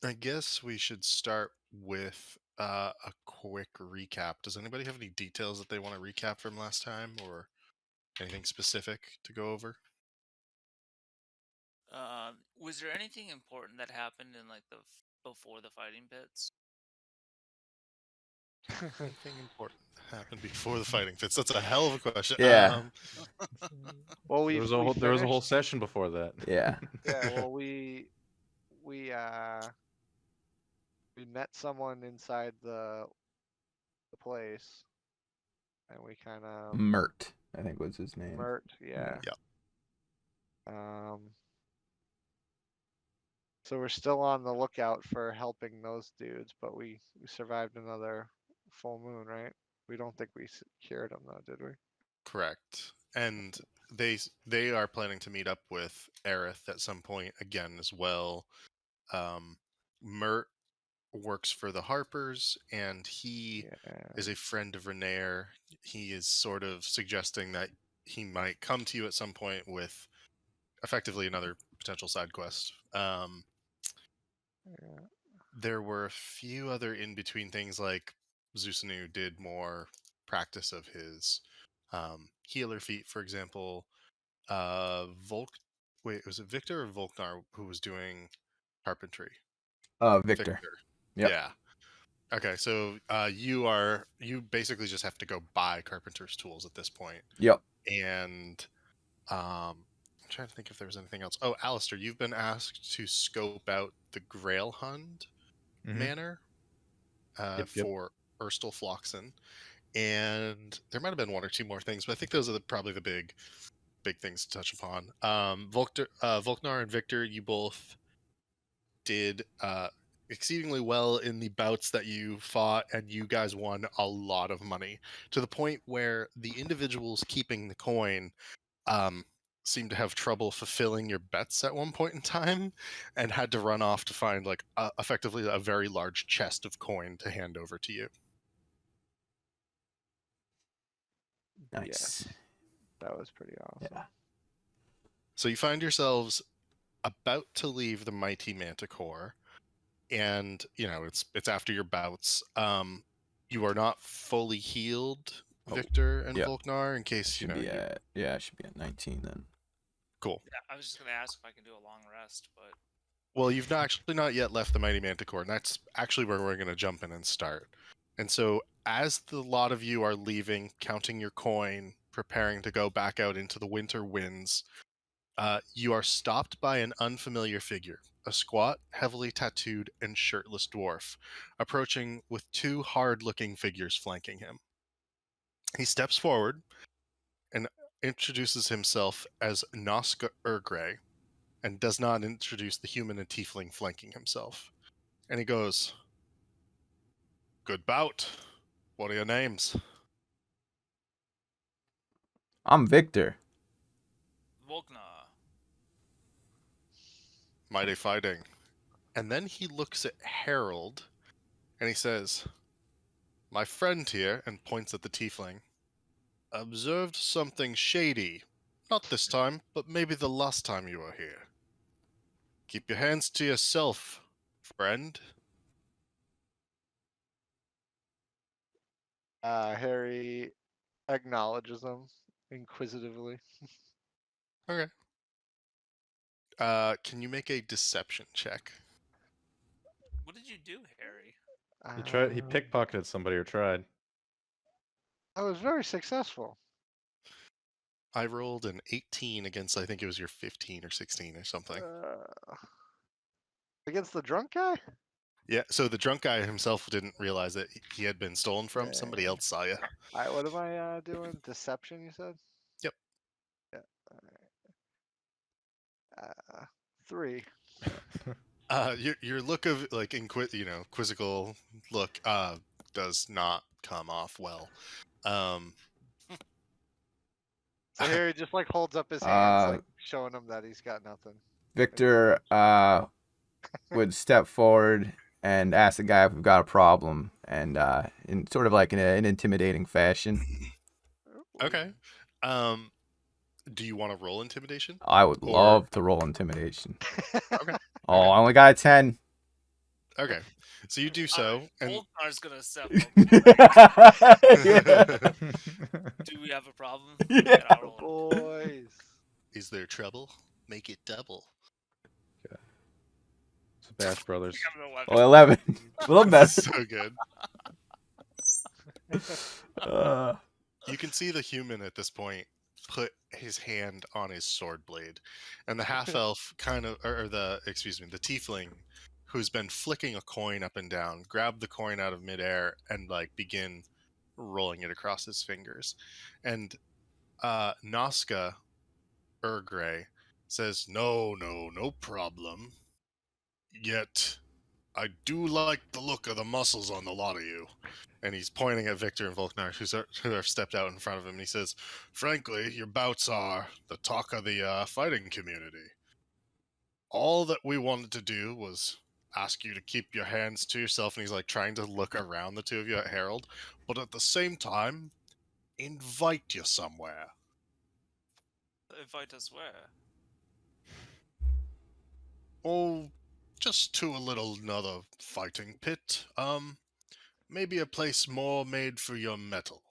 I guess we should start with a quick recap. Does anybody have any details that they want to recap from last time, or anything specific to go over? Was there anything important that happened in before the fighting pits? Anything important happened before the fighting fits? That's a hell of a question. Yeah. Well, we There was a whole finished. session before that. Yeah. Yeah. Well, we met someone inside the place, and we kind of Mert, I think was his name. Mert. Yeah. Yeah. Um. So we're still on the lookout for helping those dudes, but we survived another full moon, right? We don't think we cured them though, did we? Correct. And they are planning to meet up with Aerith at some point again as well. Mert works for the Harpers, and he Yeah. is a friend of Renair. He is sort of suggesting that he might come to you at some point with effectively another potential side quest. Yeah. There were a few other in between things, like Zusanu did more practice of his healer feat, for example. Volk. Wait, was it Victor or Volknar who was doing carpentry? Victor. Victor. Yep. Yeah. Okay, so you basically just have to go buy carpenter's tools at this point. Yep. And I'm trying to think if there was anything else. Oh, Alistair, you've been asked to scope out the Grailhund manor Yep. for Erstal Floxen. And there might have been one or two more things, but I think those are probably the big things to touch upon. Volknar and Victor, you both did exceedingly well in the bouts that you fought, and you guys won a lot of money, to the point where the individuals keeping the coin seemed to have trouble fulfilling your bets at one point in time, and had to run off to find effectively a very large chest of coin to hand over to you. Nice. Yes. That was pretty awesome. Yeah. So you find yourselves about to leave the mighty Manticore, and it's after your bouts. You are not fully healed, Victor and yeah. Volknar, in case Should be at I should be at 19 then. Cool. Yeah, I was just gonna ask if I can do a long rest, but Well, you've not yet left the mighty Manticore, and that's actually where we're going to jump in and start. And so, as the lot of you are leaving, counting your coin, preparing to go back out into the winter winds, you are stopped by an unfamiliar figure, a squat, heavily tattooed, and shirtless dwarf, approaching with two hard-looking figures flanking him. He steps forward and introduces himself as Noska Urgray, and does not introduce the human and tiefling flanking himself. And he goes, "Good bout. What are your names?" I'm Victor. Volkna. "Mighty fighting." And then he looks at Harold, and he says, "My friend here," and points at the tiefling, "observed something shady. Not this time, but maybe the last time you were here. Keep your hands to yourself, friend." Harry acknowledges them inquisitively. Okay. Can you make a deception check? What did you do, Harry? He pickpocketed somebody or tried. I was very successful. I rolled an 18 against, I think it was your 15 or 16 or something. Against the drunk guy? Yeah, so the drunk guy himself didn't realize that he had been stolen from. Somebody Yeah. else saw you. What am I doing? Deception, you said? Yep. Yeah. All right. 3. Your look of quizzical look does not come off well. So Harry just holds up his hands, showing him that he's got nothing. Victor would step forward and ask the guy if we've got a problem, and in sort of like in an intimidating fashion. Okay. Do you want to roll intimidation? I would love to roll intimidation. Okay. Oh, I only got a 10. Okay, so you do so, and Volkar's gonna step Yeah. up. Do we have a problem? Yeah. Get our own. Boys. is there trouble? Make it double. It's the Bash Brothers. We got an 11. Well, 11. A little better. So good. You can see the human at this point put his hand on his sword blade, and the half elf the tiefling, who's been flicking a coin up and down, grab the coin out of midair and like begin rolling it across his fingers, and Noska Urgray says, "No problem. Yet I do like the look of the muscles on the lot of you." And he's pointing at Victor and Volknar, who have stepped out in front of him. And he says, "Frankly, your bouts are the talk of the fighting community. All that we wanted to do was ask you to keep your hands to yourself." And he's like trying to look around the two of you at Harold, but at the same time, invite you somewhere. Invite us where? Oh, just to another fighting pit. Maybe a place more made for your metal.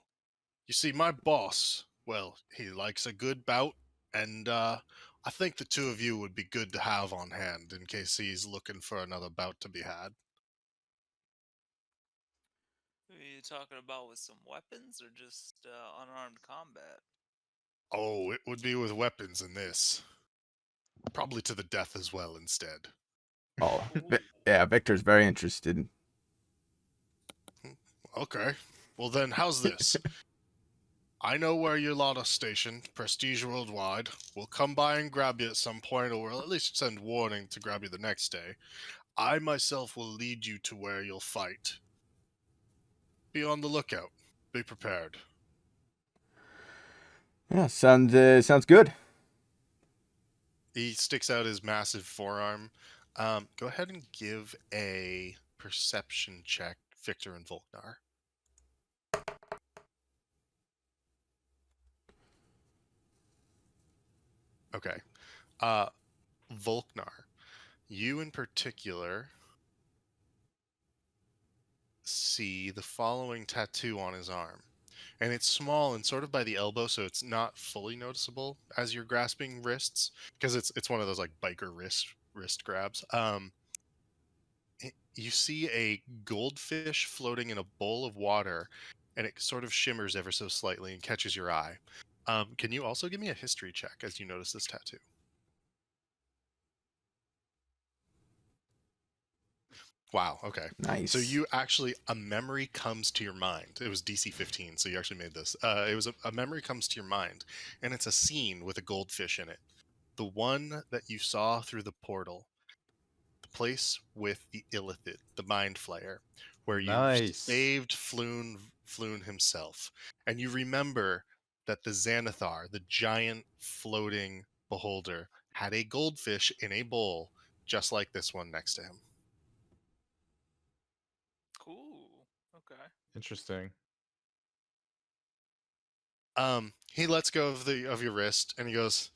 You see, my boss, well, he likes a good bout, and I think the two of you would be good to have on hand in case he's looking for another bout to be had. Who are you talking about with some weapons or just unarmed combat? Oh, it would be with weapons in this. Probably to the death as well instead. Oh, Ooh. yeah, Victor's very interested. Okay. Well then, how's this? I know where your lot are stationed, Prestige Worldwide. We'll come by and grab you at some point, or we'll at least send warning to grab you the next day. I myself will lead you to where you'll fight. Be on the lookout. Be prepared. Yeah, sounds good. He sticks out his massive forearm. Go ahead and give a perception check, Victor and Volknar. Okay. Volknar, you in particular see the following tattoo on his arm. And it's small and sort of by the elbow, so it's not fully noticeable as you're grasping wrists, because it's one of those like biker wrist grabs. You see a goldfish floating in a bowl of water, and it sort of shimmers ever so slightly and catches your eye. Can you also give me a history check as you notice this tattoo? Wow, okay. Nice. So you actually, a memory comes to your mind. It was DC 15, so you actually made this. It was a memory comes to your mind, and it's a scene with a goldfish in it. The one that you saw through the portal. The place with the Illithid, the Mind Flayer, where you Nice. saved Floon himself. And you remember that the Xanathar, the giant floating beholder, had a goldfish in a bowl, just like this one next to him. Cool. Okay. Interesting. He lets go of your wrist and he goes,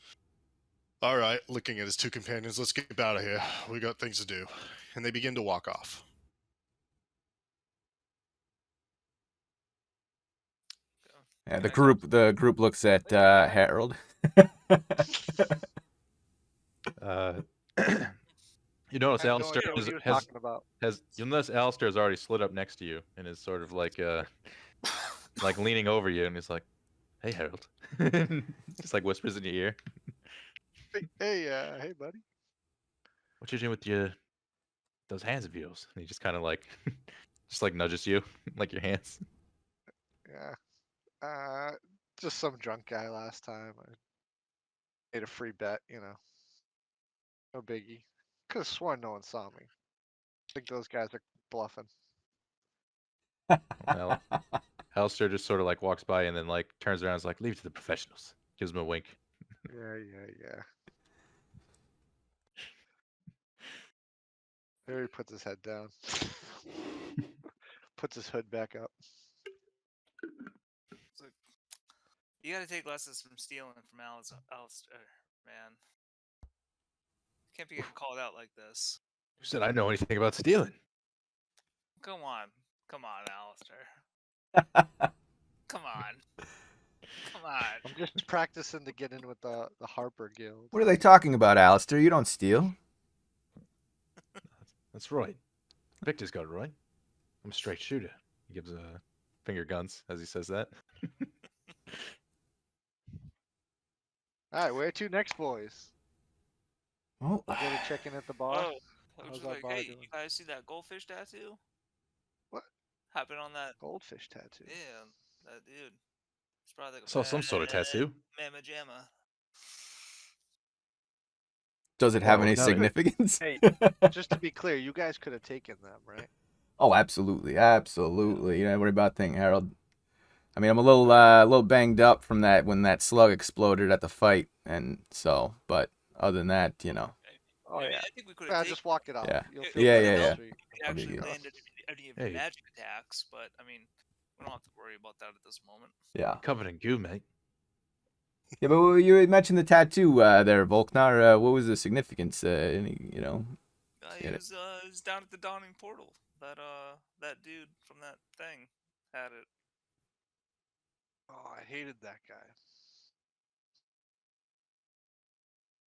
"All right," looking at his two companions, "let's get out of here. We got things to do." And they begin to walk off. Yeah, Okay. the group looks at Harold. You notice I have no Alistair idea what he was has talking about. you'll notice Alistair's already slid up next to you and is sort of like like leaning over you, and he's like, "Hey, Harold," just like whispers in your ear. Hey, buddy. "What you doing with those hands of yours?" And he just kind of like just like nudges you like your hands. Yeah. Just some drunk guy last time. I made a free bet, No biggie. Could have sworn no one saw me. I think those guys are bluffing. Well, Alistair just sort of like walks by and then like turns around and is like, "Leave it to the professionals." Gives him a wink. Yeah. There he puts his head down. Puts his hood back up. It's like, you gotta take lessons from stealing from Alistair, man. Can't be getting called out like this. Who said I know anything about stealing? Come on, Alistair. Come on, come on. I'm just practicing to get in with the Harper Guild. What are they talking about, Alistair? You don't steal. That's right. Victor's got it right. I'm a straight shooter. He gives finger guns as he says that. All right, where to next, boys? Well, You gotta check in at the bar. Oh, I was How's just that like, bar hey, doing? you guys see that goldfish tattoo? What? Happened on that? Goldfish tattoo. Yeah, that dude. It's probably like a Saw some sort of tattoo. mamma jamma. does it have Well, any now that- significance? Hey, just to be clear, you guys could have taken them, right? Oh, absolutely, absolutely. You don't worry about a thing, Harold. I mean, I'm a little banged up from that when that slug exploded at the fight, and so. But other than that, you know. Oh I mean, yeah. I think we could Yeah, have just walk it off. Yeah. You'll It- feel it Yeah, better yeah, on the yeah. street. I'll be actually good. land any of your Hey. magic attacks, but I mean, we don't have to worry about that at this moment. Yeah. Covered in goo, mate. Yeah, but you had mentioned the tattoo there, Volknar. What was the significance? Any, you know. He Yeah. was down at the Dawning Portal. That dude from that thing had it. Oh, I hated that guy.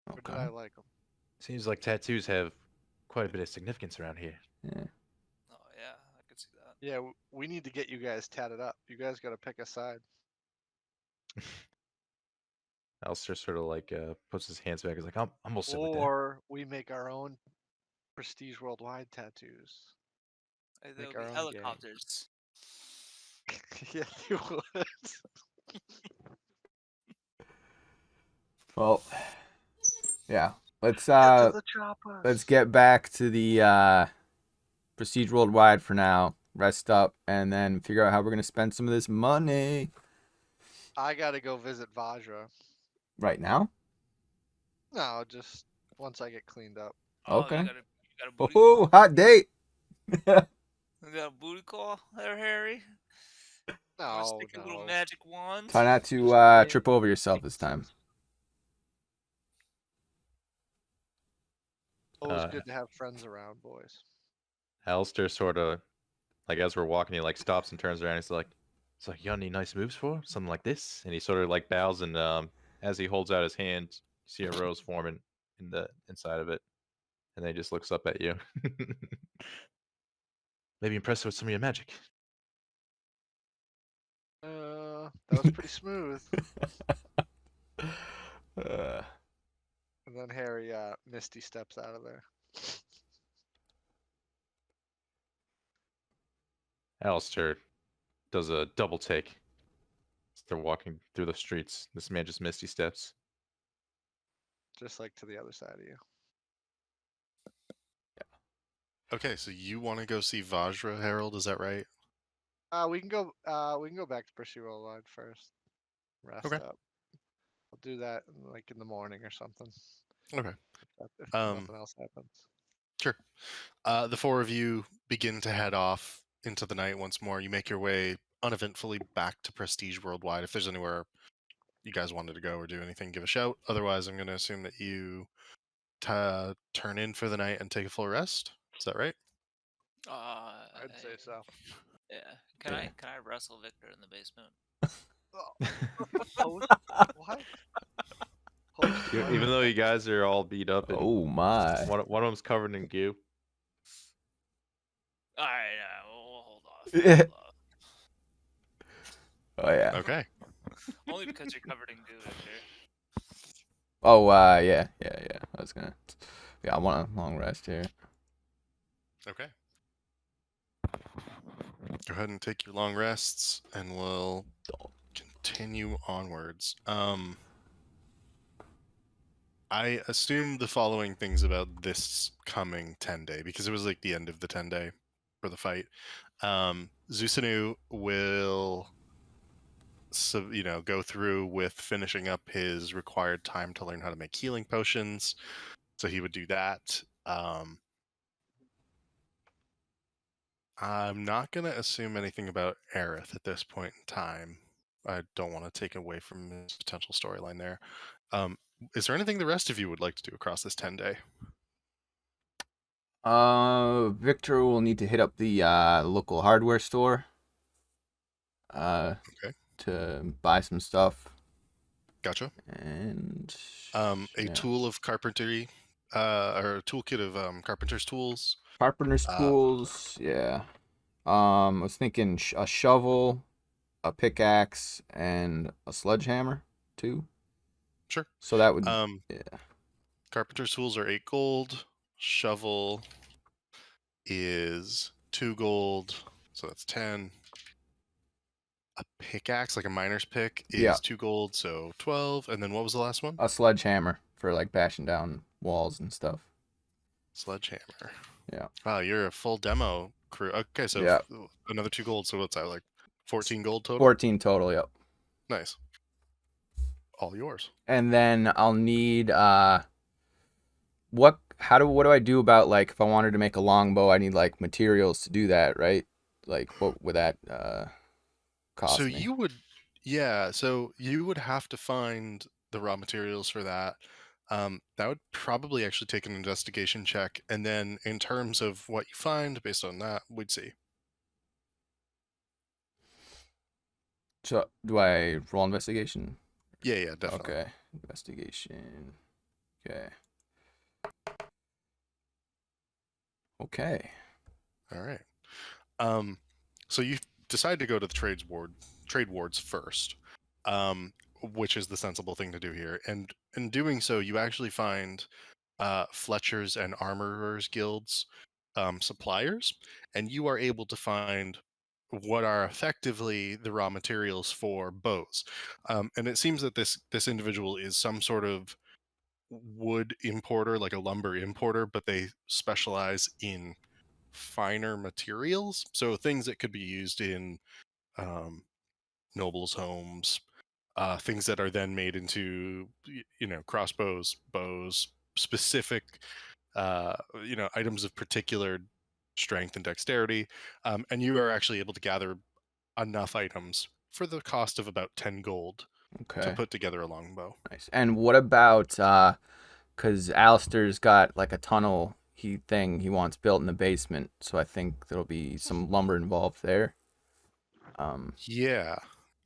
Or Okay. did I like him? Seems like tattoos have quite a bit of significance around here. Yeah. Oh yeah, I could see that. Yeah, we need to get you guys tatted up. You guys gotta pick a side. Alistair sort of like puts his hands back. He's like, I'm all set with that. Or we make our own Prestige Worldwide tattoos. There'll Make our be own gang. helicopters. Yeah, you would. Well, yeah. Let's Get to the choppers. let's get back to the Prestige Worldwide for now. Rest up and then figure out how we're gonna spend some of this money. I gotta go visit Vajra. Right now? No, just once I get cleaned up. Oh, Okay. you got a booty Oh, call? hot date. You got a booty call there, Harry? You wanna No, stick your little no. magic wand? Try not Just to kidding. trip over yourself this time. Always Uh, good to have friends around, boys. Alistair sort of like as we're walking, he like stops and turns around. He's like, you got any nice moves for something like this? And he sort of like bows and as he holds out his hand, you see a rose forming in the inside of it, and then he just looks up at you. Maybe impressed with some of your magic. That was pretty smooth. Uh, And then Harry Misty steps out of there. Alistair does a double take. As they're walking through the streets. This man just misty steps. Just like to the other side of you. Okay, so you want to go see Vajra, Harold? Is that right? We can go back to Prestige Worldwide first. Rest Okay. up. I'll do that like in the morning or something. Okay. If Um, nothing else happens. Sure. The four of you begin to head off into the night once more. You make your way uneventfully back to Prestige Worldwide. If there's anywhere you guys wanted to go or do anything, give a shout. Otherwise, I'm going to assume that you turn in for the night and take a full rest. Is that right? I'd say so. Yeah. Yeah. Can I wrestle Victor in the basement? Host? What? Host what? Even though you guys are all beat up and oh my. one of them's covered in goo. All right, we'll hold off. Yeah. Hold off. Oh yeah. Okay. Only because you're covered in goo, Victor. Oh yeah. I was gonna. Yeah, I want a long rest here. Okay. Go ahead and take your long rests, and we'll continue onwards. I assume the following things about this coming 10-day, because it was like the end of the 10-day for the fight. Zusanu will, go through with finishing up his required time to learn how to make healing potions. So he would do that. I'm not going to assume anything about Aerith at this point in time. I don't want to take away from his potential storyline there. Is there anything the rest of you would like to do across this 10-day? Victor will need to hit up the local hardware store Okay, to buy some stuff. gotcha. And A yeah. tool of carpentry, or a toolkit of carpenter's tools. Carpenter's Uh, tools, yeah. I was thinking a shovel, a pickaxe, and a sledgehammer too. Sure. So that would, Um, yeah. carpenter's tools are 8 gold. Shovel is 2 gold, so that's 10. A pickaxe, like a miner's pick, Yeah. is 2 gold, so 12. And then what was the last one? A sledgehammer for like bashing down walls and stuff. Sledgehammer. Yeah. Wow, you're a full demo crew. Okay, so Yeah. another 2 gold. So what's that, like 14 gold total? 14 total, yep. Nice. All yours. And then I'll need what do I do about like if I wanted to make a longbow, I need like materials to do that, right? Like what would that cost So me? you would, so you would have to find the raw materials for that. That would probably actually take an investigation check, and then in terms of what you find based on that, we'd see. So do I roll investigation? Yeah, definitely. Okay. Investigation. Okay. Okay. All right. Um, so you decide to go to the trade wards first, which is the sensible thing to do here. And in doing so, you actually find Fletcher's and Armorers Guilds suppliers, and you are able to find what are effectively the raw materials for bows. And it seems that this individual is some sort of wood importer, like a lumber importer, but they specialize in finer materials, so things that could be used in um, nobles' homes, things that are then made into crossbows, bows, specific items of particular strength and dexterity, and you are actually able to gather enough items for the cost of about 10 gold to Okay. put together a longbow. Nice. And what about because Alistair's got like a tunnel he wants built in the basement, so I think there'll be some lumber involved there. Yeah,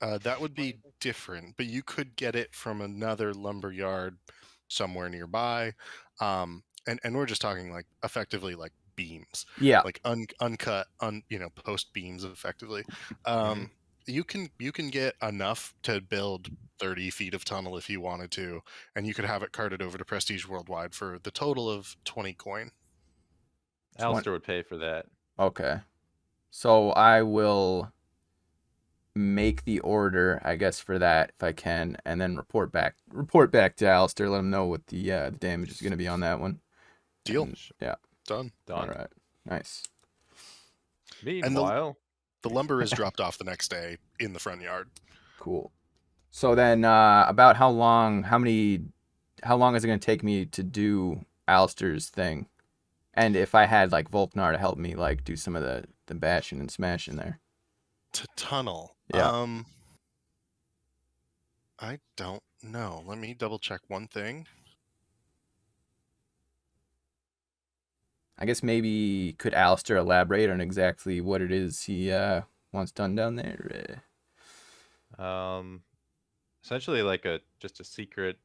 that would be different, but you could get it from another lumber yard somewhere nearby. And we're just talking like effectively like beams, Yeah. like uncut, post beams effectively. Mhm. You can get enough to build 30 feet of tunnel if you wanted to, and you could have it carted over to Prestige Worldwide for the total of 20 coin. Alistair would pay for that. Okay. So I will make the order, I guess, for that if I can, and then report back to Alistair, let him know what the damage is going to be on that one. Deal. And, yeah. Done. Done. All right. Nice. Meanwhile, The lumber is dropped off the next day in the front yard. Cool. So then, about how long is it going to take me to do Alistair's thing? And if I had like Volknar to help me like do some of the bashing and smashing there. To tunnel. Yeah. I don't know. Let me double check one thing. I guess maybe could Alistair elaborate on exactly what it is he wants done down there? essentially like just a secret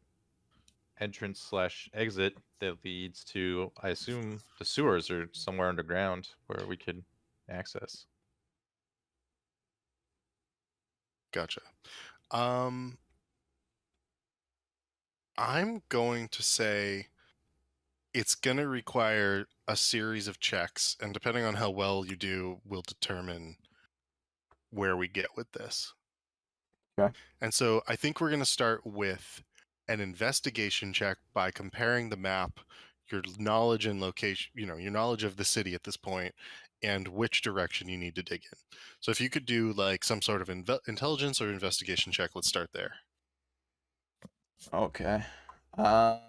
entrance slash exit that leads to, I assume, the sewers or somewhere underground where we could access. Gotcha. I'm going to say it's going to require a series of checks, and depending on how well you do, will determine where we get with this. Okay. And so I think we're going to start with an investigation check by comparing the map, your knowledge and location, your knowledge of the city at this point, and which direction you need to dig in. So if you could do like some sort of intelligence or investigation check, let's start there. Okay. All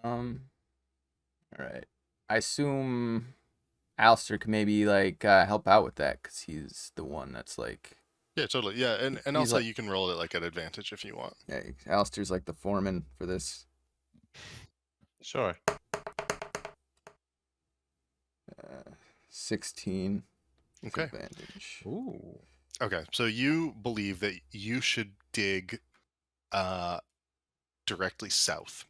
right. I assume Alistair could maybe like help out with that because he's the one that's like. Yeah, totally. Yeah, and He's also like- you can roll it like at advantage if you want. Yeah, Alistair's like the foreman for this. Sure. 16 with Okay. advantage. Ooh. Okay, so you believe that you should dig directly south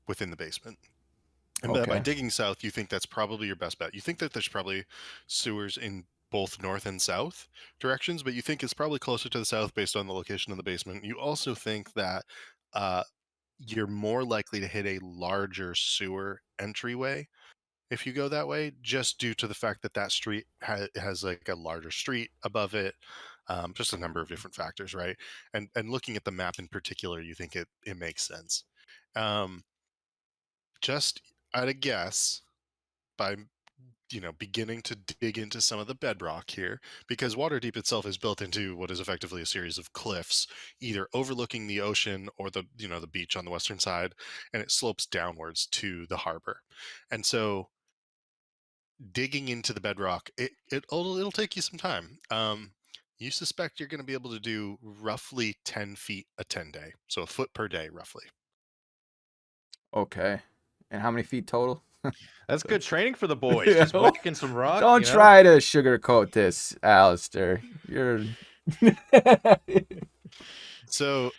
within the basement. And by Okay. digging south, you think that's probably your best bet. You think that there's probably sewers in both north and south directions, but you think it's probably closer to the south based on the location of the basement. You also think that uh, you're more likely to hit a larger sewer entryway if you go that way, just due to the fact that that street has like a larger street above it. Just a number of different factors, right? And looking at the map in particular, you think it makes sense. Um, just at a guess, by beginning to dig into some of the bedrock here, because Waterdeep itself is built into what is effectively a series of cliffs, either overlooking the ocean or the beach on the western side, and it slopes downwards to the harbor. And so digging into the bedrock, it'll take you some time. You suspect you're going to be able to do roughly 10 feet a 10 day, so a foot per day roughly. Okay. And how many feet total? That's good training for the boys. Yeah. Just whacking some rock. Don't you know? try to sugarcoat this, Alistair. You're. So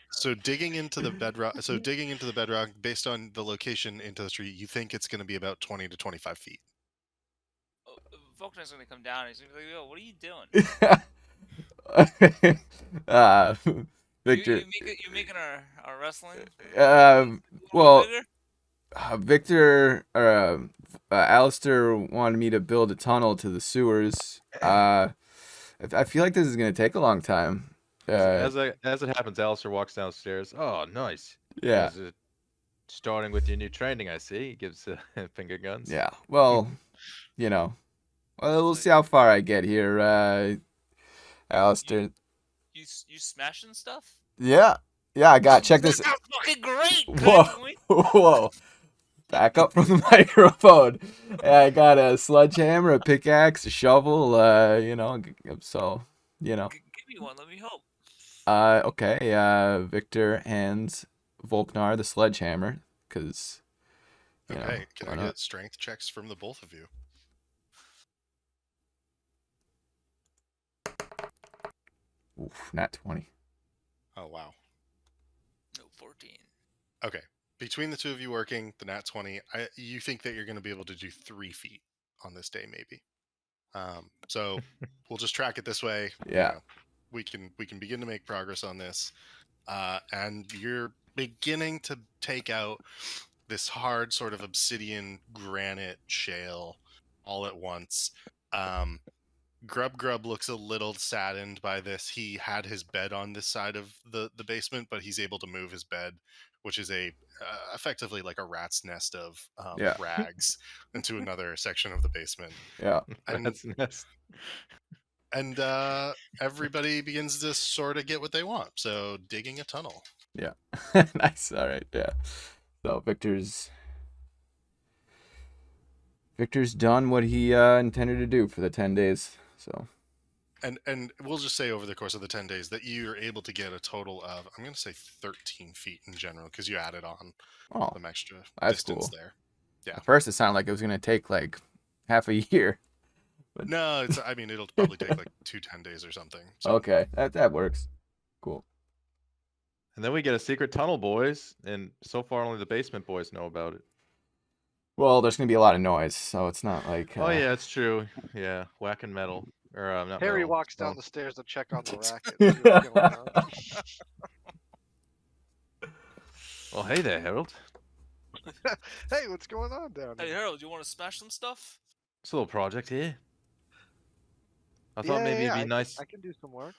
digging into the bedrock, based on the location into the street, you think it's going to be about 20 to 25 feet. Volkner's gonna come down and he's gonna be like, "Yo, what are you doing? Victor. You making our wrestling Um, a little well, bigger?" Victor or Alistair wanted me to build a tunnel to the sewers. I feel like this is gonna take a long time. As it happens, Alistair walks downstairs. Oh, nice. You Yeah, guys are starting with your new training, I see. He gives finger guns. yeah. Well, we'll see how far I get here, Alistair. You smashing stuff? Yeah, I got. Check That this. sounds fucking great. Whoa, Can we- whoa. Back up from the microphone. I got a sledgehammer, a pickaxe, a shovel. So. Give me one. Let me help. Okay. Victor hands Volknar the sledgehammer because. Okay, can why I not? get strength checks from the both of you? Oof, nat 20. Oh wow. No, 14. Okay, between the two of you working the nat 20, you think that you're going to be able to do 3 feet on this day, maybe. So we'll just track it this way. Yeah. We can begin to make progress on this, and you're beginning to take out this hard sort of obsidian granite shale all at once. Grub looks a little saddened by this. He had his bed on this side of the basement, but he's able to move his bed, which is effectively like a rat's nest of Yeah. rags, into another section of the basement. Yeah. And That's nest. and everybody begins to sort of get what they want. So digging a tunnel. Yeah. Nice. All right. Yeah. So Victor's done what he intended to do for the 10 days. So. And we'll just say over the course of the 10 days that you're able to get a total of, I'm going to say 13 feet in general, because you added on Oh, some extra that's distance cool. there. Yeah. At first, it sounded like it was gonna take like half a year. No, it'll probably take like 10 days or something. So. Okay, that works. Cool. And then we get a secret tunnel, boys. And so far, only the basement boys know about it. Well, there's gonna be a lot of noise, so it's not like. Oh, yeah, it's true. Yeah, whacking metal. Or, not Harry metal. walks down stone. the stairs to check on the racket. See what's going on. Well, hey there, Harold. Hey, what's going on down Hey here? Harold, you want to smash some stuff? It's a little project here. I thought Yeah, maybe yeah, it'd be nice. I can do some work.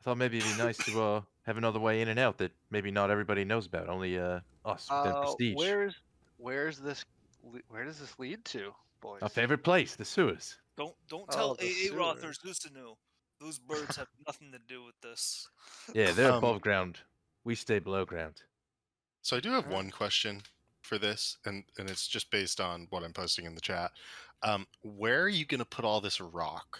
I thought maybe it'd be nice to have another way in and out that maybe not everybody knows about. Only us with their prestige. Where does this lead to, boys? Our favorite place, the sewers. Don't Oh, tell the AA Roth or sewers. Zusanu. Those birds have nothing to do with this. Yeah, they're Um, above ground. We stay below ground. So I do have Alright. one question for this, and it's just based on what I'm posting in the chat. Where are you going to put all this rock?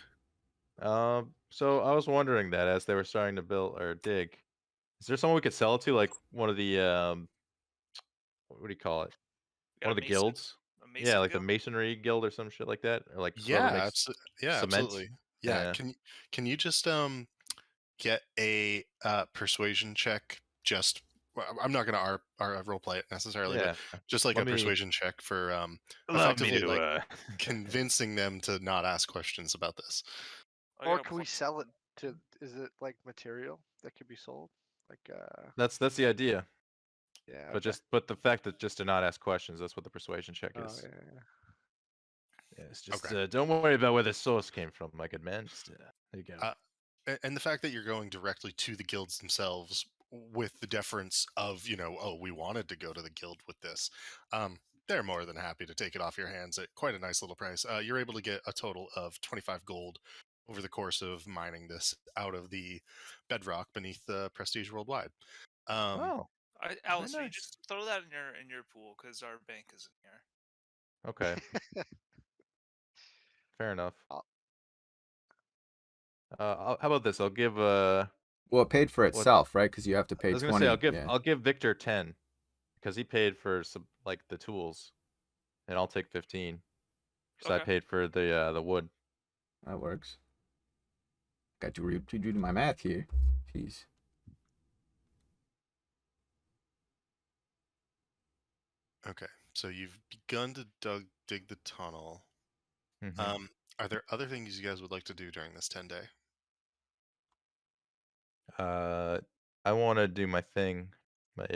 So I was wondering that as they were starting to build or dig, is there someone we could sell it to, like one of the what do you call it? Got One a of the mason? guilds? A Mason Yeah, like the Guild? Masonry Guild or some shit like that, or like whoever Yeah, makes cement. absolutely. Yeah, Yeah. can you just get a persuasion check? Just I'm not gonna role play it necessarily, but Yeah. just like Let a me persuasion check for allow me effectively like to convincing them to not ask questions about this. I Or got a can we plus sell it to? Is it like material that could be sold? Like That's the idea. yeah. But Okay. but the fact that just to not ask questions, that's what the persuasion check Oh is. yeah. Yeah. Yeah, it's just Okay. don't worry about where the source came from, my good man. Just there you go. And the fact that you're going directly to the guilds themselves with the deference of, oh, we wanted to go to the guild with this, they're more than happy to take it off your hands at quite a nice little price. You're able to get a total of 25 gold over the course of mining this out of the bedrock beneath the Prestige Worldwide. Oh, Alistair, you nice. just throw that in your pool because our bank is in here. okay, fair enough. I'll- How about this? I'll give Well, it paid for what itself, right? Because you have to I pay was gonna say 20. Yeah. I'll give Victor 10 because he paid for some like the tools, and I'll take 15 because I Okay. paid for the wood. That works. Got to redo my math here. Jeez. Okay, so you've begun to dig the tunnel. Mhm. Are there other things you guys would like to do during this 10-day? I want to do my thing, my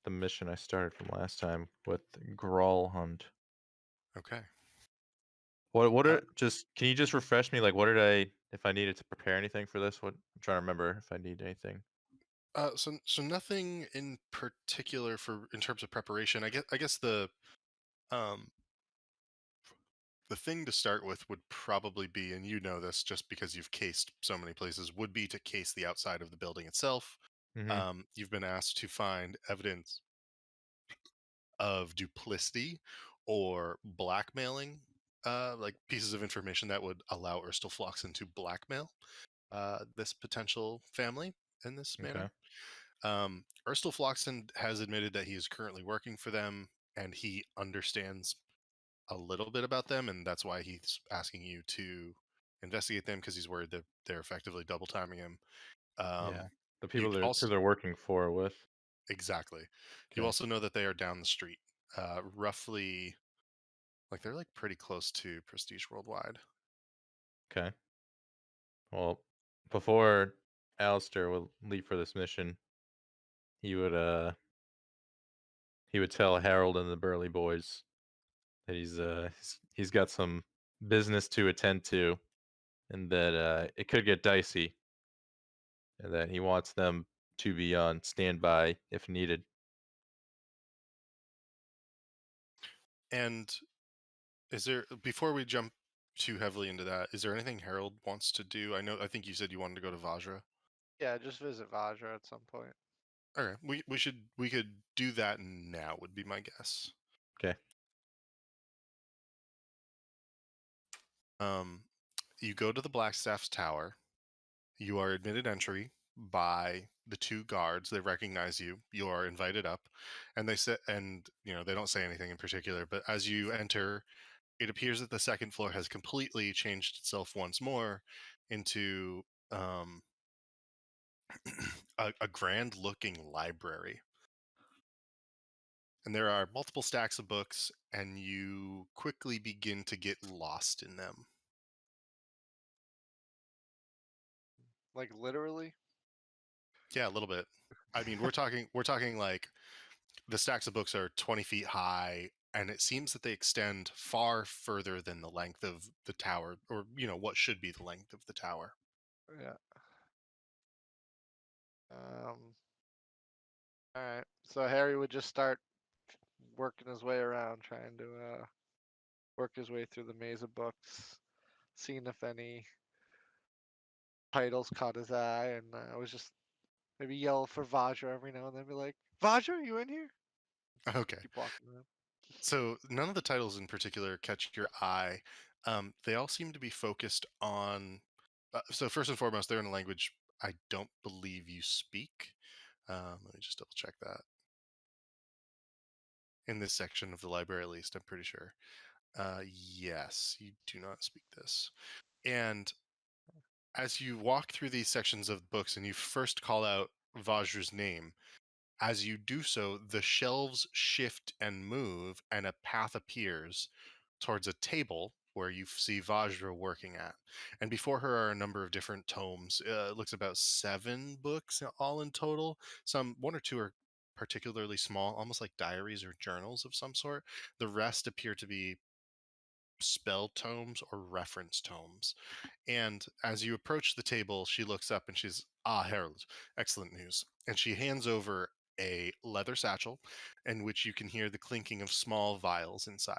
the mission I started from last time with Grawl Hunt. Okay. What Uh, are just can you just refresh me like what did I if I needed to prepare anything for this? What I'm trying to remember if I need anything. so nothing in particular for in terms of preparation. I guess um the thing to start with would probably be, and you know this just because you've cased so many places, would be to case the outside of the building itself. Mhm. You've been asked to find evidence of duplicity or blackmailing, like pieces of information that would allow Erstalfloxen to blackmail this potential family in this Okay. manner. Erstalfloxen has admitted that he is currently working for them and he understands a little bit about them, and that's why he's asking you to investigate them because he's worried that they're effectively double timing him. Yeah. Um, The you people they're also who they're working for with. exactly. You Okay. also know that they are down the street, roughly, like they're like pretty close to Prestige Worldwide. Okay. Well, before Alistair would leave for this mission, he would he would tell Harold and the Burley boys that he's got some business to attend to and that it could get dicey and that he wants them to be on standby if needed. And is there, before we jump too heavily into that, is there anything Harold wants to do? I think you said you wanted to go to Vajra. Yeah. Just visit Vajra at some point. Okay, we could do that now. Would be my guess. Okay. Um, you go to the Blackstaff's tower. You are admitted entry by the two guards. They recognize you. You are invited up, and they say, and they don't say anything in particular. But as you enter, it appears that the second floor has completely changed itself once more into um, a grand-looking library. And there are multiple stacks of books, and you quickly begin to get lost in them. Like literally. Yeah, a little bit. I mean, we're talking like the stacks of books are 20 feet high, and it seems that they extend far further than the length of the tower, or what should be the length of the tower. Yeah. Um. All right. So Harry would just start working his way around, trying to work his way through the maze of books, seeing if any titles caught his eye, and I was just maybe yell for Vajra every now and then, be like, "Vajra, you in here?" Okay. Keep walking around. So none of the titles in particular catch your eye. They all seem to be focused on. So first and foremost, they're in a language I don't believe you speak. Let me just double check that. in this section of the library, at least. I'm pretty sure. Yes, you do not speak this. And as you walk through these sections of books, and you first call out Vajra's name, as you do so, the shelves shift and move, and a path appears towards a table where you see Vajra working at. And before her are a number of different tomes. It looks about 7 books all in total. Some 1 or 2 are particularly small, almost like diaries or journals of some sort. The rest appear to be spell tomes or reference tomes. And as you approach the table, she looks up and she's, Harold, excellent news. And she hands over a leather satchel in which you can hear the clinking of small vials inside,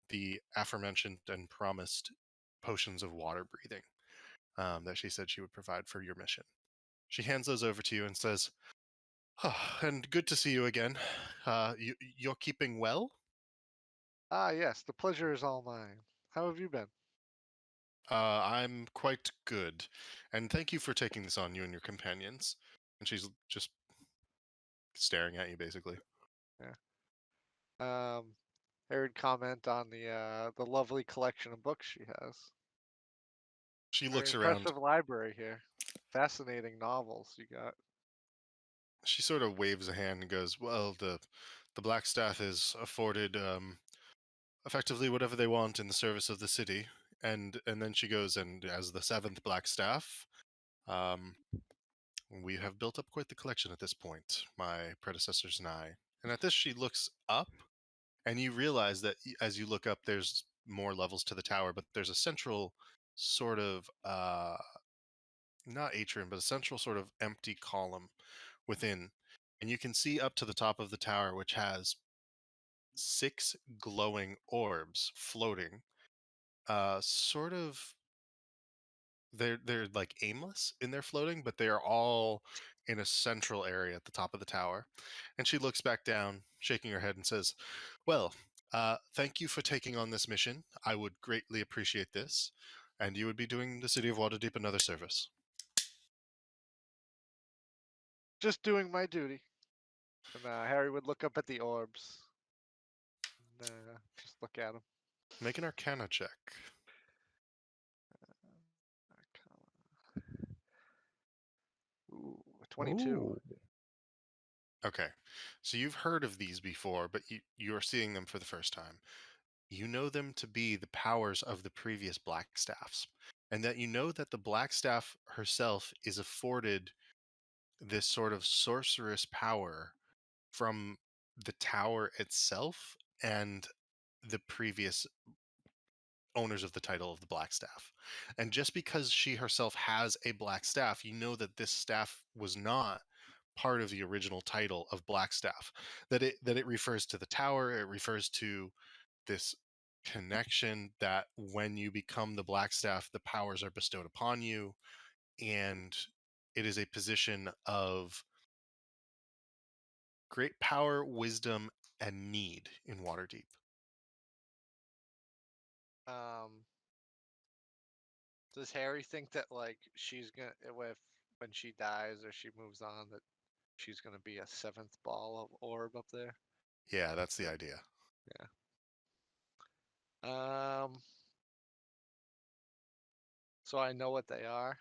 the aforementioned and promised potions of water breathing that she said she would provide for your mission. She hands those over to you and says, and good to see you again. You're keeping well? Ah, yes, the pleasure is all mine. How have you been? I'm quite good, and thank you for taking this on, you and your companions. And she's just staring at you, basically. Harry would comment on the lovely collection of books she has. She Very looks around. impressive library here. Fascinating novels you got. She sort of waves a hand and goes, "Well, the Black Staff is afforded effectively whatever they want in the service of the city." And then she goes, and as the 7th Black Staff, um, we have built up quite the collection at this point, my predecessors and I. And at this, she looks up, and you realize that as you look up, there's more levels to the tower, but there's a central sort of not atrium, but a central sort of empty column within. And you can see up to the top of the tower, which has 6 glowing orbs floating. Sort of, they're like aimless in their floating, but they are all in a central area at the top of the tower. And she looks back down, shaking her head, and says, "Well, thank you for taking on this mission. I would greatly appreciate this, and you would be doing the city of Waterdeep another service." Just doing my duty. And Harry would look up at the orbs. And, just look at them. Make an Arcana check. Ooh, 22. Ooh. Okay, so you've heard of these before, but you're seeing them for the first time. You know them to be the powers of the previous Black Staffs, and that you know that the Black Staff herself is afforded this sort of sorceress power from the tower itself and the previous owners of the title of the Black Staff. And just because she herself has a Black Staff, you know that this staff was not part of the original title of Black Staff. That it refers to the tower, it refers to this connection that when you become the Black Staff, the powers are bestowed upon you, and it is a position of great power, wisdom, and need in Waterdeep. Does Harry think that like she's gonna if when she dies or she moves on that she's gonna be a 7th ball of orb up there? Yeah, that's the idea. So I know what they are.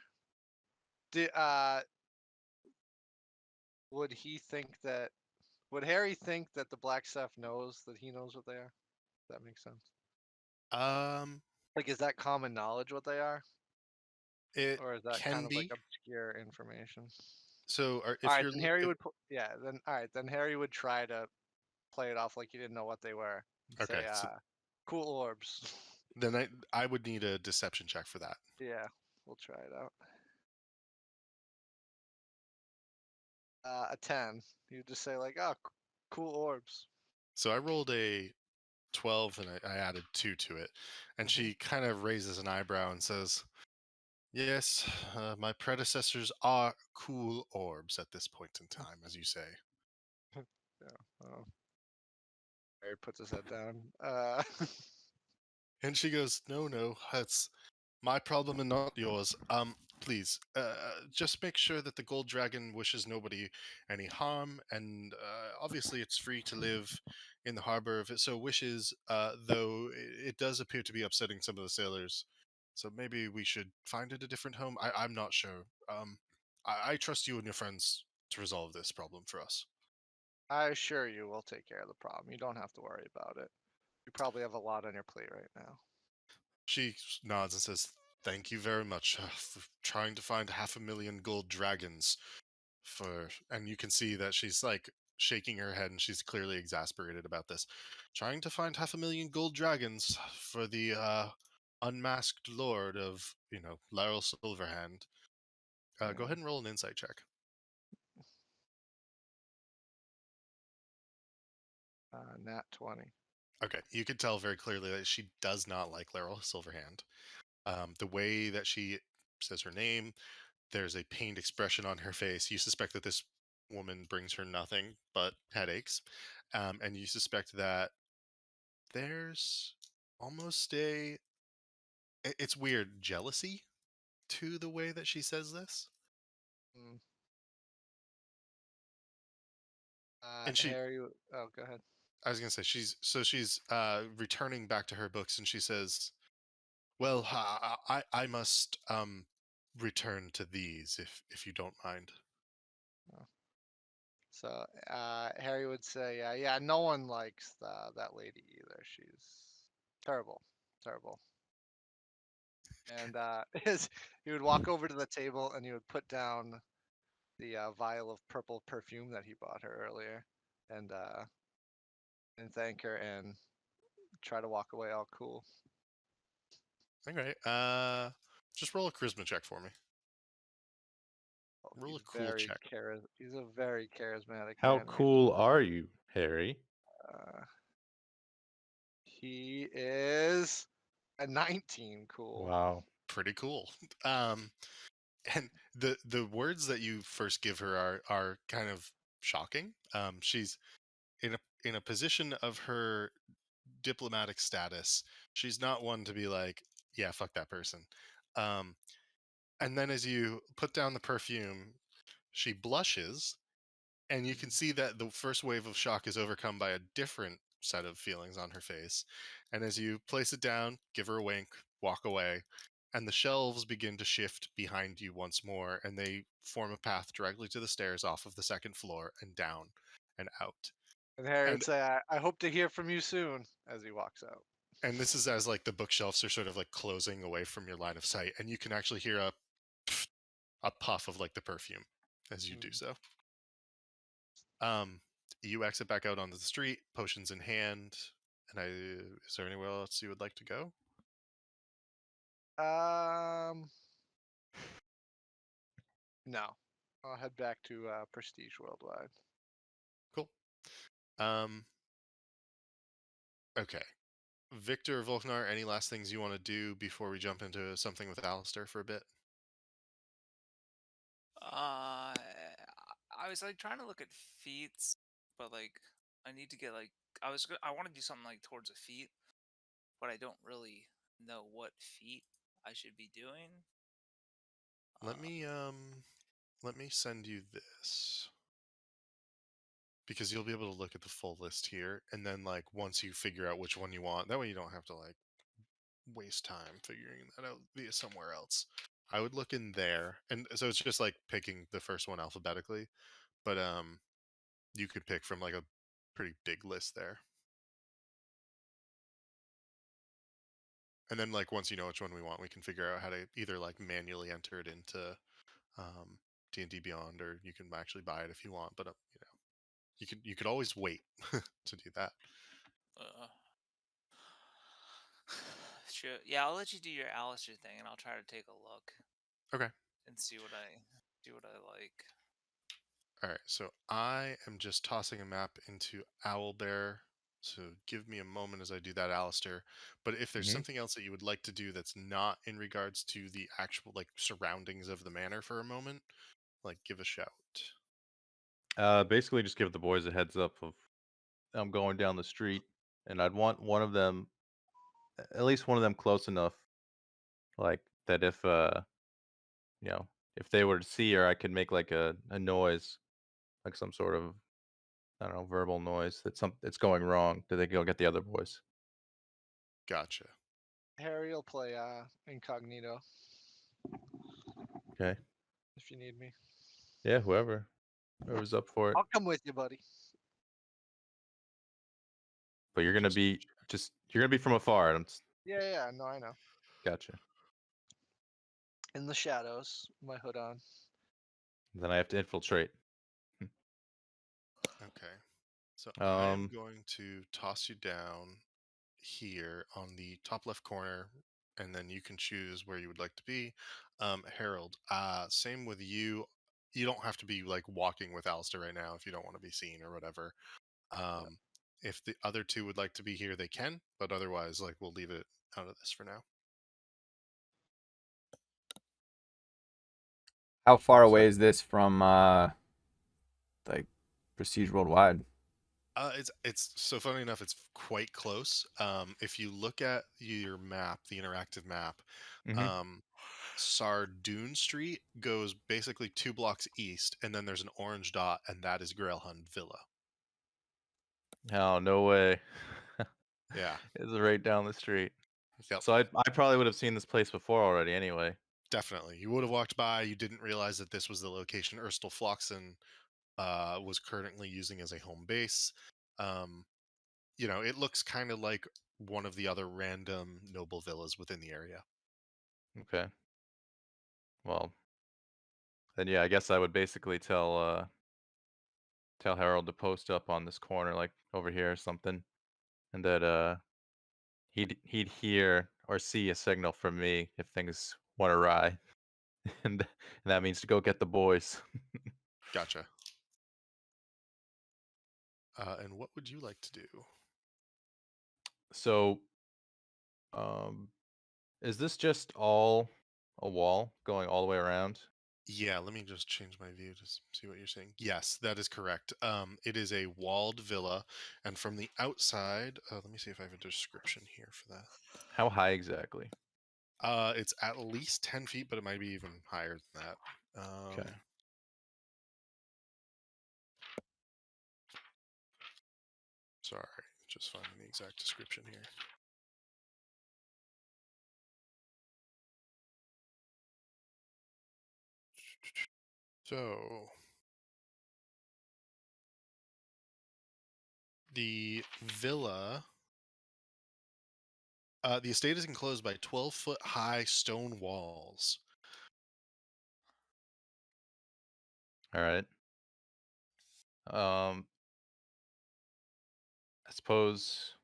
Would he think that? Would Harry think that the Black Staff knows that he knows what they are? Does that make sense? Um, Like, is that common knowledge what they are, it or is that can kind of like be. obscure information? So, All if right, you're, then Harry if, would. Yeah, then all right, then Harry would try to play it off like he didn't know what they were. And okay, say, so cool orbs. then I would need a deception check for that. Yeah, we'll try it out. A 10. You just say like, oh, cool orbs. So I rolled a 12 and I added 2 to it. And she kind of raises an eyebrow and says, "Yes, my predecessors are cool orbs at this point in time, as you say." Yeah. Harry puts his head down. And she goes, "No, that's my problem and not yours. Please, just make sure that the gold dragon wishes nobody any harm, and obviously it's free to live in the harbor if it so wishes, though it does appear to be upsetting some of the sailors. So maybe we should find it a different home. I'm not sure. I trust you and your friends to resolve this problem for us. I assure you we'll take care of the problem. You don't have to worry about it. You probably have a lot on your plate right now. She nods and says, "Thank you very much for trying to find 500,000 gold dragons for." And you can see that she's like shaking her head and she's clearly exasperated about this. Trying to find 500,000 gold dragons for the unmasked lord of, Laurel Silverhand. Go ahead and roll an insight check. Nat 20. Okay, you could tell very clearly that she does not like Laurel Silverhand. The way that she says her name, there's a pained expression on her face. You suspect that this woman brings her nothing but headaches, and you suspect that there's almost it's weird jealousy to the way that she says this. Mm. And she, Harry, oh, go ahead. I was gonna say, she's returning back to her books, and she says, "Well, I must return to these if you don't mind." So Harry would say, yeah, no one likes that lady either. She's terrible, terrible. And he would walk over to the table and he would put down the vial of purple perfume that he bought her earlier, and thank her and try to walk away all cool. Okay, just roll a charisma check for me. Oh, Roll a he's cool check. He's a very charismatic How man. cool are you, Harry? He is a 19. Cool. Wow. Pretty cool. Um, and the words that you first give her are kind of shocking. She's in a position of her diplomatic status. She's not one to be like, yeah, fuck that person. Um, and then as you put down the perfume, she blushes, and you can see that the first wave of shock is overcome by a different set of feelings on her face. And as you place it down, give her a wink, walk away, and the shelves begin to shift behind you once more, and they form a path directly to the stairs off of the second floor and down and out. And Harry would And say, I hope to hear from you soon as he walks out. and this is as like the bookshelves are sort of like closing away from your line of sight, and you can actually hear a puff of like the perfume as you do so. You exit back out onto the street, potions in hand. And is there anywhere else you would like to go? No. I'll head back to Prestige Worldwide. Cool. Okay. Victor, Volknar, any last things you want to do before we jump into something with Alistair for a bit? I was like trying to look at feats, but like I need to get like I want to do something like towards a feat, but I don't really know what feat I should be doing. Let me send you this, because you'll be able to look at the full list here, and then like once you figure out which one you want, that way you don't have to like waste time figuring that out via somewhere else. I would look in there, and so it's just like picking the first one alphabetically, but you could pick from like a pretty big list there. And then like once you know which one we want, we can figure out how to either like manually enter it into D&D Beyond, or you can actually buy it if you want, but you could always wait to do that. Uh, sure. Yeah, I'll let you do your Alistair thing, and I'll try to take a look. Okay. And see what I like. All right, so I am just tossing a map into Owlbear. So give me a moment as I do that, Alistair. But if there's something else that you would like to do that's not in regards to the actual like surroundings of the manor for a moment, like give a shout. Basically, just give the boys a heads up of I'm going down the street, and I'd want one of them, at least one of them, close enough, like that if if they were to see her, I could make like a noise, like some sort of I don't know, verbal noise that it's going wrong, do they go get the other boys? Gotcha. Harry will play incognito Okay. if you need me. Yeah, whoever's up for it. I'll come with you, buddy. But you're gonna be from afar. Yeah, no, I know. Gotcha. In the shadows, my hood on. Then I have to infiltrate. Okay. So I am Um, going to toss you down here on the top left corner, and then you can choose where you would like to be. Harold, same with you. You don't have to be like walking with Alistair right now if you don't want to be seen or whatever. Yep. If the other two would like to be here, they can, but otherwise, like, we'll leave it out of this for now. How far So- away is this from like Prestige Worldwide? It's so funny enough, it's quite close. If you look at your map, the interactive map, Mhm. Sardoon Street goes basically 2 blocks east, and then there's an orange dot, and that is Grailhund Villa. Oh, no way. Yeah. It's right down the street. Yep. So I probably would have seen this place before already anyway. Definitely. You would have walked by. You didn't realize that this was the location Erstal Floxen was currently using as a home base. Um, it looks kind of like one of the other random noble villas within the area. Okay. Well, then yeah, I guess I would basically tell Harold to post up on this corner, like over here or something, and that he'd hear or see a signal from me if things went awry, and that means to go get the boys. Gotcha. And what would you like to do? So, um, is this just all a wall going all the way around? Yeah, let me just change my view to see what you're saying. Yes, that is correct. It is a walled villa, and from the outside, let me see if I have a description here for that. How high exactly? It's at least 10 feet, but it might be even higher than that. Okay. Sorry, just finding the exact description here. So, the villa, the estate is enclosed by 12-foot high stone walls. All right. I suppose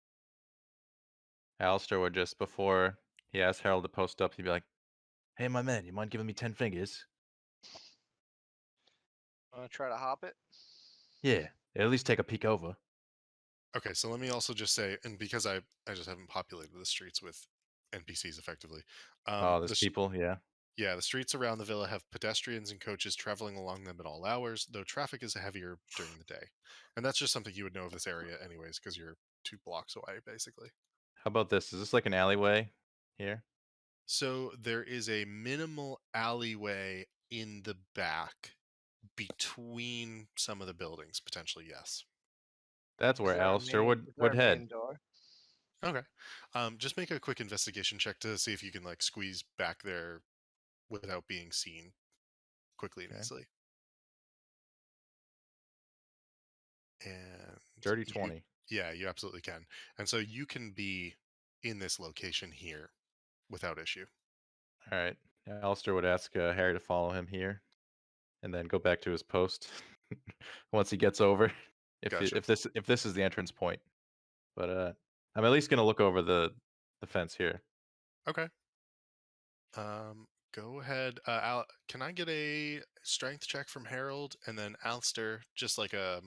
Alistair would just, before he asked Harold to post up, he'd be like, "Hey, my man, you mind giving me 10 fingers?" Wanna try to hop it? Yeah, at least take a peek over. Okay, so let me also just say, and because I just haven't populated the streets with NPCs effectively. Oh, The there's people, yeah. Yeah, the streets around the villa have pedestrians and coaches traveling along them at all hours, though traffic is heavier during the day. And that's just something you would know of this area anyways, because you're 2 blocks away, basically. How about this? Is this like an alleyway here? So there is a minimal alleyway in the back between some of the buildings, potentially, yes. That's where Alistair would Is there a head. main door? Okay. Just make a quick investigation check to see if you can like squeeze back there without being seen quickly and Okay. easily. And Dirty you 20. Yeah, you absolutely can. And so you can be in this location here without issue. All right. Alistair would ask Harry to follow him here, and then go back to his post once he gets over. Gotcha. If this is the entrance point, but I'm at least gonna look over the fence here. Okay. Go ahead. Can I get a strength check from Harold and then Alistair, just like a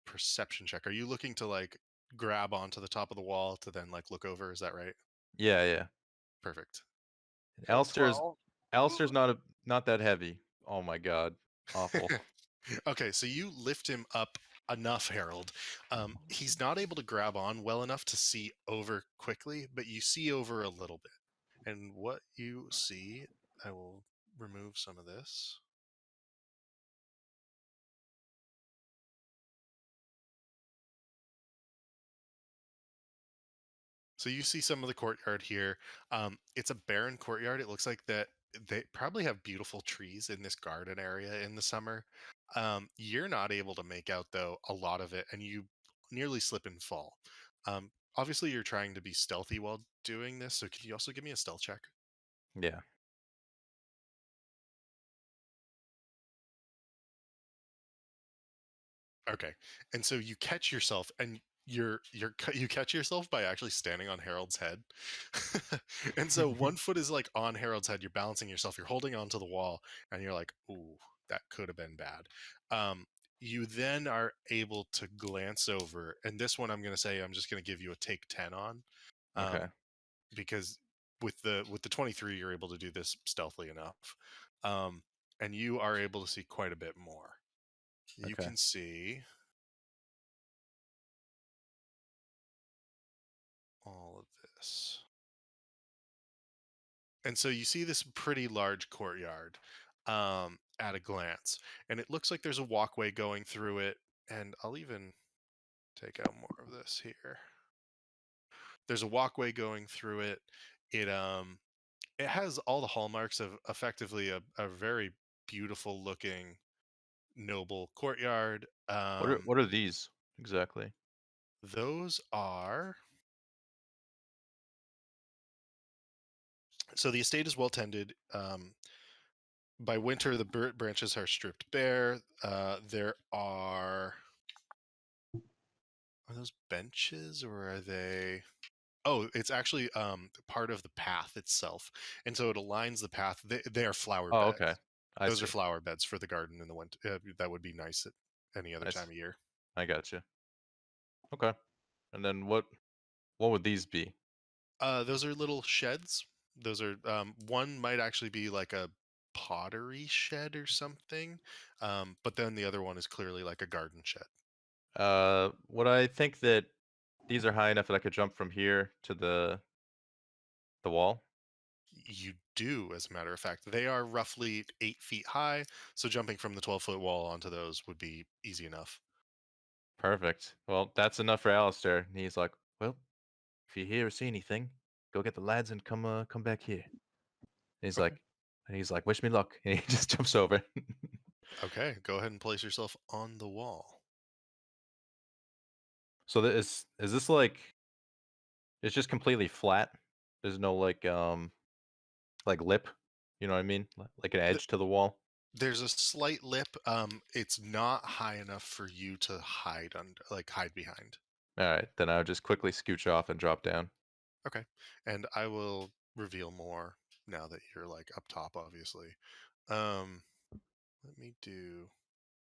perception check? Are you looking to like grab onto the top of the wall to then like look over? Is that right? Yeah, yeah. Perfect. Okay, Alistair's 12. Alistair's not that heavy. Oh my god, awful. Okay, so you lift him up enough, Harold. He's not able to grab on well enough to see over quickly, but you see over a little bit. And what you see, I will remove some of this. So you see some of the courtyard here. It's a barren courtyard. It looks like that they probably have beautiful trees in this garden area in the summer. You're not able to make out though a lot of it, and you nearly slip and fall. Obviously, you're trying to be stealthy while doing this. So can you also give me a stealth check? Yeah. Okay. And so you catch yourself and you catch yourself by actually standing on Harold's head. And so one foot is like on Harold's head, you're balancing yourself, you're holding onto the wall, and you're like, "Ooh, that could have been bad." Um, you then are able to glance over, and this one I'm going to say I'm just going to give you a take 10 on, Okay. because with the 23 you're able to do this stealthily enough, and you are able to see quite a bit more. You Okay. can see all of this. And so you see this pretty large courtyard at a glance. And it looks like there's a walkway going through it. And I'll even take out more of this here. There's a walkway going through it. It has all the hallmarks of effectively a very beautiful looking noble courtyard. What are these exactly? Those are so the estate is well tended. By winter, the branches are stripped bare. There are those benches or are they? Oh, it's actually part of the path itself, and so it aligns the path. They are flower Oh, beds. okay. I Those are see. flower beds for the garden in the winter. That would be nice at any other I time see. of year. I got you. Okay. And then what would these be? Those are little sheds. Those are one might actually be like a pottery shed or something, but then the other one is clearly like a garden shed. Would I think that these are high enough that I could jump from here to the wall? You do, as a matter of fact. They are roughly 8 feet high, so jumping from the 12-foot wall onto those would be easy enough. Perfect. Well, that's enough for Alistair. And he's like, well, if you hear or see anything, go get the lads and come back here. Okay. And he's like, wish me luck. And he just jumps over. Okay, go ahead and place yourself on the wall. So is this like it's just completely flat? There's no like lip, you know what I mean? Like an Th- edge to the wall. There's a slight lip. It's not high enough for you to hide under, like hide behind. All right, then I would just quickly scooch off and drop down. Okay, and I will reveal more now that you're like up top, obviously. Um, Let me do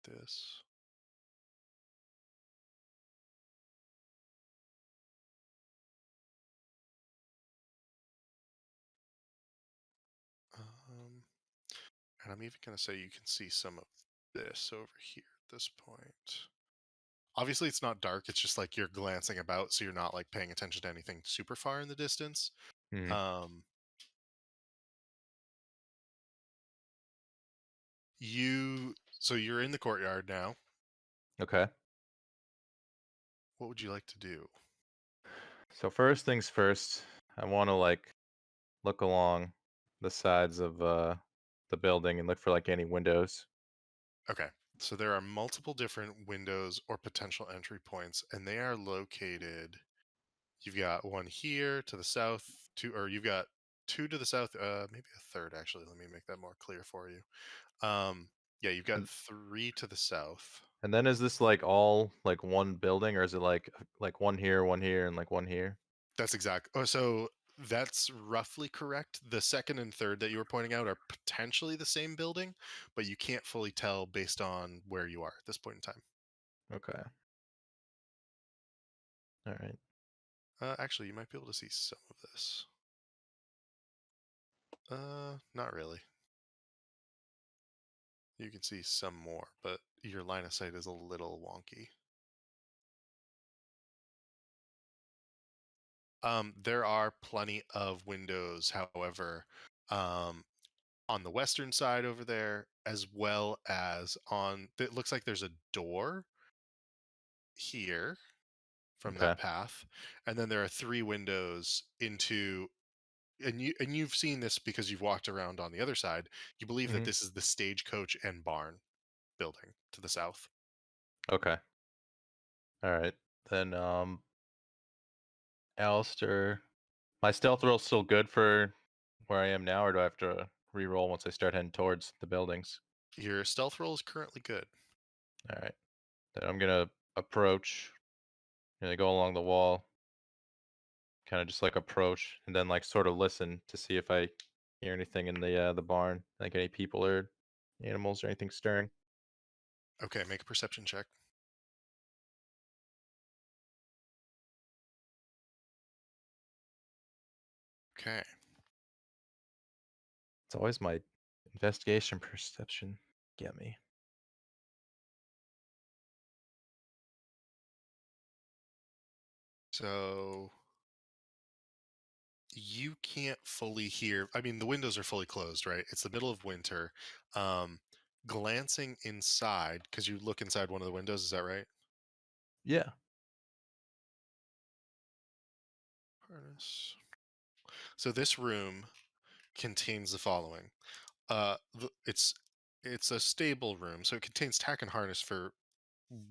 this. Um, and I'm even going to say you can see some of this over here at this point. Obviously, it's not dark. It's just like you're glancing about, so you're not like paying attention to anything super far in the distance. Hmm. Um, so you're in the courtyard now. Okay. What would you like to do? So first things first, I want to like look along the sides of the building and look for like any windows. Okay, so there are multiple different windows or potential entry points, and they are located. You've got one here to the south, or you've got two to the south, maybe a third actually. Let me make that more clear for you. Yeah, you've got And three to the south. and then is this like all like one building or is it like one here and like one here? That's exact. Oh, so that's roughly correct. The second and third that you were pointing out are potentially the same building, but you can't fully tell based on where you are at this point in time. Okay. All right. Actually, you might be able to see some of this. Not really. You can see some more, but your line of sight is a little wonky. There are plenty of windows, however, um, on the western side over there, as well as on. It looks like there's a door here, from Okay. that path, and then there are 3 windows into, and you've seen this because you've walked around on the other side. You believe that Mhm. this is the stagecoach and barn building to the south. Okay. All right. Then, Alistair, my stealth roll's still good for where I am now, or do I have to re-roll once I start heading towards the buildings? Your stealth roll is currently good. All right. Then I'm gonna approach. Go along the wall, kind of just like approach, and then like sort of listen to see if I hear anything in the barn, like any people or animals or anything stirring. Okay, make a perception check. Okay. It's always my investigation perception get me. So you can't fully hear. I mean, the windows are fully closed, right? It's the middle of winter. Um, Glancing inside, because you look inside one of the windows, is that right? Yeah. Harness. So this room contains the following. It's a stable room, so it contains tack and harness for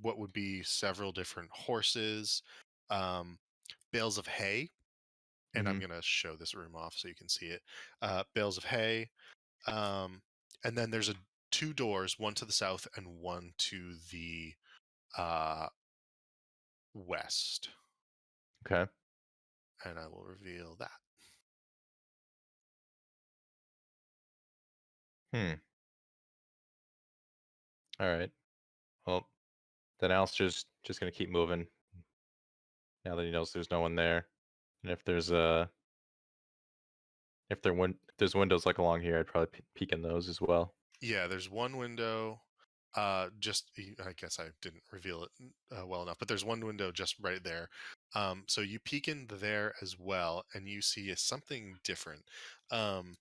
what would be several different horses, um, bales of hay, and I'm Mm-hmm. gonna show this room off so you can see it. Bales of hay, um, and then there's 2 doors, one to the south and one to the uh, west, Okay. and I will reveal that. Hmm. All right. Well, then Alistair's just gonna keep moving now that he knows there's no one there. And if there's if there's windows like along here, I'd probably peek in those as well. Yeah, there's one window. I guess I didn't reveal it well enough, but there's one window just right there. So you peek in there as well, and you see something different. Um,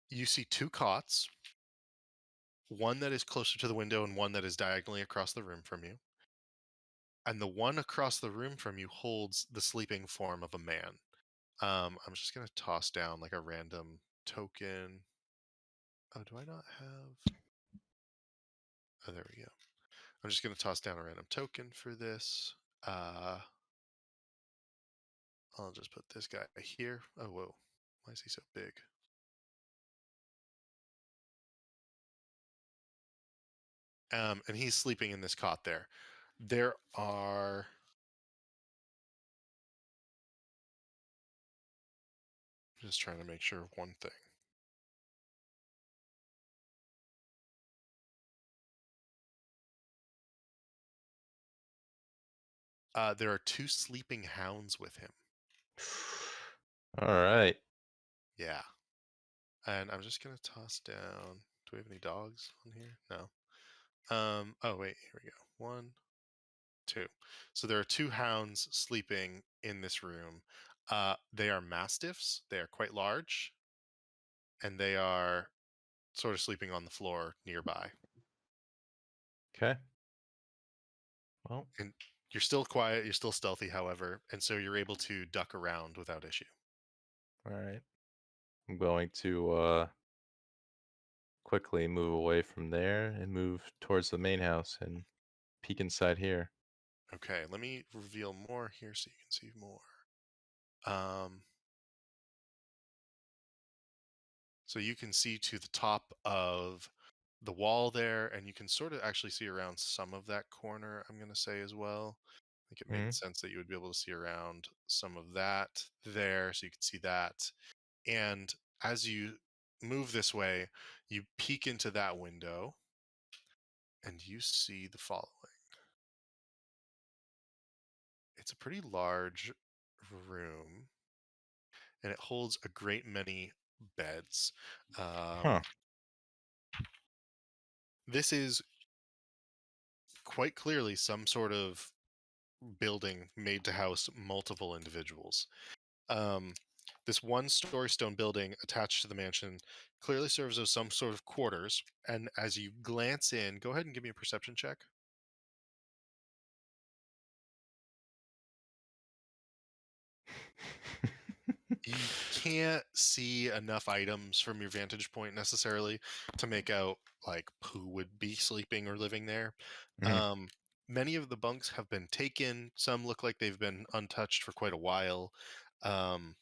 you see 2 cots, one that is closer to the window and one that is diagonally across the room from you. And the one across the room from you holds the sleeping form of a man. I'm just gonna toss down like a random token. Oh, do I not have? Oh, there we go. I'm just gonna toss down a random token for this. I'll just put this guy here. Oh, whoa. Why is he so big? And he's sleeping in this cot there. There are. Just trying to make sure of one thing. There are 2 sleeping hounds with him. All right. Yeah. And I'm just gonna toss down. Do we have any dogs on here? No. Oh wait, here we go. 1, 2. So there are 2 hounds sleeping in this room. They are mastiffs. They are quite large, and they are sort of sleeping on the floor nearby. Okay. Well, And you're still quiet. You're still stealthy, however, and so you're able to duck around without issue. all right. I'm going to quickly move away from there and move towards the main house and peek inside here. Okay, let me reveal more here so you can see more. Um, so you can see to the top of the wall there, and you can sort of actually see around some of that corner, I'm going to say as well. I think it made Mhm. sense that you would be able to see around some of that there, so you can see that. And as you move this way, you peek into that window, and you see the following. It's a pretty large room, and it holds a great many beds. Huh. This is quite clearly some sort of building made to house multiple individuals. Um, This one-story stone building attached to the mansion clearly serves as some sort of quarters. And as you glance in, go ahead and give me a perception check. You can't see enough items from your vantage point necessarily to make out like who would be sleeping or living there. Mhm. Many of the bunks have been taken. Some look like they've been untouched for quite a while. Um,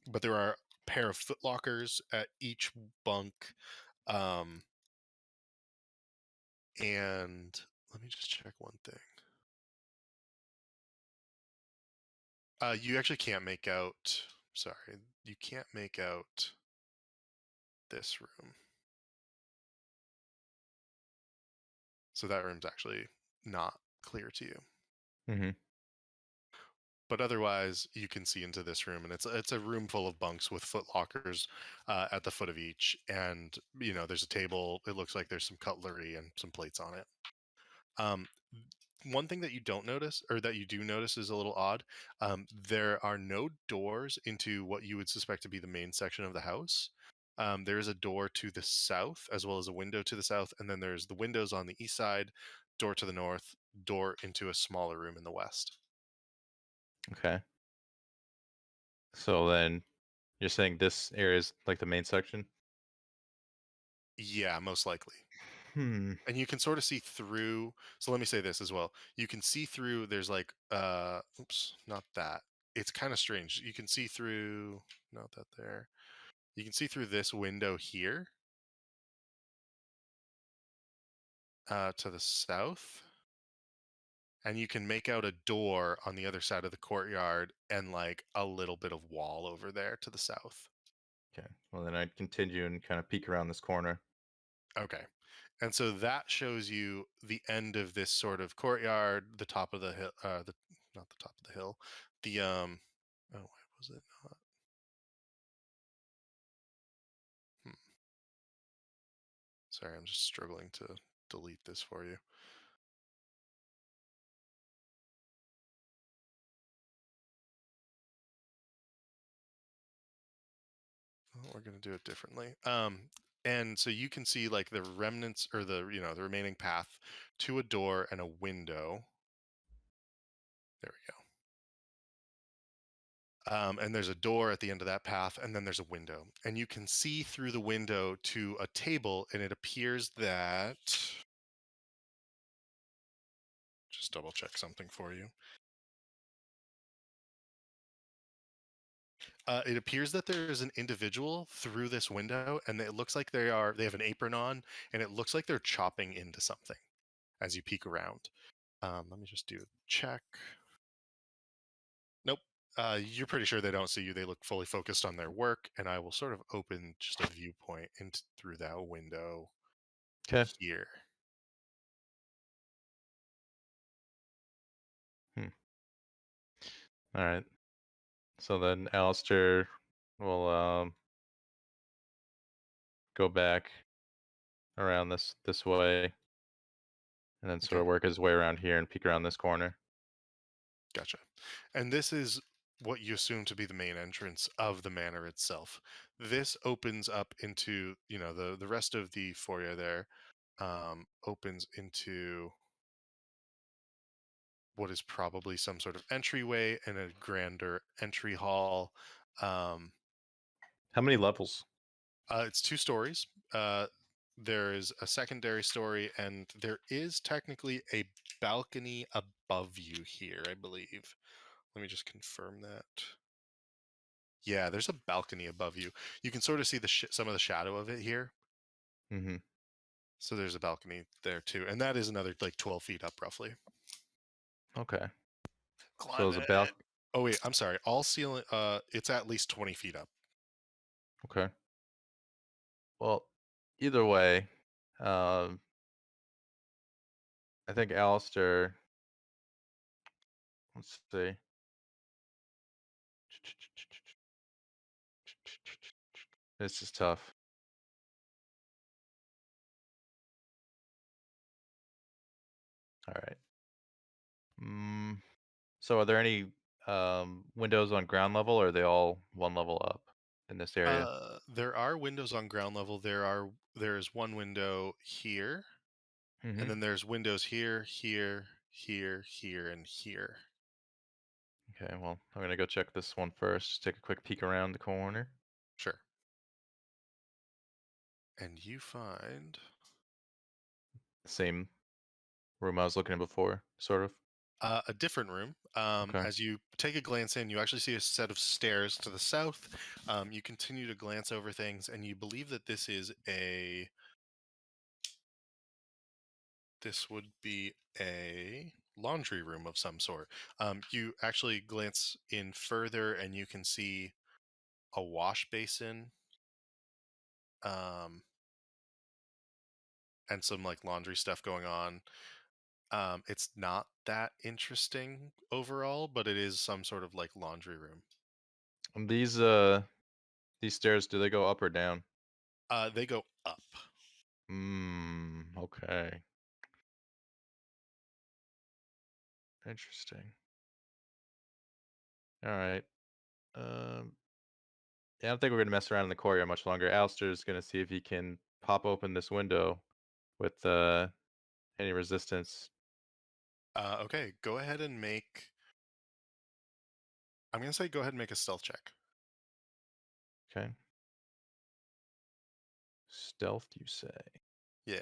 but there are a pair of footlockers at each bunk. Um, and let me just check one thing. You actually can't make out. Sorry, you can't make out this room. So that room's actually not clear to you. Mhm. But otherwise, you can see into this room, and it's a room full of bunks with foot lockers at the foot of each, and there's a table. It looks like there's some cutlery and some plates on it. Um, one thing that you don't notice, or that you do notice, is a little odd. There are no doors into what you would suspect to be the main section of the house. There is a door to the south, as well as a window to the south, and then there's the windows on the east side, door to the north, door into a smaller room in the west. Okay. So then you're saying this area is like the main section? Yeah, most likely. Hmm. And you can sort of see through. So let me say this as well. You can see through. There's like, oops, not that. It's kind of strange. You can see through. Not that there. You can see through this window here, to the south, and you can make out a door on the other side of the courtyard and like a little bit of wall over there to the south. Okay. Well, then I'd continue and kind of peek around this corner. Okay. And so that shows you the end of this sort of courtyard, the top of the hill, the not the top of the hill, the oh, why was it not? Hmm. Sorry, I'm just struggling to delete this for you. Well, we're gonna do it differently. And so you can see like the remnants, or the remaining path to a door and a window. There we go. And there's a door at the end of that path, and then there's a window, and you can see through the window to a table, and it appears that, just double check something for you. It appears that there is an individual through this window, and it looks like they have an apron on, and it looks like they're chopping into something as you peek around. Let me just do a check. Nope. You're pretty sure they don't see you. They look fully focused on their work, and I will sort of open just a viewpoint into through that window Okay. here. Hmm. All right. So then Alistair will go back around this way, and then sort Okay, of work his way around here and peek around this corner. gotcha. And this is what you assume to be the main entrance of the manor itself. This opens up into, the rest of the foyer there, opens into what is probably some sort of entryway and a grander entry hall. Um, How many levels? it's 2 stories. There is a secondary story, and there is technically a balcony above you here, I believe. Let me just confirm that. Yeah, there's a balcony above you. You can sort of see some of the shadow of it here. Mm-hmm. So there's a balcony there too, and that is another like 12 feet up, roughly. Okay. So Climb there's a it. Oh wait, I'm sorry. All ceiling. It's at least 20 feet up. Okay. Well, either way, um, I think Alistair. Let's see. This is tough. All right. So are there any windows on ground level, or are they all one level up in this area? There are windows on ground level. There's one window here, Mm-hmm. and then there's windows here, here, here, here, and here. Okay, well, I'm gonna go check this one first. Take a quick peek around the corner. Sure. And you find Same room I was looking at before, sort of. a different room. Okay. As you take a glance in, you actually see a set of stairs to the south. You continue to glance over things, and you believe that this would be a laundry room of some sort. You actually glance in further, and you can see a wash basin, and some like laundry stuff going on. It's not that interesting overall, but it is some sort of like laundry room. And these stairs, do they go up or down? They go up. Okay. Interesting. All right. Yeah, I don't think we're gonna mess around in the courtyard much longer. Alistair's gonna see if he can pop open this window with any resistance. Okay, go ahead and make. I'm gonna say go ahead and make a stealth check. Okay. Stealth, you say? Yeah.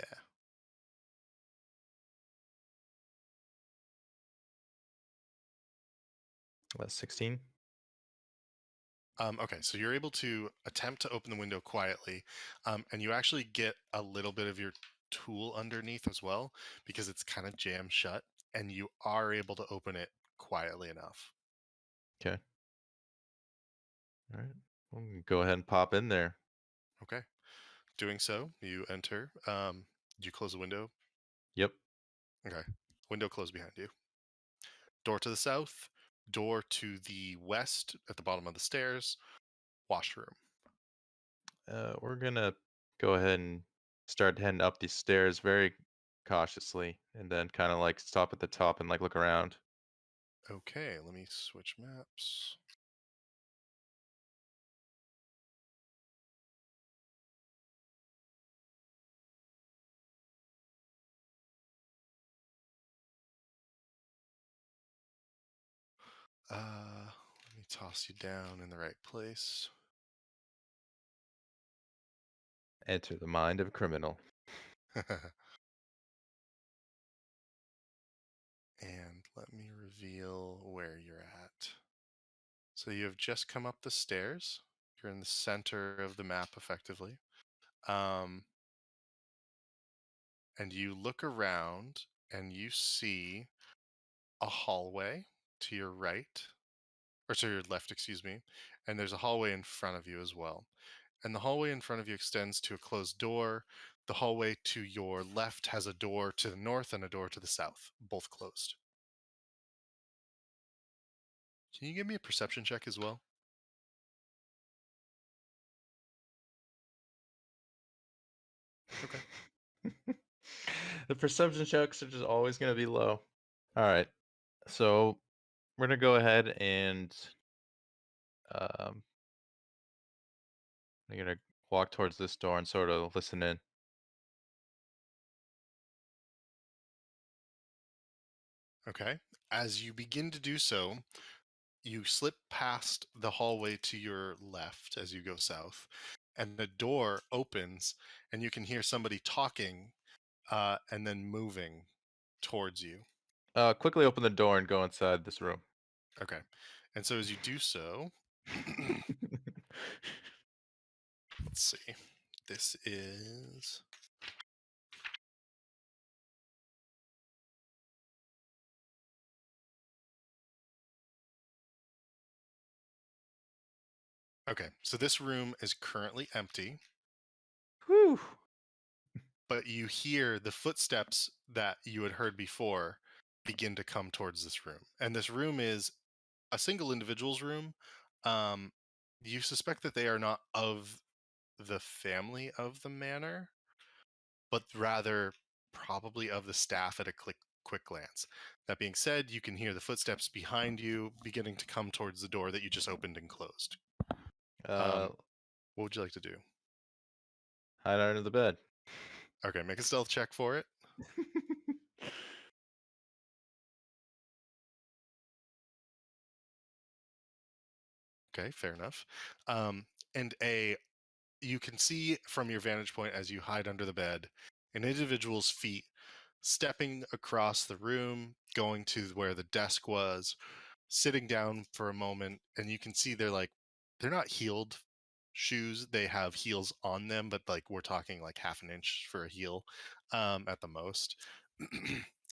That's 16. Okay, so you're able to attempt to open the window quietly, and you actually get a little bit of your tool underneath as well because it's kind of jammed shut, and you are able to open it quietly enough. Okay. All right. Well, go ahead and pop in there. Okay. Doing so, you enter. You close the window. Yep. Okay. Window closed behind you. Door to the south. Door to the west at the bottom of the stairs. Washroom. We're gonna go ahead and start heading up these stairs very cautiously, and then kind of like stop at the top and like look around. Okay, let me switch maps. Let me toss you down in the right place. Enter the mind of a criminal. And let me reveal where you're at. So you have just come up the stairs. You're in the center of the map, effectively. And you look around and you see a hallway to your right, or to your left, excuse me. And there's a hallway in front of you as well. And the hallway in front of you extends to a closed door. The hallway to your left has a door to the north and a door to the south, both closed. Can you give me a perception check as well? Okay. The perception checks are just always gonna be low. All right. So we're gonna go ahead and um, I'm gonna walk towards this door and sort of listen in. Okay. As you begin to do so, you slip past the hallway to your left as you go south, and the door opens, and you can hear somebody talking and then moving towards you. Quickly open the door and go inside this room. Okay. And so as you do so, let's see. This is. Okay. So this room is currently empty, Whew. but you hear the footsteps that you had heard before begin to come towards this room. And this room is a single individual's room. Um, you suspect that they are not of the family of the manor, but rather probably of the staff at a quick glance. That being said, you can hear the footsteps behind you beginning to come towards the door that you just opened and closed. Uh, What would you like to do? hide under the bed. Okay, make a stealth check for it. Okay, fair enough. And you can see from your vantage point as you hide under the bed an individual's feet stepping across the room, going to where the desk was, sitting down for a moment, and you can see they're not heeled shoes. They have heels on them, but like we're talking like half an inch for a heel at the most.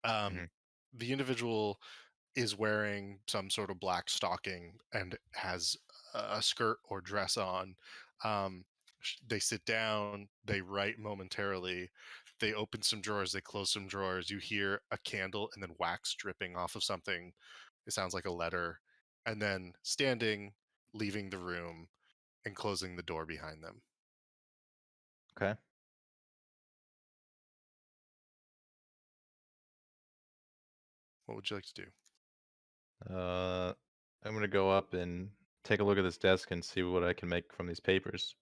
Mhm. The individual is wearing some sort of black stocking and has a skirt or dress on. They sit down, they write momentarily, they open some drawers, they close some drawers. You hear a candle and then wax dripping off of something. It sounds like a letter. And then standing, leaving the room, and closing the door behind them. Okay. What would you like to do? I'm gonna go up and take a look at this desk and see what I can make from these papers.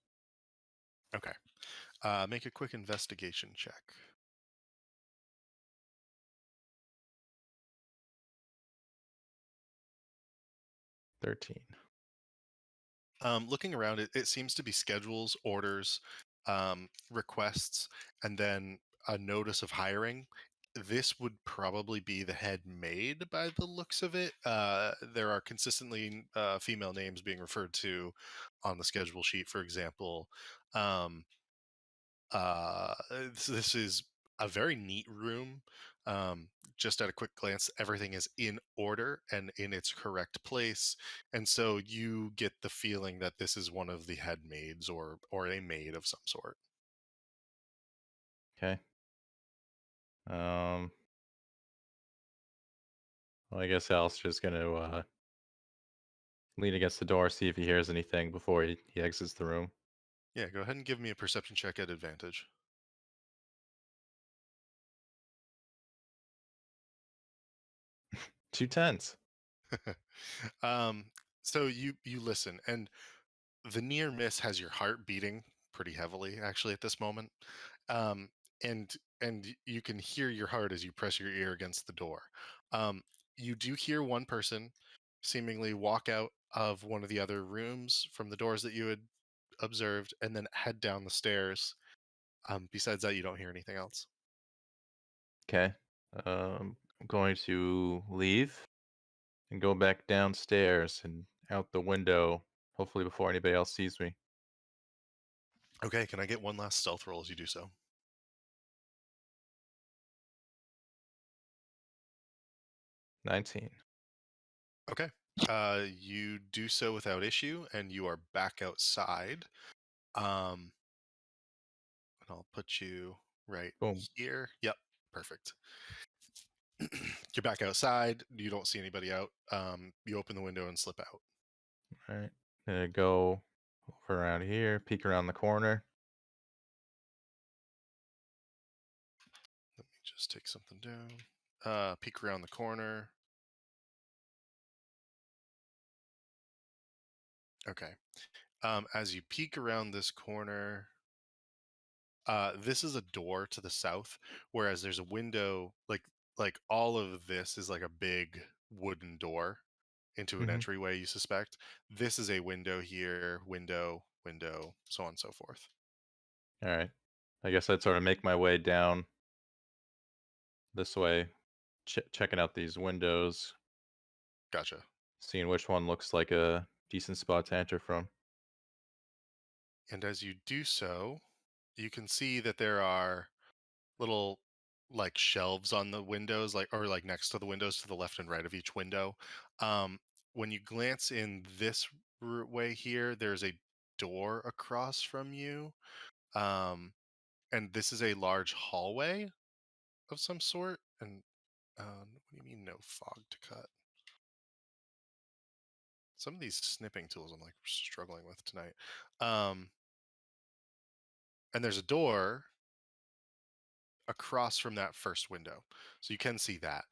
Okay. Make a quick investigation check. 13. Looking around, it seems to be schedules, orders, requests, and then a notice of hiring. This would probably be the head maid by the looks of it. There are consistently female names being referred to on the schedule sheet, for example. Um, this is a very neat room. Just at a quick glance, everything is in order and in its correct place, and so you get the feeling that this is one of the head maids or a maid of some sort. Okay. Well, I guess Alistair's gonna lean against the door, see if he hears anything before he exits the room. Yeah, go ahead and give me a perception check at advantage. 2 10s. um, so you listen, and the near miss has your heart beating pretty heavily actually at this moment. um, and you can hear your heart as you press your ear against the door. um, you do hear one person seemingly walk out of one of the other rooms from the doors that you had observed and then head down the stairs. Besides that, you don't hear anything else. Okay. I'm going to leave and go back downstairs and out the window, hopefully before anybody else sees me. Okay, can I get one last stealth roll as you do so? 19. Okay. You do so without issue and you are back outside. um and I'll put you right Boom. here. Yep, perfect. You're back outside. You don't see anybody out. You open the window and slip out. All right. Gonna go over around here, peek around the corner. Let me just take something down. Peek around the corner. Okay. As you peek around this corner, this is a door to the south, whereas there's a window. Like all of this is like a big wooden door into an Hmm. entryway. You suspect this is a window here, window, so on and so forth. All right. I guess I'd sort of make my way down this way, checking out these windows, Gotcha. seeing which one looks like a decent spot to enter from. And as you do so, you can see that there are little like shelves on the windows, like or like next to the windows to the left and right of each window. Um, when you glance in this way here, there's a door across from you, um, and this is a large hallway of some sort. And what do you mean no fog to cut? Some of these snipping tools I'm like struggling with tonight. Um, and there's a door across from that first window. So you can see that.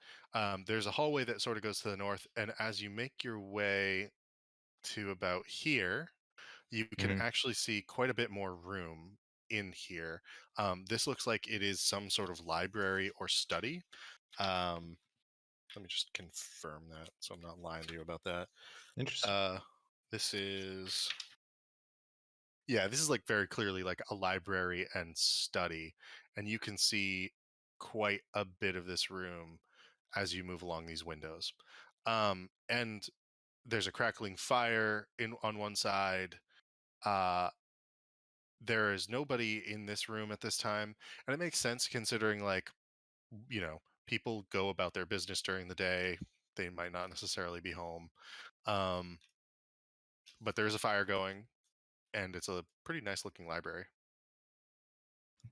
There's a hallway that sort of goes to the north, and as you make your way to about here, you can Mhm. actually see quite a bit more room in here. This looks like it is some sort of library or study. Um, Let me just confirm that so I'm not lying to you about that. Interesting. This is, yeah, this is like very clearly like a library and study, and you can see quite a bit of this room as you move along these windows. And there's a crackling fire in on one side. Uh, there is nobody in this room at this time, and it makes sense considering like people go about their business during the day. They might not necessarily be home. Um, but there's a fire going, and it's a pretty nice looking library.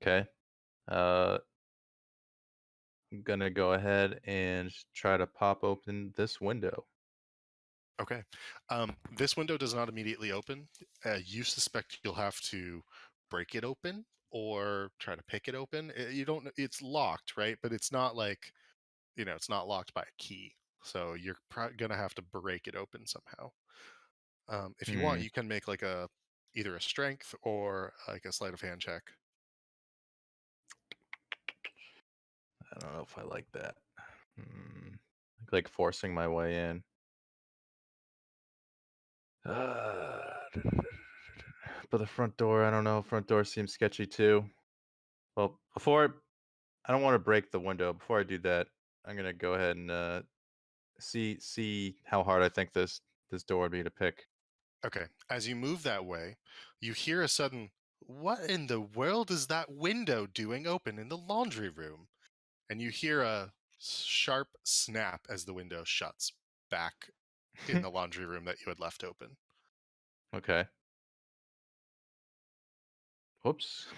Okay. Uh, I'm gonna go ahead and try to pop open this window. Okay. This window does not immediately open. You suspect you'll have to break it open or try to pick it open. You don't. It's locked, right? But it's not like it's not locked by a key. So you're gonna have to break it open somehow. If you want, Hmm. you can make like either a strength or like a sleight of hand check. I don't know if I like that. Hmm. Like forcing my way in. But the front door, I don't know. Front door seems sketchy too. Well, I don't want to break the window. Before I do that, I'm gonna go ahead and see how hard I think this door would be to pick. Okay. As you move that way, you hear a sudden, "What in the world is that window doing open in the laundry room?" And you hear a sharp snap as the window shuts back in the laundry room that you had left open. Okay. Whoops.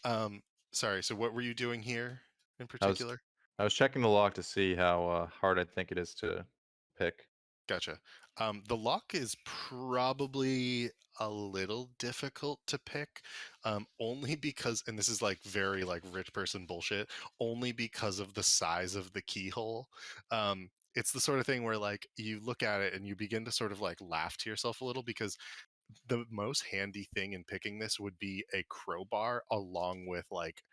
Um, Sorry, so what were you doing here in I was particular? I was checking the lock to see how hard I think it is to pick. Gotcha. The lock is probably a little difficult to pick, only because, and this is like very like rich person bullshit, only because of the size of the keyhole. It's the sort of thing where like you look at it and you begin to sort of like laugh to yourself a little because the most handy thing in picking this would be a crowbar along with like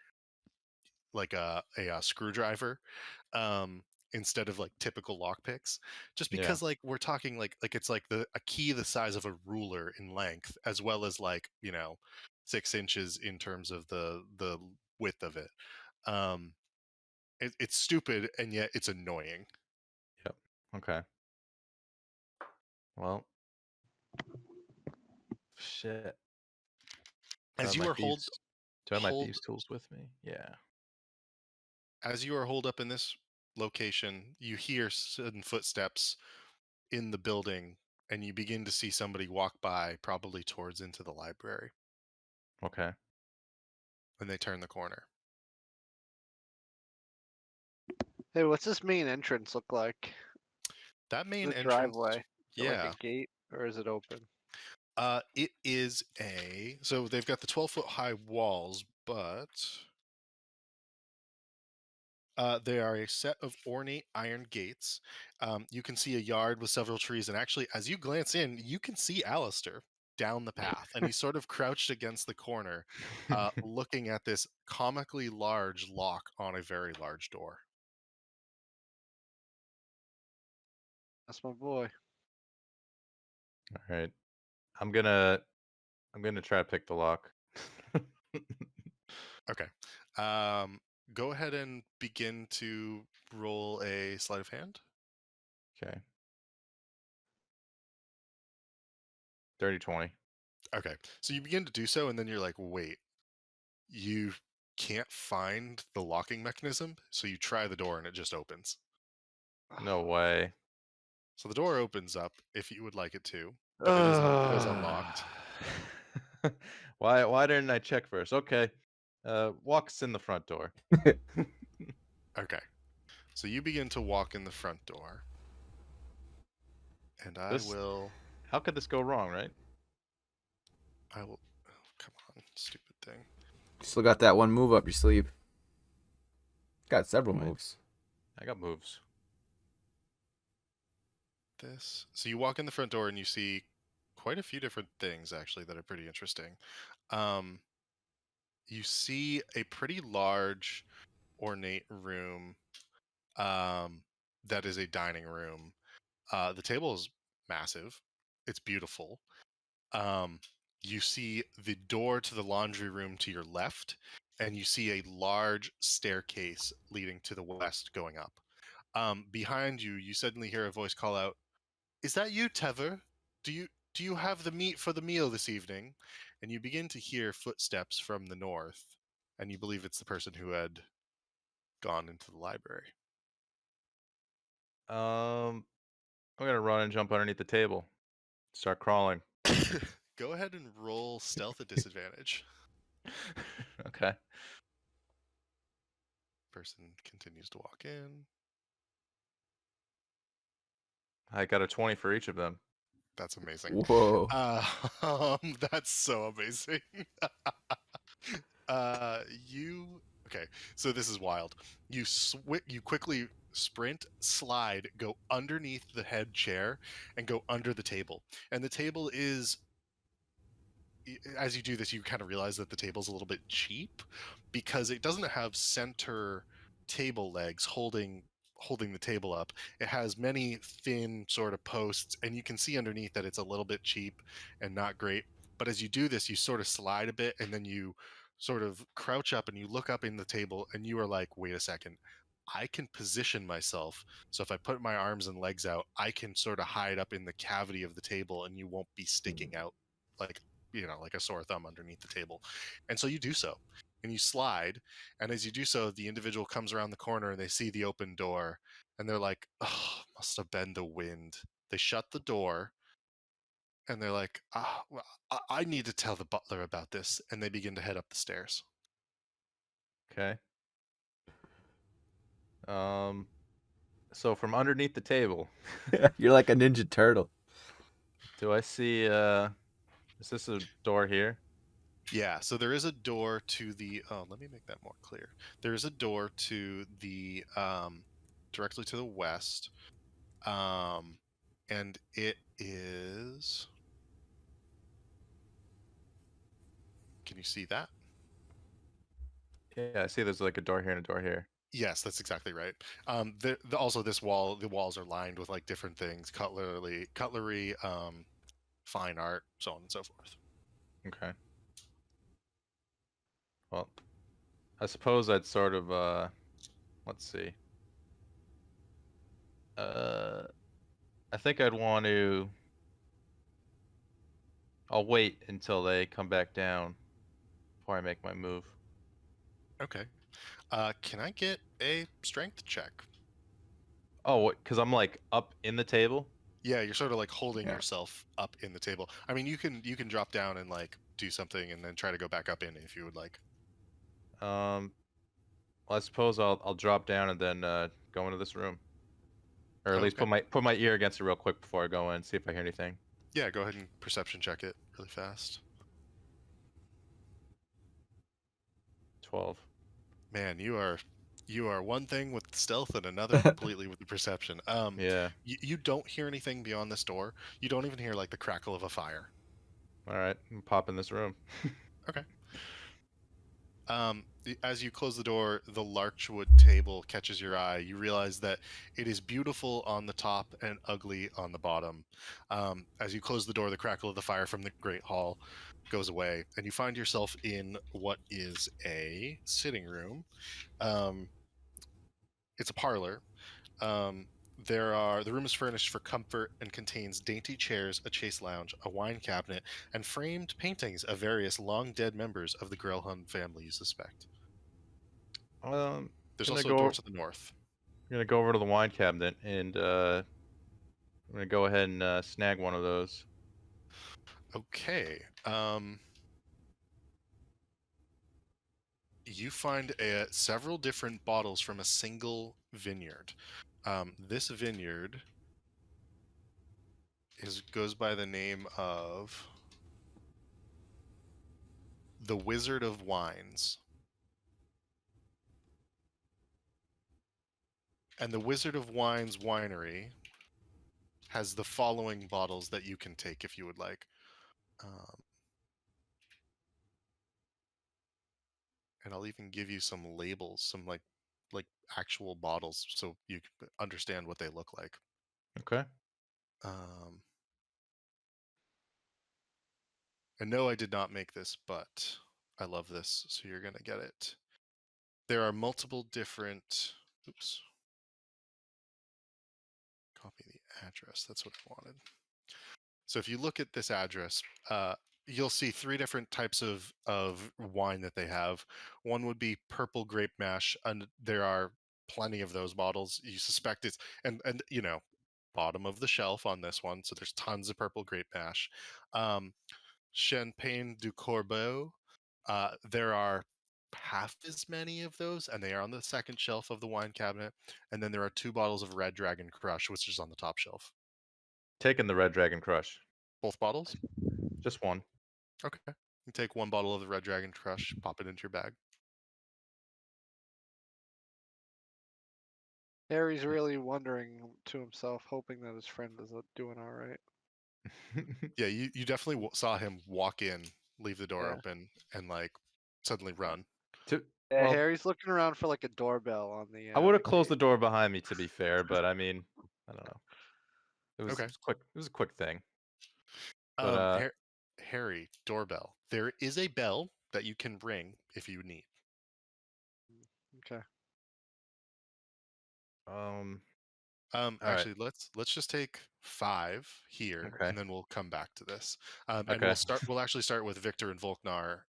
a screwdriver, instead of like typical lock picks, just Yeah. because like we're talking like it's like a key the size of a ruler in length, as well as like 6 inches in terms of the width of it. um it's stupid and yet it's annoying. Yep. Okay. Well, shit. Do I as have you my are hold thieves? Do I have my hold thieves tools with me? Yeah. as you are holed up in this location, you hear sudden footsteps in the building, and you begin to see somebody walk by, probably towards into the library, Okay. and they turn the corner. Hey, what's this main entrance look like? That main The entrance, driveway. Is it like yeah. a gate or is it open? It is so they've got the 12-foot high walls, but they are a set of ornate iron gates. You can see a yard with several trees, and actually, as you glance in, you can see Alistair down the path, and he's sort of crouched against the corner, looking at this comically large lock on a very large door. That's my boy. All right. I'm gonna try to pick the lock. Okay. Go ahead and begin to roll a sleight of hand. Okay. 30-20. Okay. So you begin to do so, and then you're like, wait, you can't find the locking mechanism. So you try the door and it just opens. No way. So the door opens up if you would like it to, but it is unlocked. Why didn't I check first? Okay. Walks in the front door. Okay. So you begin to walk in the front door. And This how could this go wrong, right? I will oh, come on, stupid thing. Still got that one move up your sleeve. Got several Right. moves. I got moves. This. So you walk in the front door and you see quite a few different things actually that are pretty interesting. Um, you see a pretty large, ornate room. That is a dining room. The table is massive. It's beautiful. Um, you see the door to the laundry room to your left, and you see a large staircase leading to the west going up. Behind you, you suddenly hear a voice call out, "Is that you, Tever? Do you have the meat for the meal this evening?" And you begin to hear footsteps from the north, and you believe it's the person who had gone into the library. I'm gonna run and jump underneath the table. Start crawling. Go ahead and roll stealth at disadvantage. Okay. Person continues to walk in. I got a 20 for each of them. That's amazing. Whoa. That's so amazing. You okay? So this is wild. You quickly sprint, slide, go underneath the head chair, and go under the table. And the table is, as you do this, you kind of realize that the table's a little bit cheap because it doesn't have center table legs holding the table up. It has many thin sort of posts, and you can see underneath that it's a little bit cheap and not great. But as you do this, you sort of slide a bit, and then you sort of crouch up and you look up in the table, and you are like, "Wait a second." I can position myself so if I put my arms and legs out, I can sort of hide up in the cavity of the table and you won't be sticking out like like a sore thumb underneath the table. And so you do so. And you slide, and as you do so, the individual comes around the corner and they see the open door, and they're like, "Oh, must have been the wind." They shut the door, and they're like, "Ah, well, I need to tell the butler about this," and they begin to head up the stairs. Okay. So from underneath the table, You're like a Ninja Turtle. do I see is this a door here? Yeah, so there is a door to the. Oh, let me make that more clear. There is a door to the directly to the west, and it is. Can you see that? Yeah, I see there's like a door here and a door here. Yes, that's exactly right. Also the walls are lined with like different things, cutlery, fine art, so on and so forth. Okay. Well, I suppose I'd sort of let's see. Uh I think I'd want to I'll wait until they come back down before I make my move. Okay. Can I get a strength check? Oh, because I'm like up in the table? Yeah, you're sort of like holding Yeah. yourself up in the table. I mean, you can drop down and like do something and then try to go back up in if you would like. Well, I suppose I'll drop down and then go into this room. Or at least Okay. put my ear against it real quick before I go in, see if I hear anything. Yeah, go ahead and perception check it really fast. 12. Man, you are one thing with stealth and another completely with the perception. Yeah. You don't hear anything beyond this door. You don't even hear like the crackle of a fire. All right, I'm pop in this room. Okay. As you close the door, the larchwood table catches your eye. You realize that it is beautiful on the top and ugly on the bottom. As you close the door, the crackle of the fire from the great hall goes away, and you find yourself in what is a sitting room. Um, it's a parlor. The room is furnished for comfort and contains dainty chairs, a chase lounge, a wine cabinet, and framed paintings of various long dead members of the Grelhund family. You suspect. There's Gonna also a door go to the north. gonna go over to the wine cabinet and I'm gonna go ahead and snag one of those. Okay. You find several different bottles from a single vineyard. This vineyard goes by the name of the Wizard of Wines. And the Wizard of Wine's winery has the following bottles that you can take if you would like. And I'll even give you some labels, some like actual bottles, so you can understand what they look like. Okay. And no, I did not make this, but I love this, so you're gonna get it. There are multiple different. Oops. Copy the address. That's what I wanted. So if you look at this address, you'll see 3 different types of wine that they have. One would be purple grape mash, and there are plenty of those bottles. You suspect it's and you know, bottom of the shelf on this one. So there's tons of purple grape mash. Champagne du Corbeau. There are half as many of those, and they are on the second shelf of the wine cabinet. And then there are 2 bottles of Red Dragon Crush, which is on the top shelf. Taking the Red Dragon Crush. Both bottles? Just one. Okay. You take 1 bottle of the Red Dragon Crush, pop it into your bag. Harry's really wondering to himself, hoping that his friend is doing all right. Yeah, you definitely saw him walk in, leave the door Yeah. open, and like suddenly run. To, Yeah, well, Harry's looking around for like a doorbell on the. I would have the closed gate. the door behind me, to be fair, but I mean, I don't know. It was, Okay. it was quick. It was a quick thing. But Harry, doorbell. There is a bell that you can ring if you need. Okay. all Actually, let's just take 5 here, Okay. and then we'll come back to this. And Okay. We'll actually start with Victor and Volknar,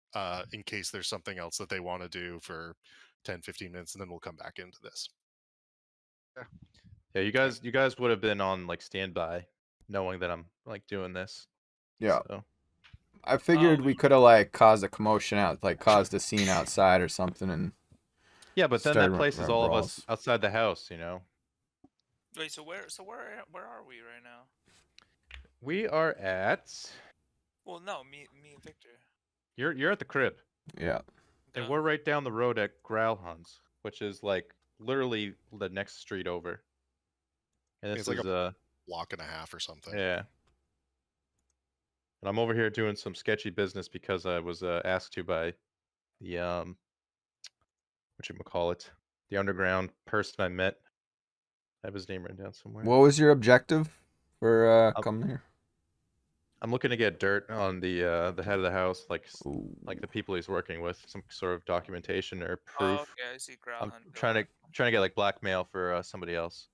in case there's something else that they want to do for 10, 15 minutes, and then we'll come back into this. Yeah, you guys would have been on like standby, knowing that I'm like doing this. Yeah. So I figured we could have like caused a commotion out, like caused a scene outside or something, and yeah, but then started that place is all of us brawls. outside the house, you know. Wait, so where are we right now? We are at. Well, no, me and Victor. You're at the crib, Yeah. and Okay. we're right down the road at Growlhunts, which is like literally the next street over. And this It's like is a block and a half or something. yeah. And I'm over here doing some sketchy business because I was asked to by the whatchamacallit, the underground person I met. I have his name written down somewhere. What was your objective for Um, coming here? I'm looking to get dirt on the head of the house, Ooh. like the people he's working with, some sort of documentation or Oh, proof. okay, I see Growl I'm Hunt. trying to get like blackmail for somebody else.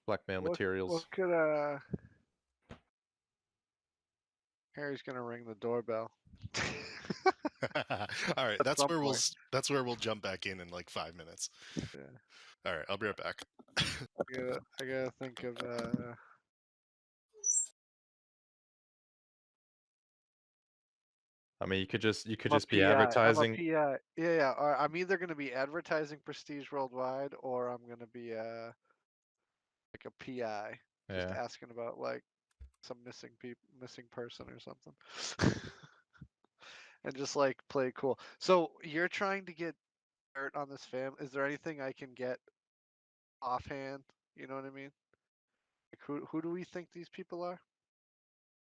Blackmail materials. What could Harry's gonna ring the doorbell. All right, At that's some where point. that's where we'll jump back in like 5 minutes. Yeah. All right, I'll be right back. I gotta think of I mean, you could just I'm a be PI. I'm a advertising. PI. Yeah. Or I'm either gonna be advertising Prestige Worldwide, or I'm gonna be like a PI, just Yeah. asking about like some missing person or something, and just like play cool. So you're trying to get dirt on this fam. Is there anything I can get offhand? You know what I mean? Like who do we think these people are?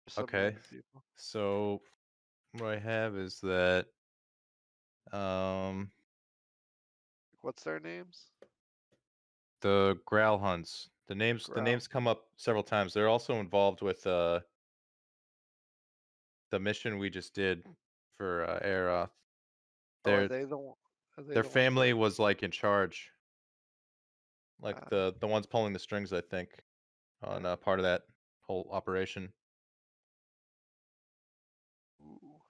Some Okay. random people. So what I have is that What's their names? the Growl Hunts. The Growl. names come up several times. They're also involved with the mission we just did for Aeroth. Oh, are Their they the one? Are they their the ones family that? was like in charge, like the ones pulling the strings, I think, on part of that whole operation. Ooh.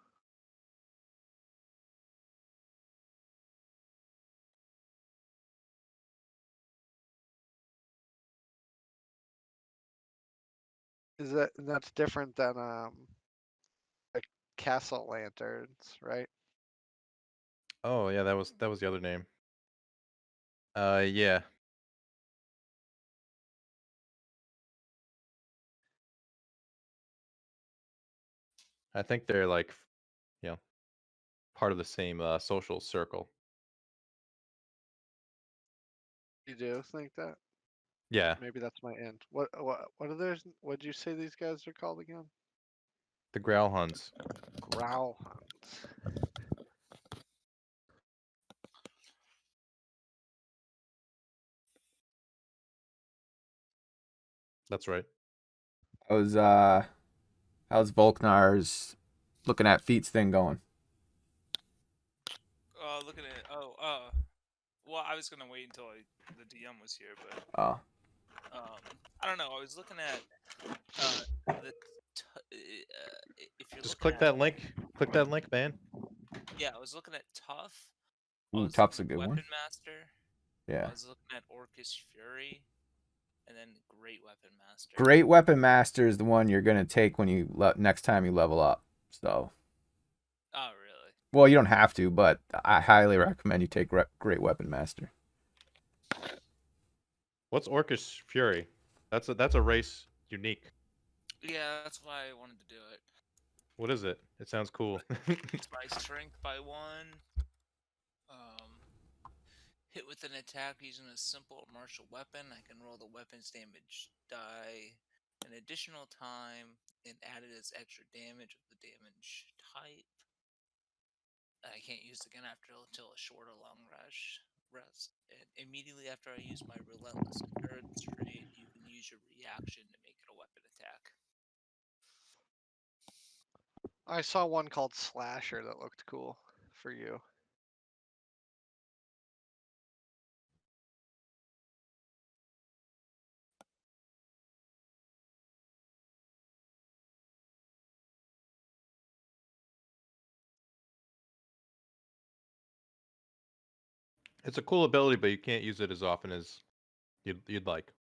That's different than like castle lanterns, right? Oh yeah, that was the other name. Yeah. I think they're like, you know, part of the same social circle. You do think that? Yeah, Maybe that's my end. What are those? What did you say these guys are called again? the growl hunts. Growl hounds. That's right. How's Volknar's looking at feats thing going? Looking at well, I was gonna wait until the DM was here, but Oh, I don't know. I was looking at the if you're Just looking click at that link. Click that link, man. yeah, I was looking at tough. I ooh, was looking tough's a at good one. weapon master. I Yeah. was looking at Orcus Fury, and then great weapon master. Great Weapon Master is the one you're gonna take when you next time you level up. So, Oh really? well, you don't have to, but I highly recommend you take Great Weapon Master. What's Orcish Fury? That's a race unique. Yeah, that's why I wanted to do it. What is it? It sounds cool. It's my strength by 1. Um, hit with an attack using a simple martial weapon. I can roll the weapon's damage die an additional time and add it as extra damage of the damage type. I can't use it again until a short or long rest. And immediately after I use my relentless endurance trait, you can use your reaction to make it a weapon attack. I saw one called Slasher that looked cool for you. It's a cool ability, but you can't use it as often as you'd like.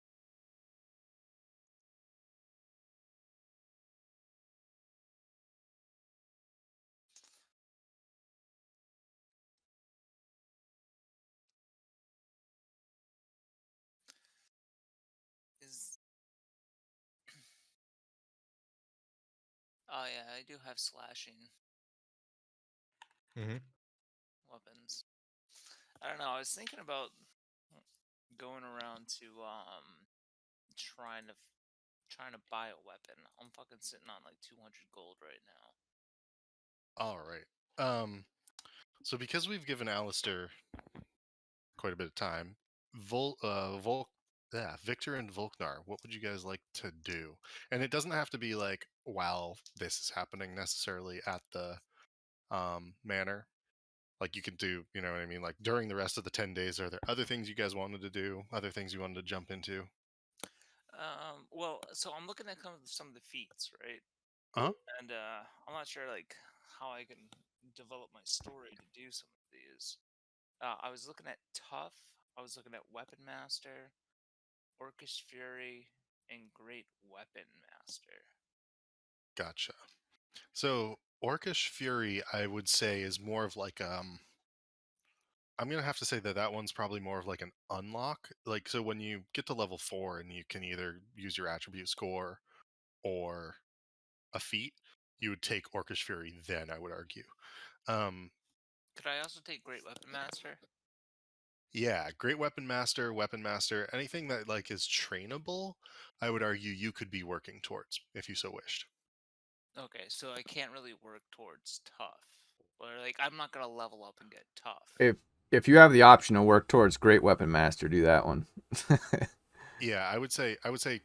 Is Oh yeah, I do have slashing Mm-hmm. weapons. I don't know. I was thinking about going around to trying to trying to buy a weapon. I'm fucking sitting on like 200 gold right now. All right. So because we've given Alistair quite a bit of time, Victor and Volknar, what would you guys like to do? And it doesn't have to be like while this is happening necessarily at the manor. Like you could do, you know what I mean? Like during the rest of the 10 days, are there other things you guys wanted to do? Other things you wanted to jump into? Well, so I'm looking at some of the feats, right? Uh-huh. And I'm not sure like how I can develop my story to do some of these. I was looking at tough. I was looking at weapon master, Orcish Fury, and great weapon master. Gotcha. So Orcish Fury, I would say, is more of like I'm gonna have to say that that one's probably more of like an unlock. Like so when you get to level 4 and you can either use your attribute score or a feat, you would take Orcish Fury then, I would argue. Um Could I also take great weapon master? yeah, great weapon master, anything that like is trainable, I would argue you could be working towards if you so wished. Okay, so I can't really work towards tough. Or like I'm not gonna level up and get tough. If you have the option to work towards Great Weapon Master, do that one. Yeah, I would say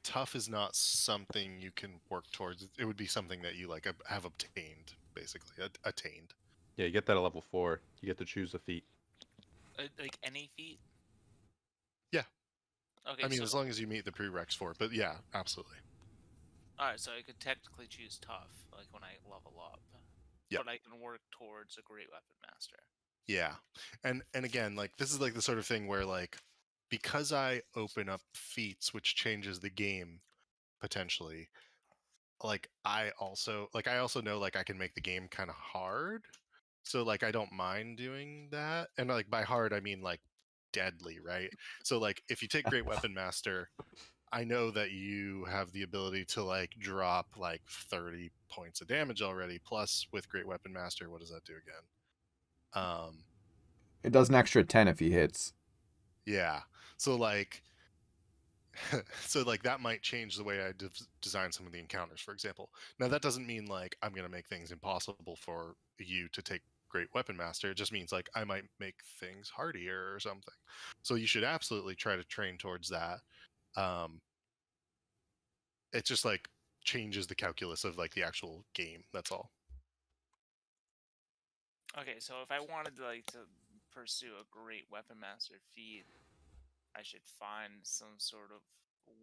tough is not something you can work towards. It would be something that you like have obtained, basically, attained. Yeah, you get that at level 4. You get to choose a feat. Like any feat. Yeah. Okay, I mean, so as long as you meet the prereqs for it, but yeah, absolutely. all right, so I could technically choose tough, like when I level up. Yep. But I can work towards a great weapon master. Yeah. And again, like this is like the sort of thing where like because I open up feats which changes the game potentially, like I also know like I can make the game kind of hard. So like I don't mind doing that. And like by hard I mean like deadly, right? So like if you take Great Weapon Master, I know that you have the ability to like drop like 30 points of damage already. Plus with Great Weapon Master, what does that do again? It does an extra 10 if he hits. Yeah. So like so like that might change the way I design some of the encounters, for example. Now that doesn't mean like I'm going to make things impossible for you to take great weapon master. It just means like I might make things hardier or something. So you should absolutely try to train towards that. Um it just like changes the calculus of like the actual game. That's all. Okay, so if I wanted to pursue a great weapon master feat, I should find some sort of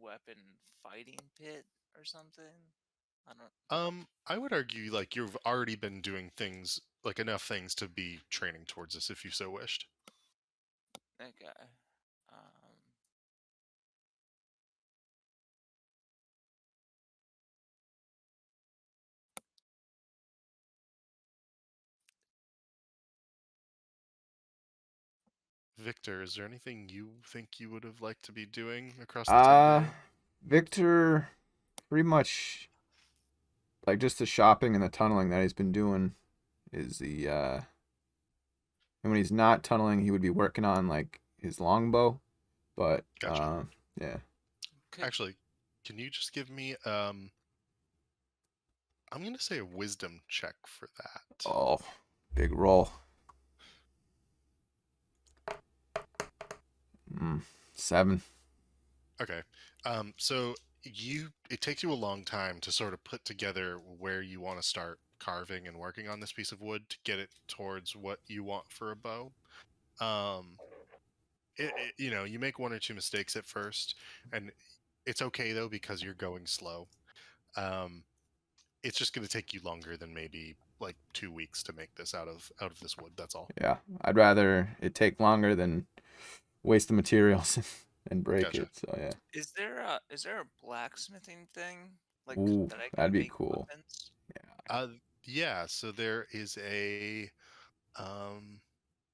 weapon fighting pit or something. I don't. I would argue like you've already been doing things like enough things to be training towards this if you so wished. Okay. Um. Victor, is there anything you think you would have liked to be doing across the 10 Uh, day? Victor, pretty much like just the shopping and the tunneling that he's been doing is and when he's not tunneling, he would be working on like his longbow. But Gotcha. yeah. Could, Actually, can you just give me I'm going to say a wisdom check for that. Oh, big roll. 7. Okay. So it takes you a long time to sort of put together where you want to start carving and working on this piece of wood to get it towards what you want for a bow. Um you know, you make one or two mistakes at first, and it's okay though because you're going slow. Um it's just going to take you longer than maybe like 2 weeks to make this out of this wood. That's all. Yeah, I'd rather it take longer than waste the materials and break Gotcha. it. So yeah. is there a blacksmithing thing like Ooh, that I that'd can be make cool. weapons? Uh, yeah. So there is a. Um,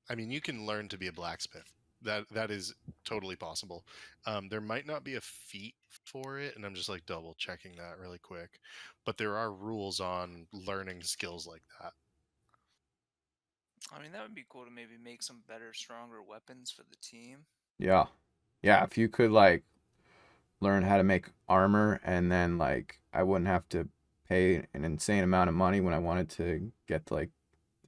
I mean, you can learn to be a blacksmith. That is totally possible. There might not be a feat for it, and I'm just like double checking that really quick. But there are rules on learning skills like that. I mean, that would be cool to maybe make some better, stronger weapons for the team. Yeah. Yeah, if you could like learn how to make armor and then like I wouldn't have to pay an insane amount of money when I wanted to get like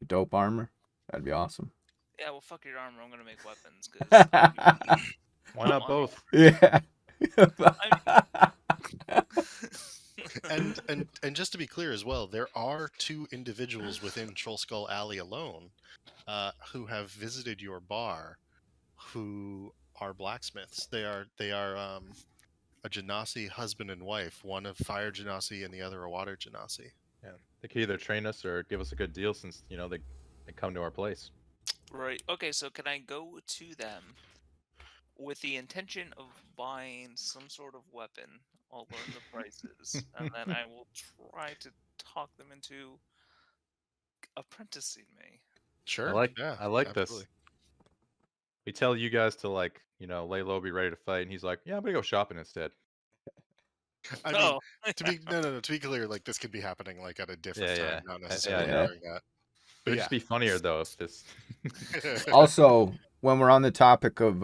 the dope armor. That'd be awesome. Yeah, well, fuck your armor. I'm gonna make weapons because Why I'm not on both? Yeah. And just to be clear as well, there are two individuals within Troll Skull Alley alone who have visited your bar, who are blacksmiths. They are a Genasi husband and wife, one of fire Genasi and the other a water Genasi. Yeah, they could either train us or give us a good deal since they come to our place. right. Okay, so can I go to them with the intention of buying some sort of weapon? I'll learn the prices, and then I will try to talk them into apprenticing me. Sure. Yeah. I like Absolutely. this. We tell you guys to lay low, be ready to fight, and he's like, "Yeah, I'm gonna go shopping instead." I mean, Oh, to be no. To be clear, like this could be happening like at a different Yeah, time, yeah, not yeah, I necessarily know. Yeah. during that. It But would yeah. just be funnier though if this. Also, when we're on the topic of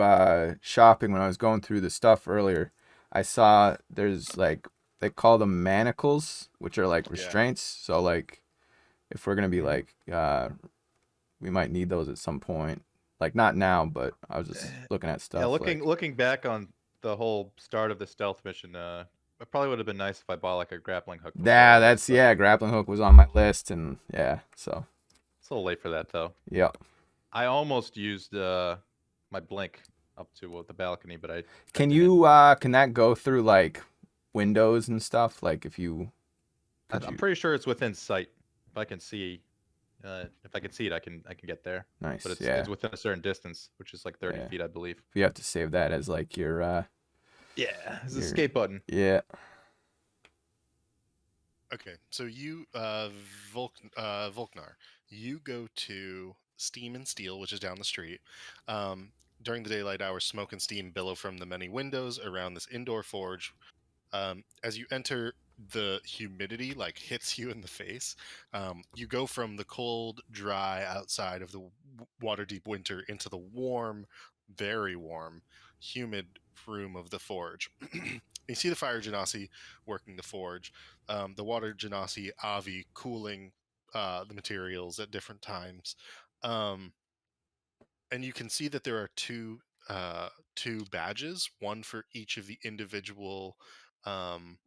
shopping, when I was going through the stuff earlier, I saw there's like they call them manacles, which are like Yeah. restraints. So like if we're gonna be Mhm. like we might need those at some point. Like not now, but I was just looking at stuff Yeah, like looking back on the whole start of the stealth mission, it probably would have been nice if I bought like a grappling hook before yeah, all this, that's but yeah, grappling hook was on my list and yeah, so it's a little late for that though. yeah. I almost used my blink up to the balcony, but I Can didn't. you can that go through like windows and stuff? Like if you could I'm you pretty sure it's within sight. If I can see it, I can get there. nice, But yeah. it's within a certain distance, which is like 30 Yeah. feet, I believe. If you have to save that as like your Yeah, it's Your- escape button. yeah. Okay. So you, Volknar, you go to Steam and Steel, which is down the street. During the daylight hours, smoke and steam billow from the many windows around this indoor forge. As you enter, the humidity like hits you in the face. You go from the cold, dry outside of the Waterdeep winter into the warm, very warm, humid room of the forge. You see the fire genasi working the forge, the water genasi Avi cooling the materials at different times. Um, and you can see that there are two badges, one for each of the individual um,